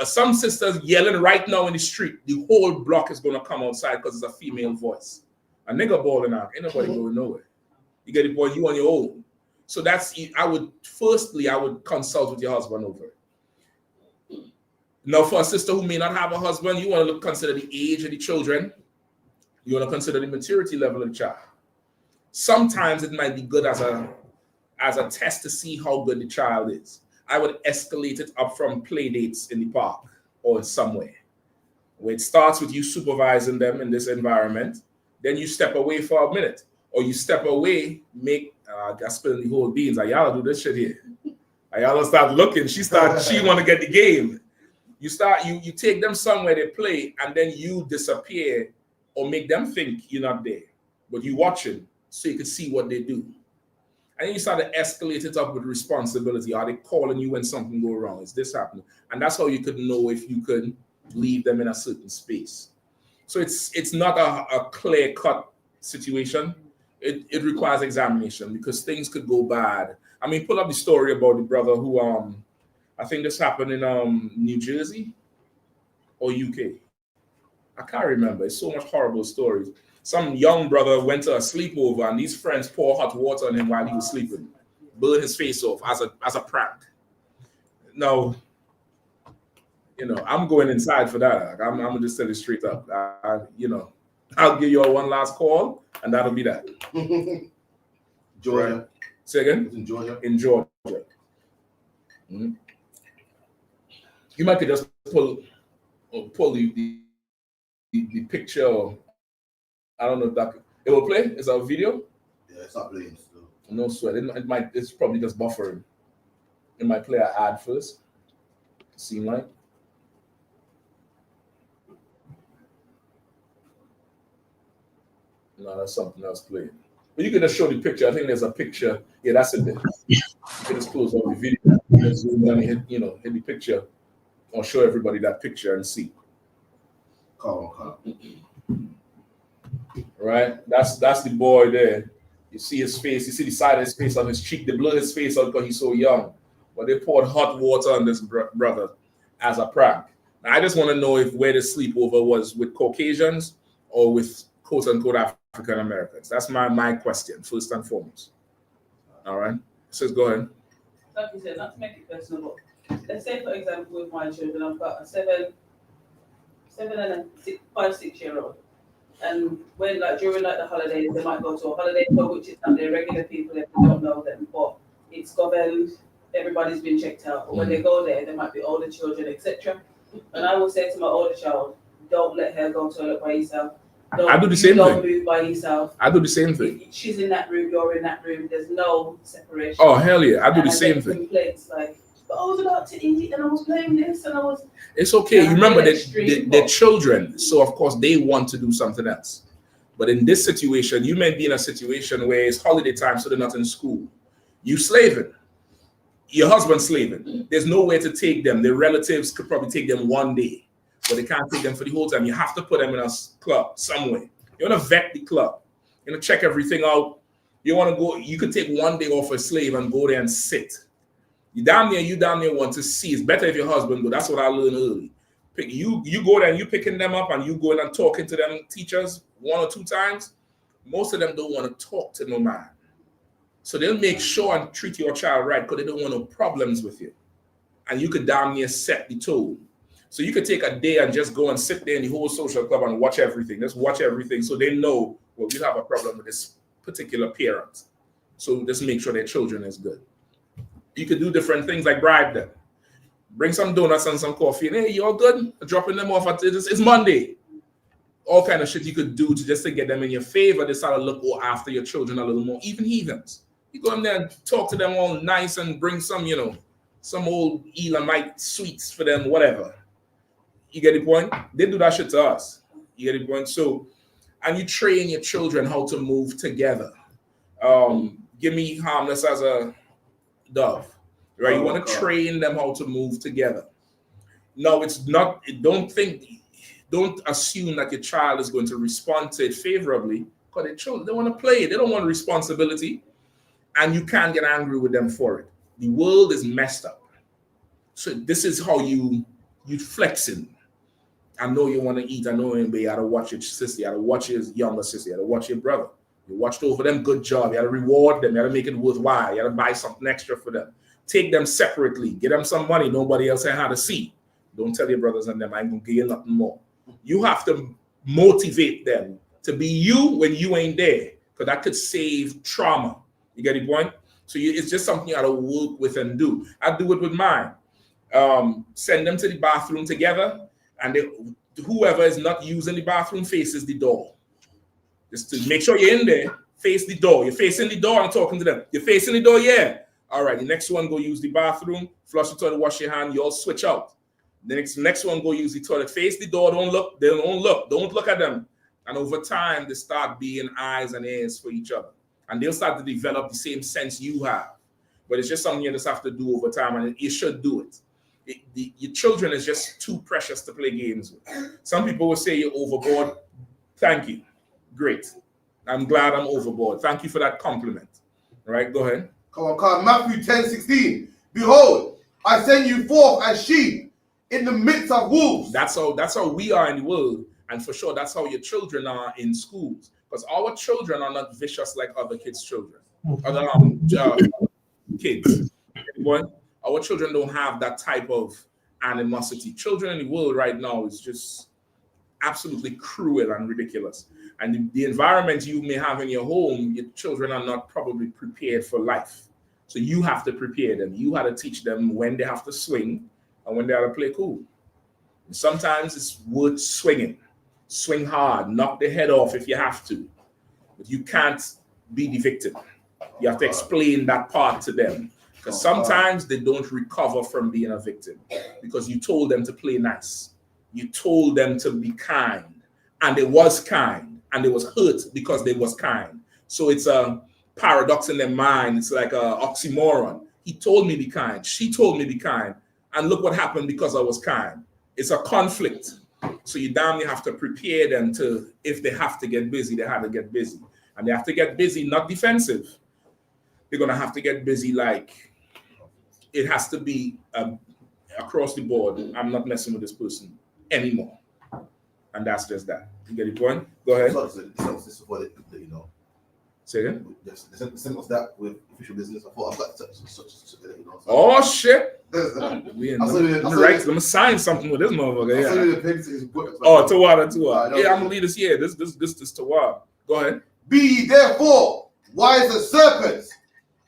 Some sisters yelling right now in the street, the whole block is going to come outside because it's a female voice. A nigga balling out, ain't nobody going nowhere. You get it, boy, you on your own. So I would consult with your husband over it. Now, for a sister who may not have a husband, you want to consider the age of the children. You want to consider the maturity level of the child. Sometimes it might be good as a test to see how good the child is. I would escalate it up from play dates in the park or somewhere, where it starts with you supervising them in this environment. Then you step away for a minute, or you step away, I spill the whole beans. Ayala do this shit here. Ayala start looking. She want to get the game. You take them somewhere they play, and then you disappear or make them think you're not there, but you watching so you can see what they do. And then you start to escalate it up with responsibility. Are they calling you when something go wrong? Is this happening? And that's how you could know if you could leave them in a certain space. So it's not a clear-cut situation. It requires examination because things could go bad. I mean, pull up the story about the brother who I think this happened in New Jersey or UK. I can't remember. It's so much horrible stories. Some young brother went to a sleepover and these friends poured hot water on him while he was sleeping, burned his face off as a prank. Now, you know, I'm going inside for that. I'm gonna just tell you straight up. I'll give you all one last call, and that'll be that. Georgia. Right. Say again? In Georgia. In Georgia. Mm-hmm. You might could just pull the picture. I don't know if that it will play. Is that a video? Yeah, it's not playing still. No sweat. It's probably just buffering. It might play an ad first. Seem like. No, that's something else playing. But you can just show the picture. I think there's a picture. Yeah, that's it there. You can just close out the video. Just zoom down and hit the picture. Or show everybody that picture and see. Calm. Right? That's the boy there. You see his face. You see the side of his face on his cheek. They blur his face out because he's so young. But they poured hot water on this brother as a prank. Now, I just want to know if where the sleepover was with Caucasians or with quote-unquote African Americans? That's my question, first and foremost. All right. So go ahead. Like you said, not to make it personal, but let's say, for example, with my children, I've got a 7 and a 5-6-year-old. And when, like, during like the holidays, they might go to a holiday club, which is not their regular people if they don't know them, but it's governed, everybody's been checked out. But when they go there, there might be older children, etc. And I will say to my older child, don't let her go to toilet by yourself. I do the same don't thing. move by yourself. I do the same thing. She's in that room, you're in that room. There's no separation. Oh, hell yeah. I do the same thing. Complaints like, but I was about to eat and I was playing this and I was... It's okay. You remember that they're children, so of course they want to do something else. But in this situation, you may be in a situation where it's holiday time, so they're not in school. You slaving. Your husband's slaving. There's nowhere to take them. Their relatives could probably take them one day, but they can't take them for the whole time. You have to put them in a club somewhere. You want to vet the club. You want to check everything out. You want to go, you could take one day off a slave and go there and sit. You down there want to see. It's better if your husband go. That's what I learned early. You go there and you picking them up and you go in and talking to them teachers 1 or 2 times. Most of them don't want to talk to no man. So they'll make sure and treat your child right because they don't want no problems with you. And you could damn near set the tone. So you could take a day and just go and sit there in the whole social club and watch everything. Just watch everything so they know, well, we have a problem with this particular parent. So just make sure their children is good. You could do different things like bribe them. Bring some donuts and some coffee. And hey, you all good? Dropping them off. It's Monday. All kind of shit you could do to get them in your favor. They start to look after your children a little more. Even heathens. You go in there and talk to them all nice and bring some, some old Elamite sweets for them, whatever. You get the point? They do that shit to us. You get the point? So, and you train your children how to move together. Give me harmless as a dove. Right? You want to train them how to move together. No, it's not. Don't assume that your child is going to respond to it favorably because they're children. They want to play. They don't want responsibility. And you can't get angry with them for it. The world is messed up. So this is how you flexing. I know you want to eat. I know you got to watch your sister. You got to watch your younger sister. You got to watch your brother. You watched over them. Good job. You got to reward them. You got to make it worthwhile. You got to buy something extra for them. Take them separately. Get them some money. Nobody else had to see. Don't tell your brothers and them, I ain't going to give you nothing more. You have to motivate them to be you when you ain't there because that could save trauma. You get the point? So it's just something you got to work with and do. I do it with mine. Send them to the bathroom together and whoever is not using the bathroom faces the door. Just to make sure you're in there, face the door. You're facing the door and talking to them. You're facing the door, yeah. All right, the next one, go use the bathroom, flush the toilet, wash your hand, you all switch out. The next one, go use the toilet, face the door, don't look at them. And over time, they start being eyes and ears for each other. And they'll start to develop the same sense you have. But it's just something you just have to do over time, and you should do it. Your children is just too precious to play games with. Some people will say you're overboard. Thank you. Great. I'm glad I'm overboard. Thank you for that compliment. All right, go ahead. Come on. Matthew 10:16. Behold, I send you forth as sheep in the midst of wolves. That's how we are in the world. And for sure, that's how your children are in schools. Because our children are not vicious like other kids' children. Other kids. Our children don't have that type of animosity. Children in the world right now is just absolutely cruel and ridiculous. And the environment you may have in your home, your children are not probably prepared for life. So you have to prepare them. You have to teach them when they have to swing and when they have to play cool. And sometimes it's worth swinging. Swing hard, knock the head off if you have to. But you can't be the victim. You have to explain that part to them. Because sometimes they don't recover from being a victim. Because you told them to play nice. You told them to be kind. And they was kind. And they was hurt because they was kind. So it's a paradox in their mind. It's like an oxymoron. He told me be kind. She told me be kind. And look what happened because I was kind. It's a conflict. So you damn near have to prepare them to, if they have to get busy, they have to get busy. And they have to get busy, not defensive. They're going to have to get busy like it has to be across the board. I'm not messing with this person anymore. And that's just that. You get the point? Go ahead. You know. Say again? The same of that with official business. I thought I've got such you know. Oh shit! Let me sign something with this motherfucker. Yeah. Oh, Tawada. Yeah, I'm gonna lead this here. This Tawada. Go ahead. Be ye therefore wise as serpents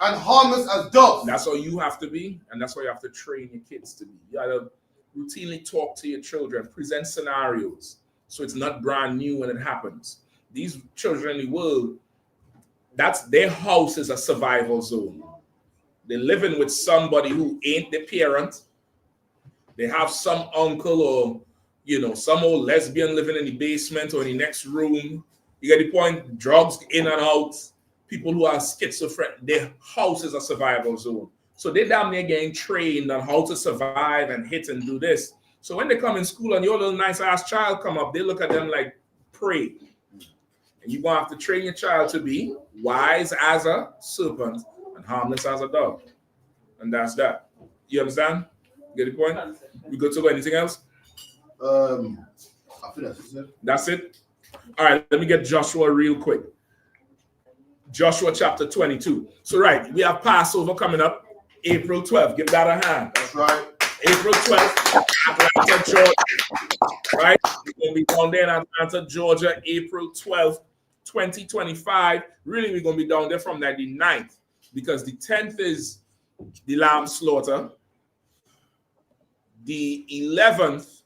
and harmless as doves. That's all you have to be, and that's why you have to train your kids to be. You gotta routinely talk to your children, present scenarios, so it's not brand new when it happens. These children in the world, that's their house is a survival zone. They're living with somebody who ain't their parent. They have some uncle or, you know, some old lesbian living in the basement or in the next room. You get the point? Drugs in and out. People who are schizophrenic. Their house is a survival zone. So they damn near getting trained on how to survive and hit and do this. So when they come in school and your little nice ass child come up, they look at them like prey. And you're going to have to train your child to be wise as a serpent and harmless as a dove. And that's that. You understand? Get the point? We good to go? Anything else? I think that's it. That's it? All right, let me get Joshua real quick. Joshua chapter 22. So, right, we have Passover coming up April 12th. Give that a hand. That's right. April 12th, Atlanta, Georgia. Right? We're going to be down there in Atlanta, Georgia, April 12th, 2025. Really, we're going to be down there from the 9th because the 10th is the lamb slaughter. The 11th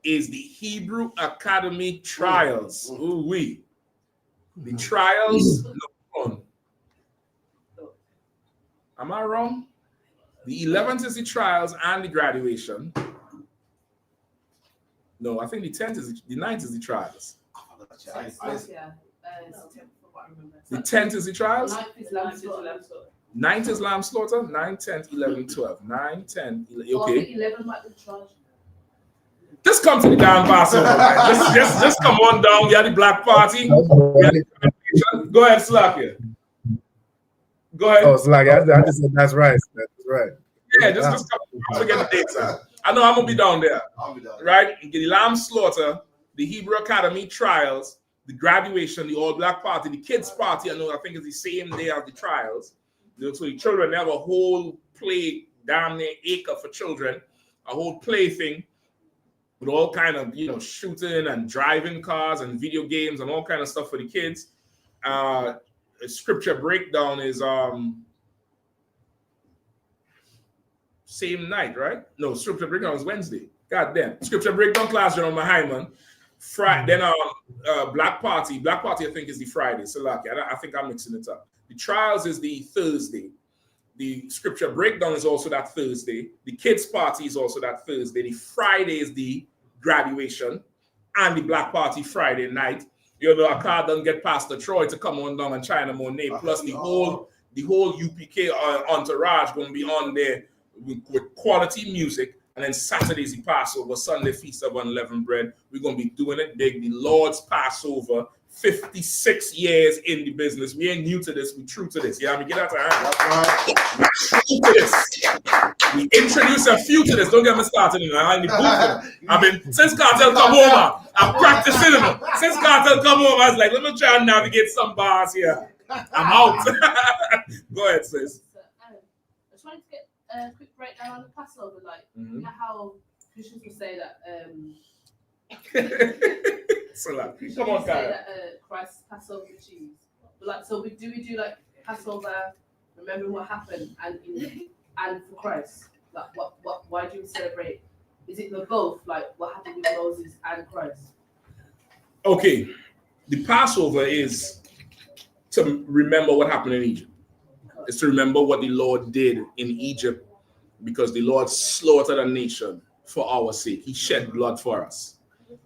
is the Hebrew Academy trials. Ooh-wee. The trials. No, am I wrong? The 11th is the trials and the graduation. No, I think the 10th is the 9th is the trials. The 10th is the trials. 9th is lamb slaughter. 9, 10, 11, 12. 9, 10, 11. Okay. Just come to the damn Passover, man. Just come on down. We are the black party. Go ahead, Slack here. Go ahead. Oh, Slack, I just said that's right. That's right. Yeah, just come. I forget the dates. I know I'm gonna be down there. I'll be down there. Right? You get the lamb slaughter, the Hebrew Academy trials, the graduation, the all black party, the kids party. I think it's the same day as the trials. So the children, they have a whole play damn near acre for children, a whole play thing with all kind of, you know, shooting and driving cars and video games and all kind of stuff for the kids. Scripture breakdown is same night, right? No, scripture breakdown is Wednesday. God damn. Scripture breakdown class, John Hyman. Friday, then Black Party. Black Party, I think, is the Friday. So lucky. I think I'm mixing it up. The trials is the Thursday. The scripture breakdown is also that Thursday. The kids party is also that Thursday. The Friday is the graduation and the Black Party Friday night. You know, a car doesn't get Pastor Troy to come on down and China Monet. Plus the whole UPK entourage going to be on there with quality music. And then Saturday's the Passover, Sunday Feast of Unleavened Bread. We're going to be doing it big. The Lord's Passover, 56 years in the business. We ain't new to this. We're true to this. Yeah, I mean, get out of hand. We're true to this. We introduce a few to this. Don't get me started. I mean, since Cartel come over, I'm practicing them. Since Cartel come over, I was like, let me try and navigate some bars here. I'm out. Go ahead, sis. I just wanted to get a quick breakdown on the Passover. Like, you know how Christians will say that come on, say that Christ Passover the cheese. But like, so do we do like Passover, remembering what happened, and for Christ? Like, why do we celebrate? Is it the both? Like, what happened with Moses and Christ? Okay, the Passover is to remember what happened in Egypt. It's to remember what the Lord did in Egypt, because the Lord slaughtered a nation for our sake. He shed blood for us.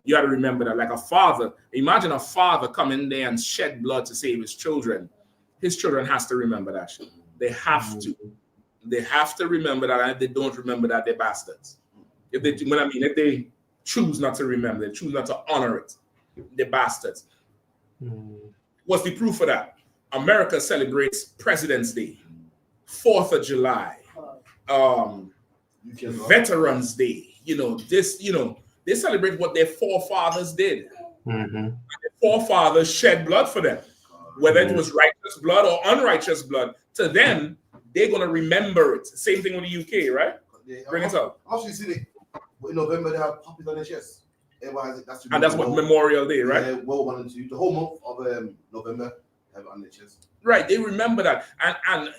You got to remember that. Like a father, imagine a father come in there and shed blood to save his children. His children has to remember that shit. They have to. They have to remember that. And if they don't remember that, they're bastards. If they choose not to remember, they choose not to honor it, they're bastards. What's the proof of that? America celebrates President's Day, 4th of July, Veterans Day. They They celebrate what their forefathers did. Mm-hmm. And their forefathers shed blood for them, whether it was righteous blood or unrighteous blood. To them, they're gonna remember it. Same thing with the UK, right? Bring it up. I've actually seen it. In November, they have puppies on their chest. Everyone has it. That's what Memorial Day, right? Yeah, well, 1 and 2. The whole month of November, have it on their chest. Right, they remember that. And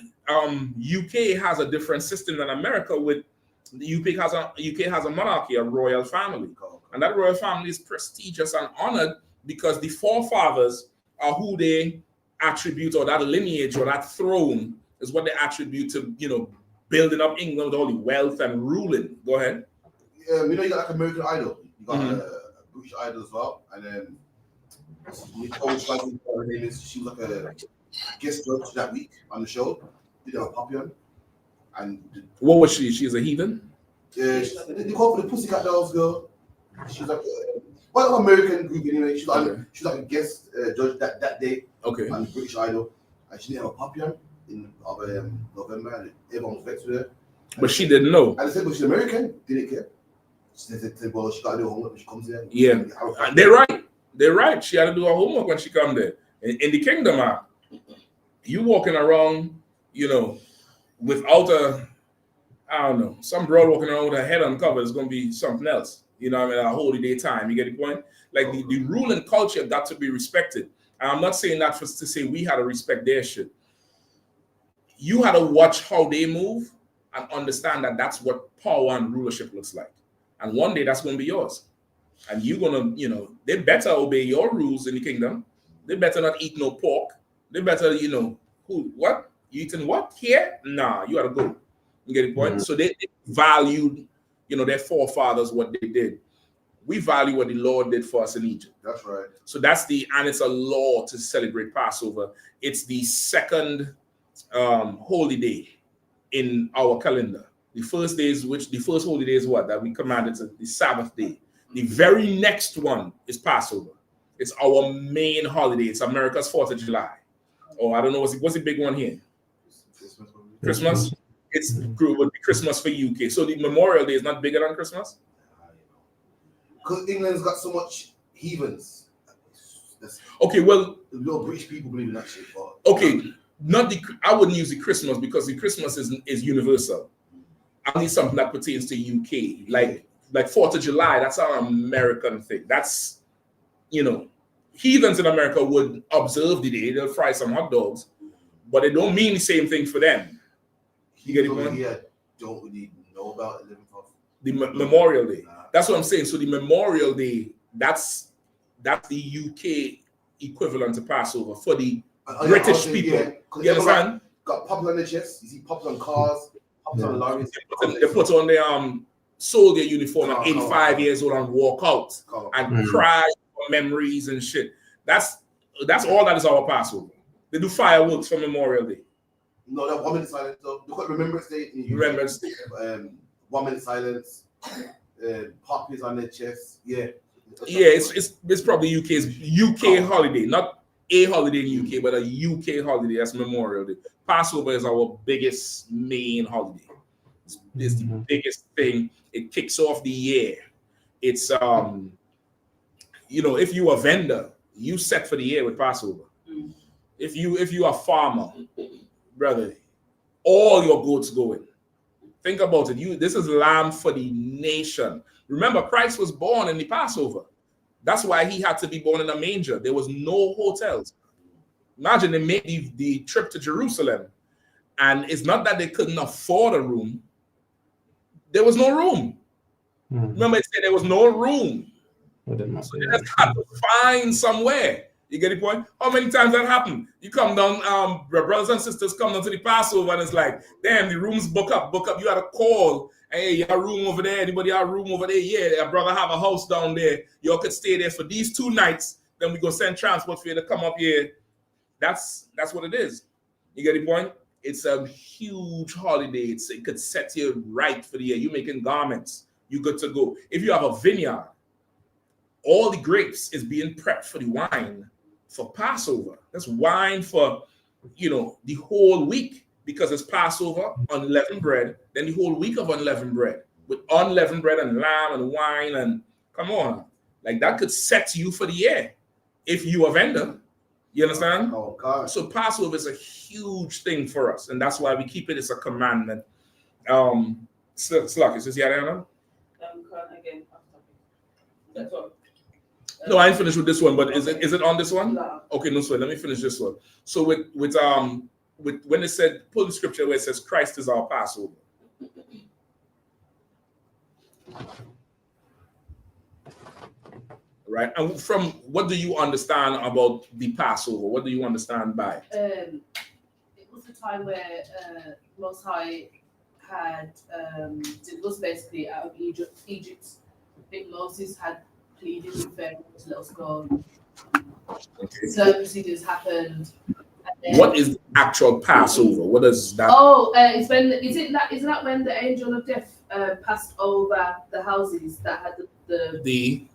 UK has a different system than America. With the UK has a monarchy, a royal family. And that royal family is prestigious and honored because the forefathers are who they attribute, or that lineage or that throne is what they attribute to, building up England with all the wealth and ruling. Go ahead. You got like American Idol. You got a British Idol as well. And then Nicole Schleifer, her name is, she was like a guest judge that week on the show. Did have a puppy on. And what was she? She's a heathen? Yeah, they call for the Pussycat Dolls girl. She was like an American group anyway. She was like a guest judge that day on the British Idol. And she didn't have a puppy on in November, and everyone was vexed with her. But she didn't know. And they said, but she's American, didn't care. She said, well, she got to do her homework when she comes here. Yeah, they're right. They're right. She had to do her homework when she come there. In the kingdom, you walking around, without some broad walking around with her head uncovered is going to be something else. A holy day time. You get the point? Like the rule and culture got to be respected. And I'm not saying that to say we had to respect their shit. You had to watch how they move and understand that that's what power and rulership looks like. And one day that's going to be yours. And you're going to, they better obey your rules in the kingdom. They better not eat no pork. They better, what? You eating what? Here? Nah, you got to go. You get the point? Mm-hmm. So they valued, their forefathers, what they did. We value what the Lord did for us in Egypt. That's right. So and it's a law to celebrate Passover. It's the second holy day in our calendar. The first holy day is what? That we commanded to the Sabbath day. The very next one is Passover. It's our main holiday. It's America's 4th of July. Oh, I don't know. What's the big one here? Christmas? It's would be Christmas for UK. So the Memorial Day is not bigger than Christmas? Because England's got so much heathens. Okay, well, no British people believe in that shit. Okay, I wouldn't use the Christmas because the Christmas is universal. I need something that pertains to UK, like 4th of July. That's an American thing. That's heathens in America would observe the day. They'll fry some hot dogs, but it don't mean the same thing for them. You get it, man? Yeah, don't really know about the Memorial Day. That's what I'm saying. So the Memorial Day, that's the UK equivalent to Passover for the British people. Yeah, you understand? Got puppies on their chest. You see puppies on cars, puppies on lorries. They put on their soldier uniform at 85 years old and walk out and cry for memories and shit. That's all that is our Passover. They do fireworks for Memorial Day. No, that 1 minute silence though. They call it Remembrance Day. Remembrance Day. 1 minute silence. Puppies on their chest. Yeah. Yeah, it's probably UK holiday, not a holiday in UK, but a UK holiday. That's Memorial Day. Passover is our biggest main holiday. It's the biggest thing. It kicks off the year. It's if you a vendor, you set for the year with Passover. If you are a farmer, brother, all your goats go in. Think about it. This is lamb for the nation. Remember, Christ was born in the Passover. That's why he had to be born in a manger. There was no hotels. Imagine they made the trip to Jerusalem, and it's not that they couldn't afford a room. There was no room. Remember, it said there was no room. So they just had to find somewhere. You get the point? How many times that happened? You come down, your brothers and sisters come down to the Passover, and it's like, damn, the rooms book up. You got to call. Hey, you have a room over there? Anybody have a room over there? Yeah, your brother have a house down there. Y'all could stay there for these 2 nights. Then we go send transport for you to come up here. That's what it is. You get the point? It's a huge holiday. It could set you right for the year. You're making garments. You're good to go. If you have a vineyard, all the grapes is being prepped for the wine for Passover. That's wine for, the whole week, because it's Passover, unleavened bread, then the whole week of unleavened bread, with unleavened bread and lamb and wine and Come on. Like that could set you for the year if you a vendor. You understand? Oh, God. So Passover is a huge thing for us, and that's why we keep it as a commandment. Slack, is this Yariana? Again. That's all. No, I ain't finished with this one, but is it on this one? No. Okay, no sweat. Let me finish this one. So with when it said, pull the scripture where it says Christ is our Passover. Right, and from what do you understand about the Passover? What do you understand by it? It was the time where Most High had it was basically out of Egypt. I think Moses had pleaded with Pharaoh to let us go. Okay. Certain procedures happened. What is the actual Passover? What does that? Oh, it's when isn't that when the angel of death passed over the houses that had the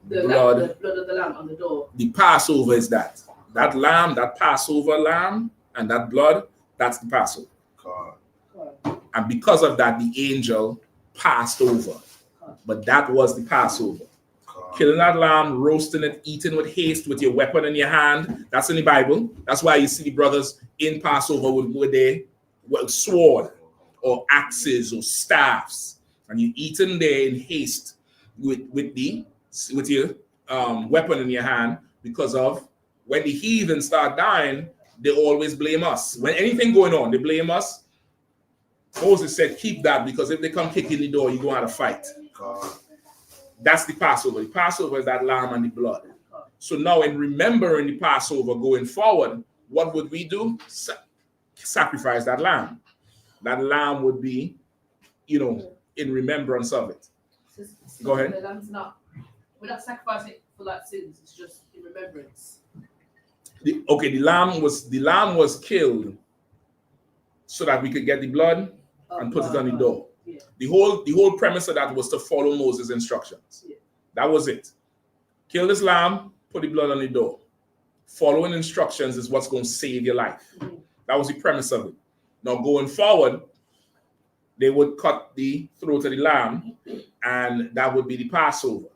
blood of the lamb on the door? The Passover is that lamb, that Passover lamb, and that blood. That's the Passover. God. And because of that, the angel passed over. But that was the Passover. Killing that lamb, roasting it, eating with haste with your weapon in your hand. That's in the Bible. That's why you see the brothers in Passover with their sword or axes or staffs. And you eating there in haste with your weapon in your hand, because of when the heathen start dying, they always blame us. When anything going on, they blame us. Moses said, keep that, because if they come kicking the door, you're going to have to fight. That's the Passover. The Passover is that lamb and the blood. So now in remembering the Passover going forward, what would we do? Sacrifice that lamb. That lamb would be, in remembrance of it. Go ahead. The lamb's not. We're not sacrificing for like sins. It's just in remembrance. The lamb was killed so that we could get the blood and put it on the door. Yeah. The whole premise of that was to follow Moses' instructions. Yeah. That was it. Kill this lamb, put the blood on the door. Following instructions is what's going to save your life. Mm-hmm. That was the premise of it. Now going forward, they would cut the throat of the lamb, and that would be the Passover.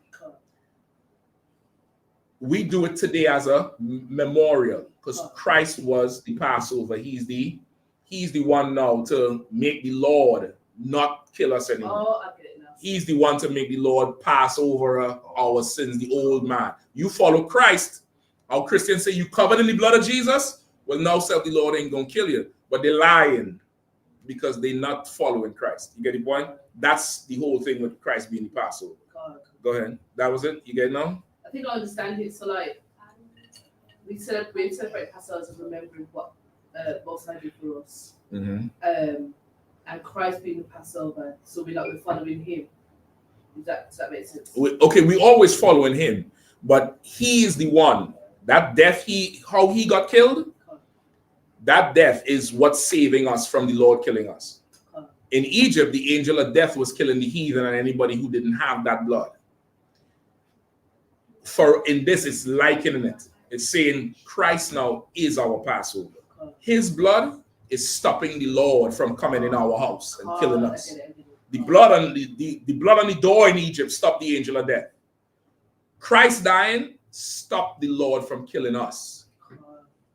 We do it today as a memorial because Christ was the Passover. He's the one now to make the Lord not kill us anymore. Oh, I get it now. He's the one to make the Lord pass over our sins, the old man. You follow Christ. Our Christians say you covered in the blood of Jesus. Well, now self the Lord ain't gonna kill you, but they're lying because they're not following Christ. You get the point? That's the whole thing with Christ being the Passover. God. Go ahead. That was it. You get it now? I think I understand it. So like, we celebrate Passover as remembering what Most High did for us. Mm-hmm. And Christ being the Passover, so we're following Him. Does that make sense? We always following Him, but He is the one. That death, how He got killed, that death is what's saving us from the Lord killing us. In Egypt, the angel of death was killing the heathen and anybody who didn't have that blood. For in this, it's likening it. It's saying Christ now is our Passover. His blood is stopping the Lord from coming in our house and killing us. The blood on the blood on the door in Egypt stopped the angel of death. Christ dying stopped the Lord from killing us.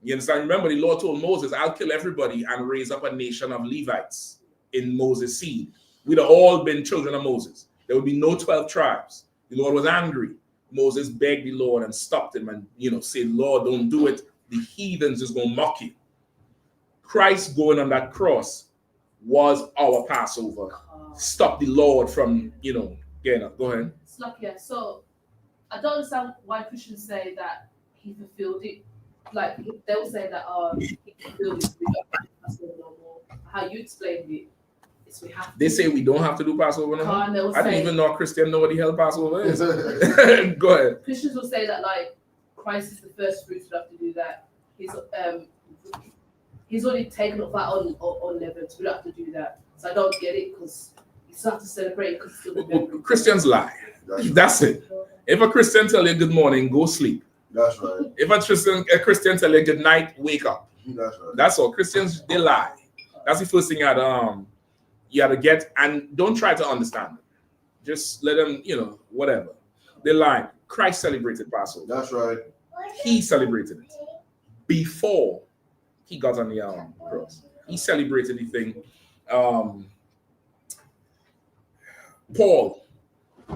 You understand? Remember, the Lord told Moses, I'll kill everybody and raise up a nation of Levites in Moses' seed. We'd have all been children of Moses. There would be no 12 tribes. The Lord was angry. Moses begged the Lord and stopped him and said, Lord, don't do it. The heathens is going to mock you. Christ going on that cross was our Passover. Stop the Lord from, getting up. Go ahead. It's like, yeah, so I don't understand why Christians say that He fulfilled it. Like, they'll say that, He fulfilled it, we don't have to do Passover no more. How you explained it, is we have to. They say we don't have to do Passover no more? I didn't even know a Christian know what the hell Passover is. Go ahead. Christians will say that, like, Christ is the first fruits, we have to do that. He's already taken up that on levels. We don't have to do that. So I don't get it because you still have to celebrate because still remember. Christians lie. That's it. If a Christian tell you good morning, go sleep. That's right. If a Christian tell you good night, wake up. That's right. That's all. Christians, they lie. That's the first thing you had to get, and don't try to understand them. Just let them, whatever. They're lying. Christ celebrated Passover. That's right. He celebrated it before he got on the cross. He celebrated the thing. Paul,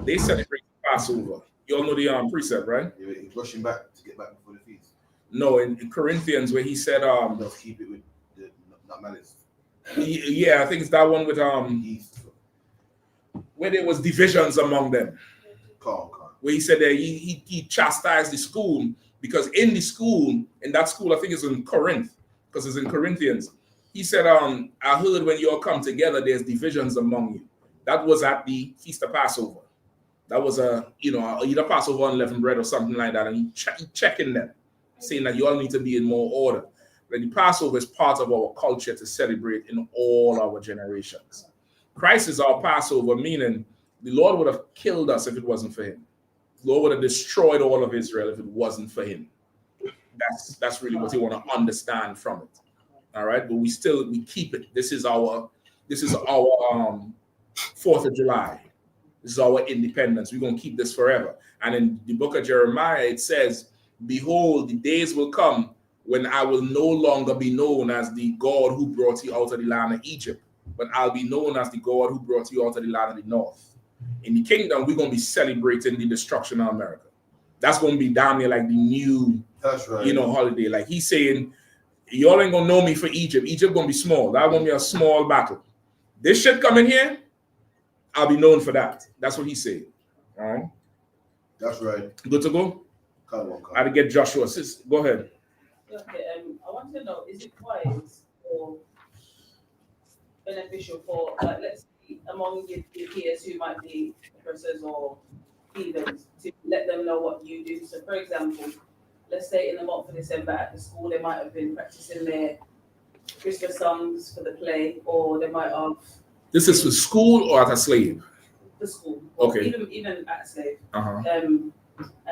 they celebrated Passover. You all know the precept, right? Yeah, he's rushing back to get back before the feast. No, in Corinthians where he said Just keep it with the not malice. yeah, I think it's that one with where there was divisions among them. Calm. Where he said that he chastised the school because in the school, in that school, I think it's in Corinth, because it's in Corinthians. He said, I heard when you all come together, there's divisions among you. That was at the Feast of Passover. That was either Passover unleavened bread or something like that. And he checking them, saying that you all need to be in more order. That the Passover is part of our culture to celebrate in all our generations. Christ is our Passover, meaning the Lord would have killed us if it wasn't for him. The Lord would have destroyed all of Israel if it wasn't for him. That's really what you want to understand from it. All right, but we keep it. This is our 4th of July. This is our independence. We're going to keep this forever. And in the book of Jeremiah, it says, behold, the days will come when I will no longer be known as the God who brought you out of the land of Egypt, but I'll be known as the God who brought you out of the land of the north. In the kingdom, we're going to be celebrating the destruction of America. That's going to be down there like the new, holiday. Like he's saying, y'all ain't going to know me for Egypt. Egypt going to be small. That going to be a small battle. This shit coming here, I'll be known for that. That's what he's saying. All right. That's right. Good to go? Come on. I had to get Joshua. Go ahead. Okay, I want to know, is it wise or beneficial for, like, let's see, among your peers who might be oppressors or heathens, to let them know what you do? So, for example, let's say in the month of December at the school, they might have been practicing their Christmas songs for the play, or they might have. This is for school or at a slave? The school. Okay. Even at a slave. Uh-huh. And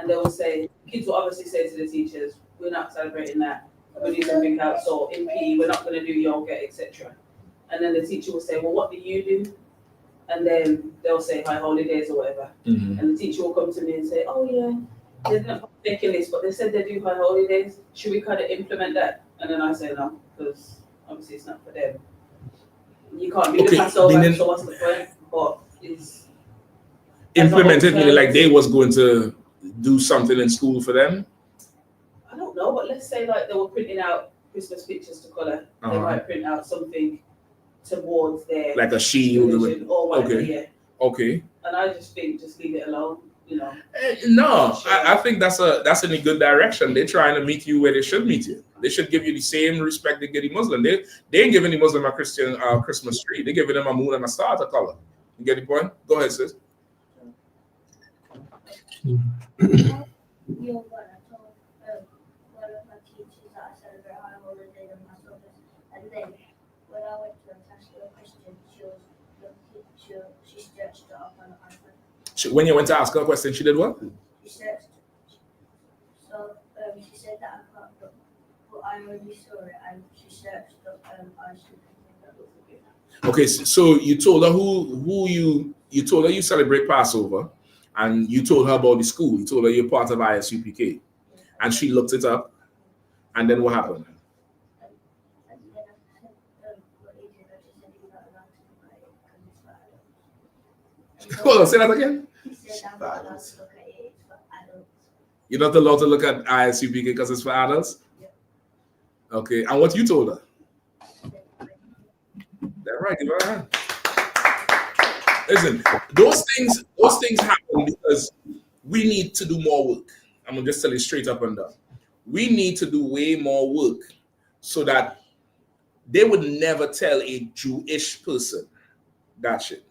they will say, kids will obviously say to the teachers, we're not celebrating that. We're doing something else. So in PE, we're not going to do yoga, etc. And then the teacher will say, well, what do you do? And then they'll say high holidays or whatever. Mm-hmm. And the teacher will come to me and say, oh yeah, they're not making this, but they said they do high holidays. Should we kind of implement that? And then I say no, because obviously it's not for them. You can't do the Passover, so what's the point? But it's implemented, meaning like they was going to do something in school for them? I don't know, but let's say like they were printing out Christmas pictures to color. They might print out something towards their like a shield or whatever. Okay. Yeah. Okay. And I just think just leave it alone, you know. No, I think that's in a good direction. They're trying to meet you where they should meet you. They should give you the same respect they give the Muslim. They ain't giving the Muslim a Christian Christmas tree. They're giving them a moon and a star to color. You get the point? Go ahead, sis. And then when I went to ask her a question, she stretched it up on the iPad. When you went to ask her a question, she did what? She stretched. So she said that I can't, but I already saw it, and she searched up ISUPK. Okay, so you told her who you told her you celebrate Passover, and you told her about the school. You told her you're part of ISUPK, and she looked it up, and then what happened? Hold on, say that again. You're not allowed to look at ISUPK because it's for adults? Okay, and what you told her? That's right, give her a hand. Listen, those things happen because we need to do more work. I'm gonna just tell you straight up and down. We need to do way more work so that they would never tell a Jewish person that shit.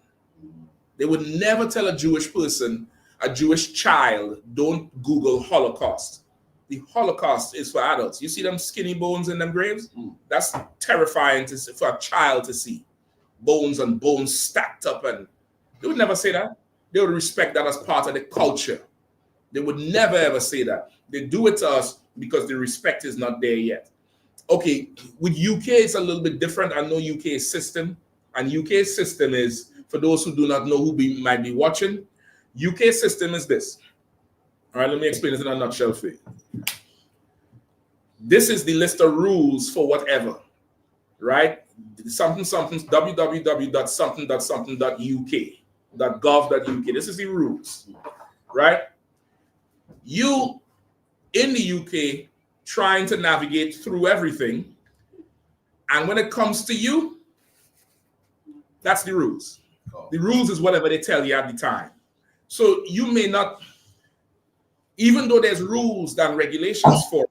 They would never tell a Jewish person, a Jewish child, don't Google Holocaust. The Holocaust is for adults. You see them skinny bones in them graves? That's terrifying for a child to see. Bones and bones stacked up, and they would never say that. They would respect that as part of the culture. They would never ever say that. They do it to us because the respect is not there yet. Okay, with UK, it's a little bit different. I know UK system, and UK system is, for those who do not know, who might be watching, UK system is this. All right, let me explain this in a nutshell for you. This is the list of rules for whatever, right? Something, www.something.something.uk, .gov.uk. This is the rules, right? You in the UK trying to navigate through everything, and when it comes to you, that's the rules. The rules is whatever they tell you at the time. So you may not, even though there's rules and regulations for it,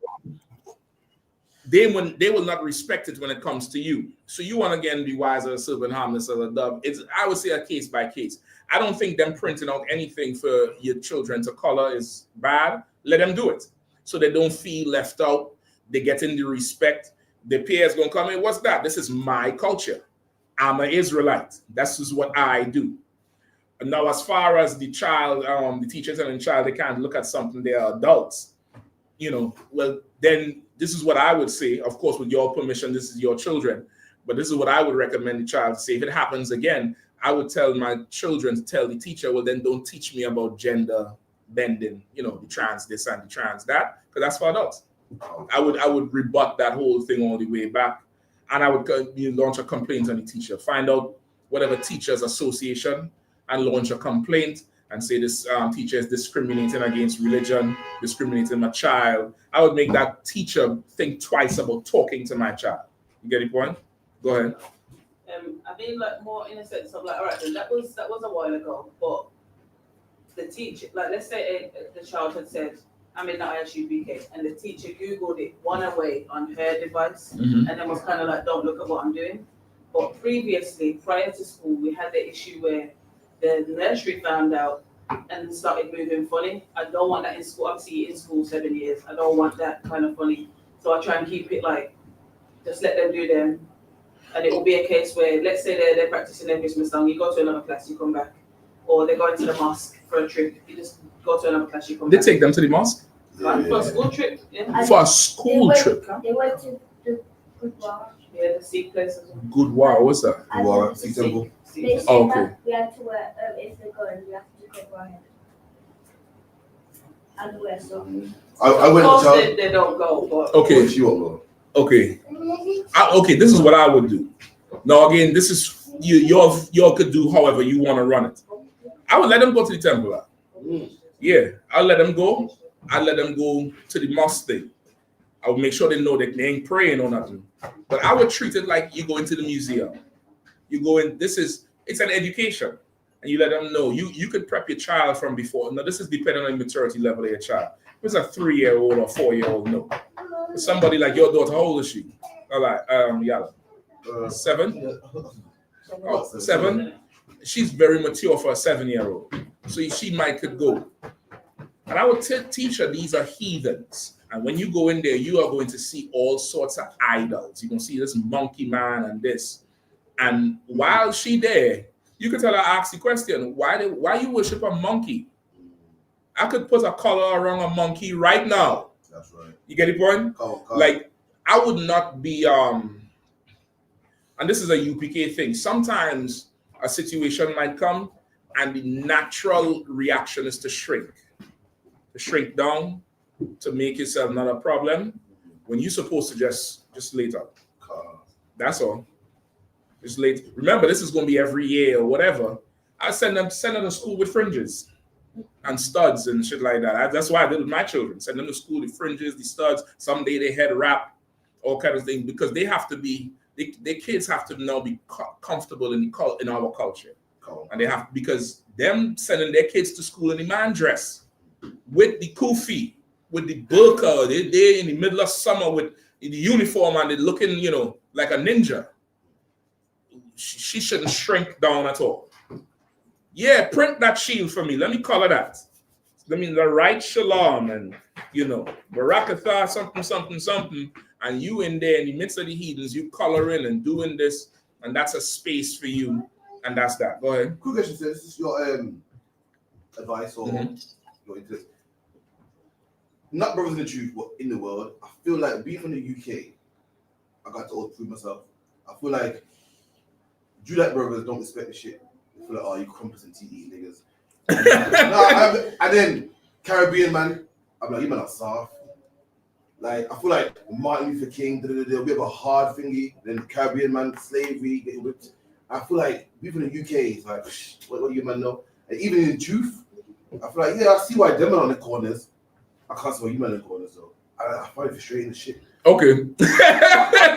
they will not respect it when it comes to you. So you want to again be wise as a serpent, harmless as a dove. It's, I would say, a case by case. I don't think them printing out anything for your children to color is bad. Let them do it so they don't feel left out. They get in the respect. The peers gonna come in. What's that? This is my culture. I'm an Israelite. That's just what I do. And now, as far as the child, the teacher telling the child they can't look at something, they are adults. You know, well, then this is what I would say. Of course, with your permission, this is your children. But this is what I would recommend the child to say. If it happens again, I would tell my children to tell the teacher, well, then don't teach me about gender bending, you know, the trans this and the trans that, because that's for adults. I would rebut that whole thing all the way back. And I would launch a complaint on the teacher. Find out whatever teachers association and launch a complaint and say this teacher is discriminating against religion, discriminating my child. I would make that teacher think twice about talking to my child. You get the point? Go ahead. I mean, like, more in a sense of like, all right, then that was a while ago, but the teacher, like, let's say the child had said, I'm in the ISUPK, and the teacher Googled it one away on her device, and then was kind of like, don't look at what I'm doing. But previously, prior to school, we had the issue where the nursery found out and started moving funny. I don't want that in school. I've seen it in school 7 years. I don't want that kind of funny. So I try and keep it like, just let them do them. And it will be a case where, let's say they're practicing their Christmas song, you go to another class, you come back. Or they're going to the mosque for a trip, you just go to another class, you come back. They take them to the mosque? For a school trip, yeah. For a school trip? They went to the Good Wow. Yeah, the Sikh place as well. Good wow, what's that? Good Wow, Sikh temple. They said Okay. that we had to wear, if they go, we have to cover our head. And wear something. I went Of to course they don't go, but Okay. She won't go. Okay. Okay, this is what I would do. Now, again, this is you could do however you want to run it. I would let them go to the temple. Yeah, I'll let them go. I'll let them go to the mosque thing. I would make sure they know that they ain't praying or nothing. But I would treat it like you go into the museum. You go in, it's an education. And you let them know. You could prep your child from before. Now, this is depending on the maturity level of your child. If it's a 3-year-old or 4-year-old, no. For somebody like your daughter, how old is she? All right, Yala. 7? Oh, 7? She's very mature for a 7-year-old. So she might could go. And I would teach her these are heathens. And when you go in there, you are going to see all sorts of idols. You can see this monkey man and this. And while she there, you could tell her, ask the question, why you worship a monkey? I could put a collar around a monkey right now. That's right. You get the point? Like, I would not be, and this is a UPK thing. Sometimes a situation might come and the natural reaction is to shrink down, to make yourself not a problem, when you're supposed to just lay up. That's all. Just late. Remember, this is going to be every year or whatever. I send them to school with fringes and studs and shit like that. That's why I did with my children. Send them to school with fringes, the studs. Someday they head wrap, all kind of things, because they have to be. Their kids have to now be comfortable in our culture, and they have, because them sending their kids to school in the man dress with the kufi, with the burqa, they're in the middle of summer with the uniform and they're looking, like a ninja. She shouldn't shrink down at all. Yeah, print that shield for me. Let me color that. Let me the right shalom and Barakatha, something, and you in there in the midst of the heathens, you coloring and doing this, and that's a space for you, and that's that. Go ahead. Quick question, sir. This is your advice or your interest. Not brothers in the truth, but in the world, I feel like being from the UK, I got to all prove myself. I feel like Judite brothers don't respect the shit. I feel like, you crumpets and TE niggas. And then Caribbean man, I'm like, you man are soft. Like, I feel like Martin Luther King, we have a hard thingy, then Caribbean man, slavery, getting whipped. I feel like people in the UK is like, what do you man know? And even in the truth, I feel like, yeah, I see why them man on the corners. I can't see why you man on the corners though. I find it frustrating as shit. Okay.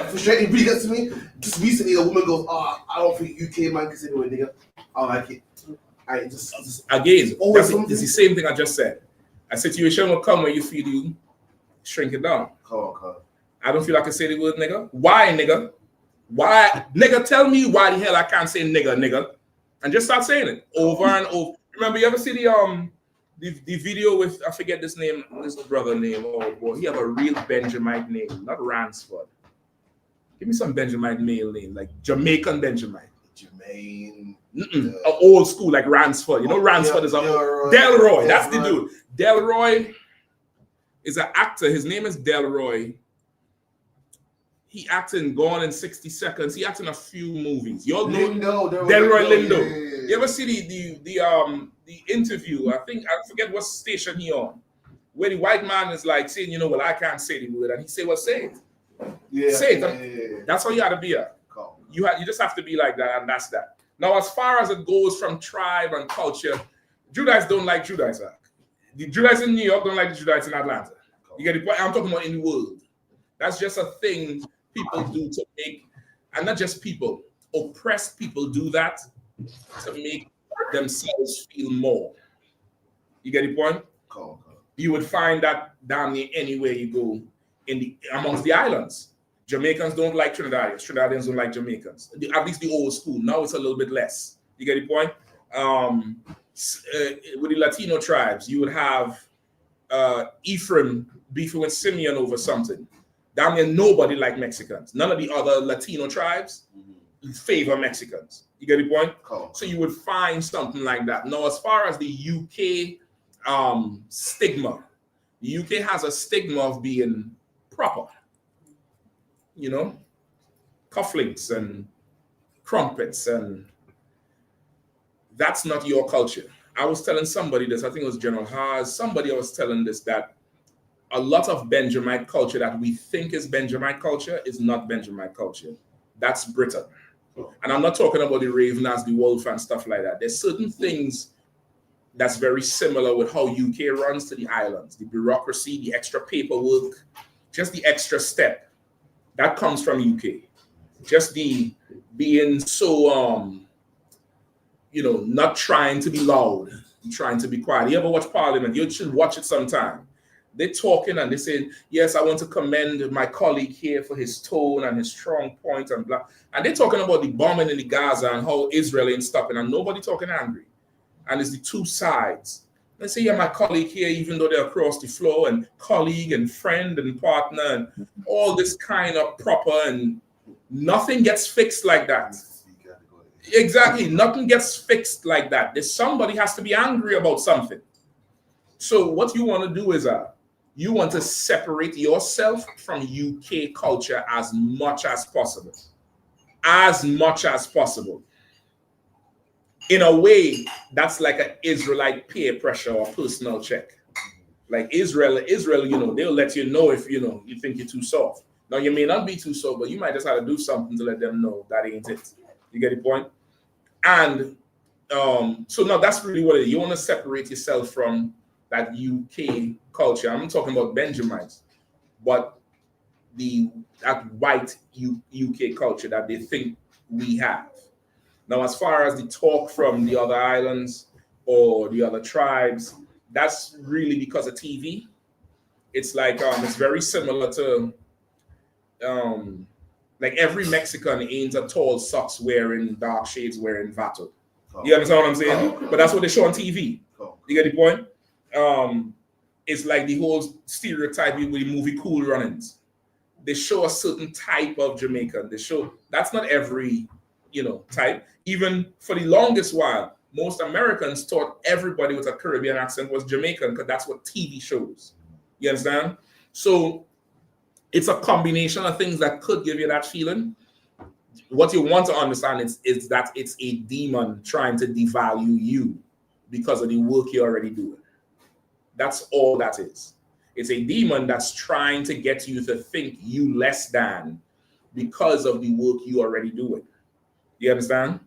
Frustrating really gets to me. Just recently, a woman goes, I don't think UK man can say the way nigga. I don't like it. I just again, always it's the same thing I just said. A situation will come where you feel you shrink it down. Come on. I don't feel like I say the word nigga. Why nigga? Why nigga? Tell me why the hell I can't say nigga, and just start saying it over and over. Remember, you ever see the video with, I forget this brother name. Oh boy, he have a real Benjamite name, not Ransford. Give me some Benjamite male name, like Jamaican Benjamite. Jermaine. Old school, like Ransford. You know, Ransford is a Delroy. That's the dude. Delroy is an actor. His name is Delroy. He acted in Gone in 60 Seconds. He acted in a few movies. You all know Delroy Lindo. Yeah. You ever see the interview? I forget what station he on, where the white man is like saying, you know, well, I can't say the word, and he say, well, say it. Yeah, say it. Yeah. That's how you ought to be. You just have to be like that, and that's that. Now, as far as it goes from tribe and culture, Judites don't like Judites. The Judites in New York don't like the Judites in Atlanta. You get the point? I'm talking about in the world. That's just a thing people do to make, and not just people, oppressed people do that to make themselves feel more. You get the point? You would find that down near anywhere you go amongst the islands. Jamaicans don't like Trinidadians. Trinidadians don't like Jamaicans. At least the old school. Now it's a little bit less. You get the point? With the Latino tribes, you would have Ephraim beefing with Simeon over something. Down there, nobody like Mexicans. None of the other Latino tribes favor Mexicans. You get the point? So you would find something like that. Now, as far as the UK stigma, the UK has a stigma of being proper. You know, cufflinks and crumpets, and that's not your culture. I was telling somebody this, I think it was General Haas, somebody I was telling this, that a lot of Benjamite culture that we think is Benjamite culture is not Benjamite culture. That's Britain. And I'm not talking about the Raven as the wolf and stuff like that. There's certain things that's very similar with how UK runs to the islands. The bureaucracy, the extra paperwork, just the extra step. That comes from UK. Just the being so, not trying to be loud, trying to be quiet. You ever watch Parliament? You should watch it sometime. They're talking and they say, yes, I want to commend my colleague here for his tone and his strong point and blah. And they're talking about the bombing in the Gaza and how Israel ain't stopping, and nobody talking angry. And it's the two sides. They say, yeah, my colleague here, even though they're across the floor, and colleague and friend and partner and all this kind of proper, and nothing gets fixed like that. Exactly. Nothing gets fixed like that. Somebody has to be angry about something. So what you want to do is you want to separate yourself from UK culture as much as possible. As much as possible. In a way, that's like an Israelite peer pressure or personal check. Like Israel, they'll let you know if you think you're too soft. Now you may not be too soft, but you might just have to do something to let them know that ain't it. You get the point? And so now that's really what it is. You want to separate yourself from that UK culture. I'm talking about Benjamites, but that white UK culture that they think we have. Now, as far as the talk from the other islands or the other tribes, that's really because of TV. It's like it's very similar to like every Mexican ain't a tall socks wearing, dark shades wearing vato. You understand what I'm saying? But that's what they show on TV. You get the point? It's like the whole stereotype with the movie Cool Runnings. They show a certain type of Jamaican. They show that's not every type. Even for the longest while, most Americans thought everybody with a Caribbean accent was Jamaican because that's what TV shows. You understand? So it's a combination of things that could give you that feeling. What you want to understand is that it's a demon trying to devalue you because of the work you're already doing. That's all that is. It's a demon that's trying to get you to think you less than because of the work you already doing. You understand?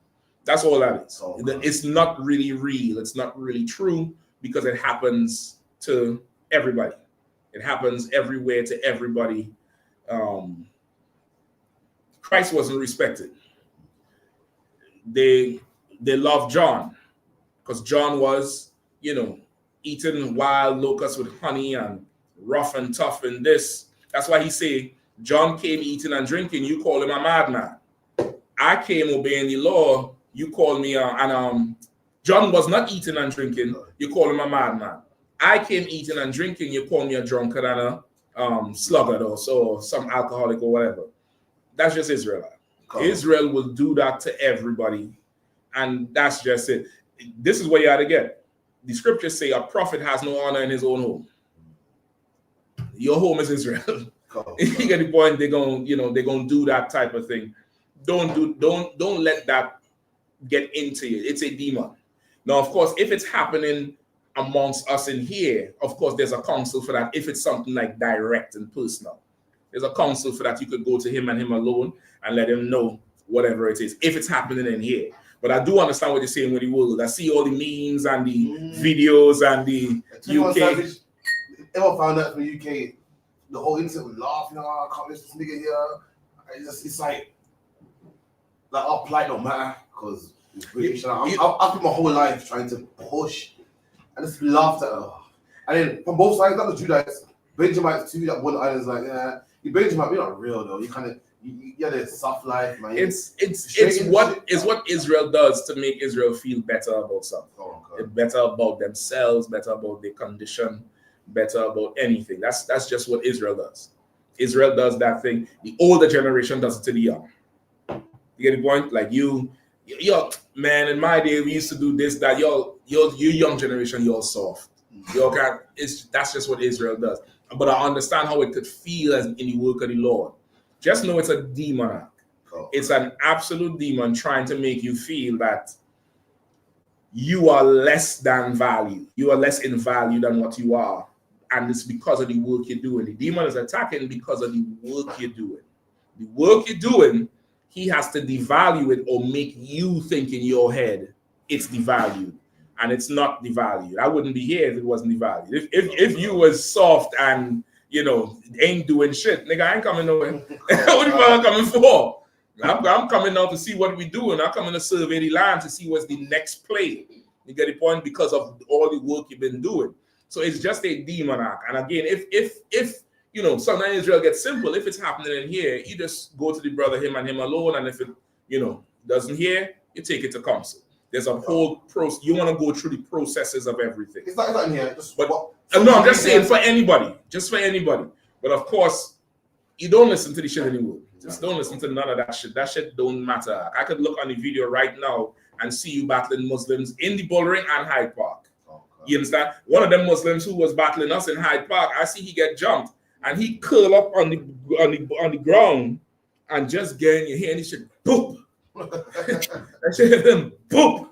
That's all that is. It's not really real. It's not really true because it happens to everybody. It happens everywhere to everybody. Christ wasn't respected. They loved John because John was, eating wild locusts with honey and rough and tough and this. That's why he say, John came eating and drinking. You call him a madman. I came obeying the law. You call me John was not eating and drinking. You call him a madman. I came eating and drinking. You call me a drunkard and a sluggard or some alcoholic or whatever. That's just Israelite. Israel will do that to everybody, and that's just it. This is what you had to get. The scriptures say a prophet has no honor in his own home. Your home is Israel. You get the point. They're gonna do that type of thing. Don't let that get into you. It's a demon. Now, of course, if it's happening amongst us in here, of course, there's a counsel for that. If it's something like direct and personal, there's a counsel for that. You could go to him and him alone and let him know whatever it is, if it's happening in here. But I do understand what you're saying with the world. I see all the memes and the videos and the UK. Everyone found out from the UK, the whole incident with laughing, I can't listen to this nigga here. It's like our plight don't matter because it's British. I've been my whole life trying to push and just laughed at her. And then from both sides, not the Judites, Benjamites too, that one island's like, you Benjamite, you're not real though. You kind of, you had a soft life, man. It's what Israel does to make Israel feel better about something. Better about themselves, better about their condition, better about anything. That's just what Israel does. Israel does that thing. The older generation does it to the young. You get the point? Like you man, in my day we used to do this, that. You young generation, you're soft. You can't. That's just what Israel does. But I understand how it could feel as in the work of the Lord. Just know it's a demon. It's an absolute demon trying to make you feel that you are less than value. You are less in value than what you are. And it's because of the work you're doing. The demon is attacking because of the work you're doing. The work you're doing, he has to devalue it or make you think in your head it's devalued. And it's not devalued. I wouldn't be here if it wasn't devalued. If you was soft and ain't doing shit, nigga, I ain't coming nowhere. What the fuck I'm coming for? I'm coming now to see what we doing. I'm coming to survey the land to see what's the next play. You get the point? Because of all the work you've been doing. So it's just a demon act. And again, if sometimes Israel gets simple. If it's happening in here, you just go to the brother, him and him alone. And if it, doesn't here, you take it to council. There's a whole process. You want to go through the processes of everything. It's not in here. No, I'm just saying for anybody. Just for anybody. But of course, you don't listen to the shit anymore. Just don't listen to none of that shit. That shit don't matter. I could look on the video right now and see you battling Muslims in the Bull Ring and Hyde Park. You understand? One of them Muslims who was battling us in Hyde Park, I see he get jumped and he curl up on the ground and just getting your hand, he shit, boop. That shit hit him, boop.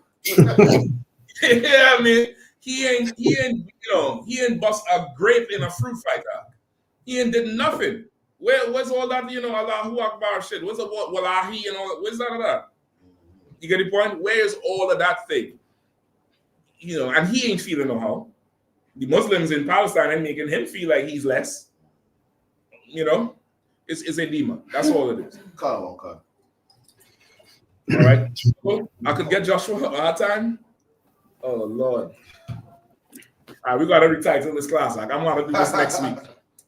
Yeah, I mean, he ain't bust a grape in a fruit fight. He ain't did nothing. Where's all that, Allahu Akbar shit? Where's the Wallahi and all that? Where's none of that? You get the point? Where's all of that thing? And he ain't feeling no how. The Muslims in Palestine ain't making him feel like he's less. It's a demon. That's all it is. Come on. All right. So I could get Joshua our time. Oh Lord. All right, we gotta retitle this class. Like I'm gonna do this next week.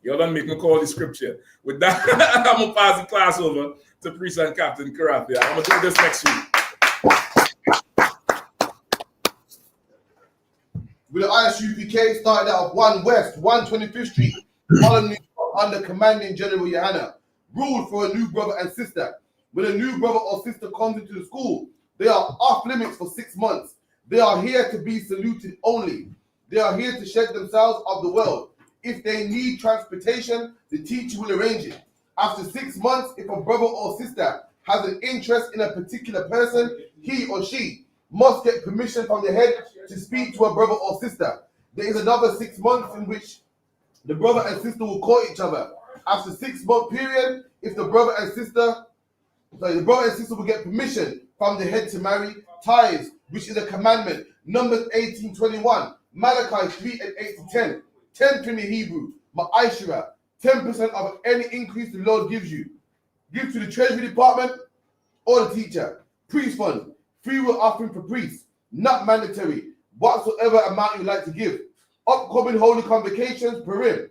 Y'all done make me call the scripture. With that, I'm gonna pass the class over to Priest and Captain Karathi. I'm gonna do this next week. With the ISUPK started out of 1 West, 125th Street, Holland, under Commanding General Yohana, ruled for a new brother and sister. When a new brother or sister comes into the school, they are off limits for 6 months. They are here to be saluted only. They are here to shed themselves of the world. If they need transportation, the teacher will arrange it. After 6 months, if a brother or sister has an interest in a particular person, he or she must get permission from the head to speak to a brother or sister. There is another 6 months in which the brother and sister will court each other. After 6 month period, if the brother and sister will get permission from the head to marry, tithes, which is a commandment. Numbers 18:21, Malachi 3 and 8 to 10, 10th in the Hebrew, Ma'ashira, 10% of any increase the Lord gives you. Give to the treasury department or the teacher. Priest fund, free will offering for priests, not mandatory. Whatsoever amount you like to give. Upcoming holy convocations, Purim.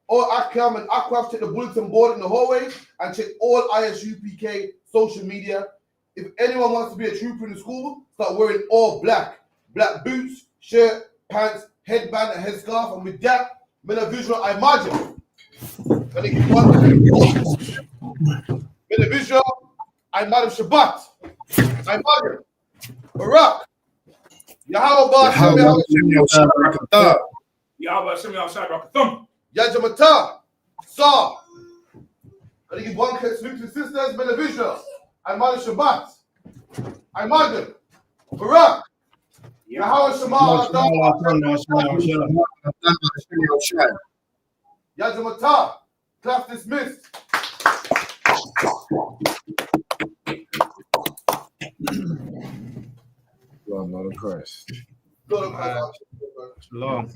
All Akram and Akraf, check the bulletin board in the hallway and check all ISUPK social media. If anyone wants to be a trooper in the school, start wearing all black. Black boots, shirt, pants, headband, and headscarf. And with that, men of visual, I imagine. Men of visual, I imagine Shabbat. I imagine Barak. Yahweh Shabbat. Yahweh Shabbat. Yajamata, Saw. I give one salute to sisters, men of Israel. I'm on Shabbat. I'm on Barak. Yahweh Shema. Yajamata. Class dismissed. Lord of Christ. Lord of Christ. Shalom.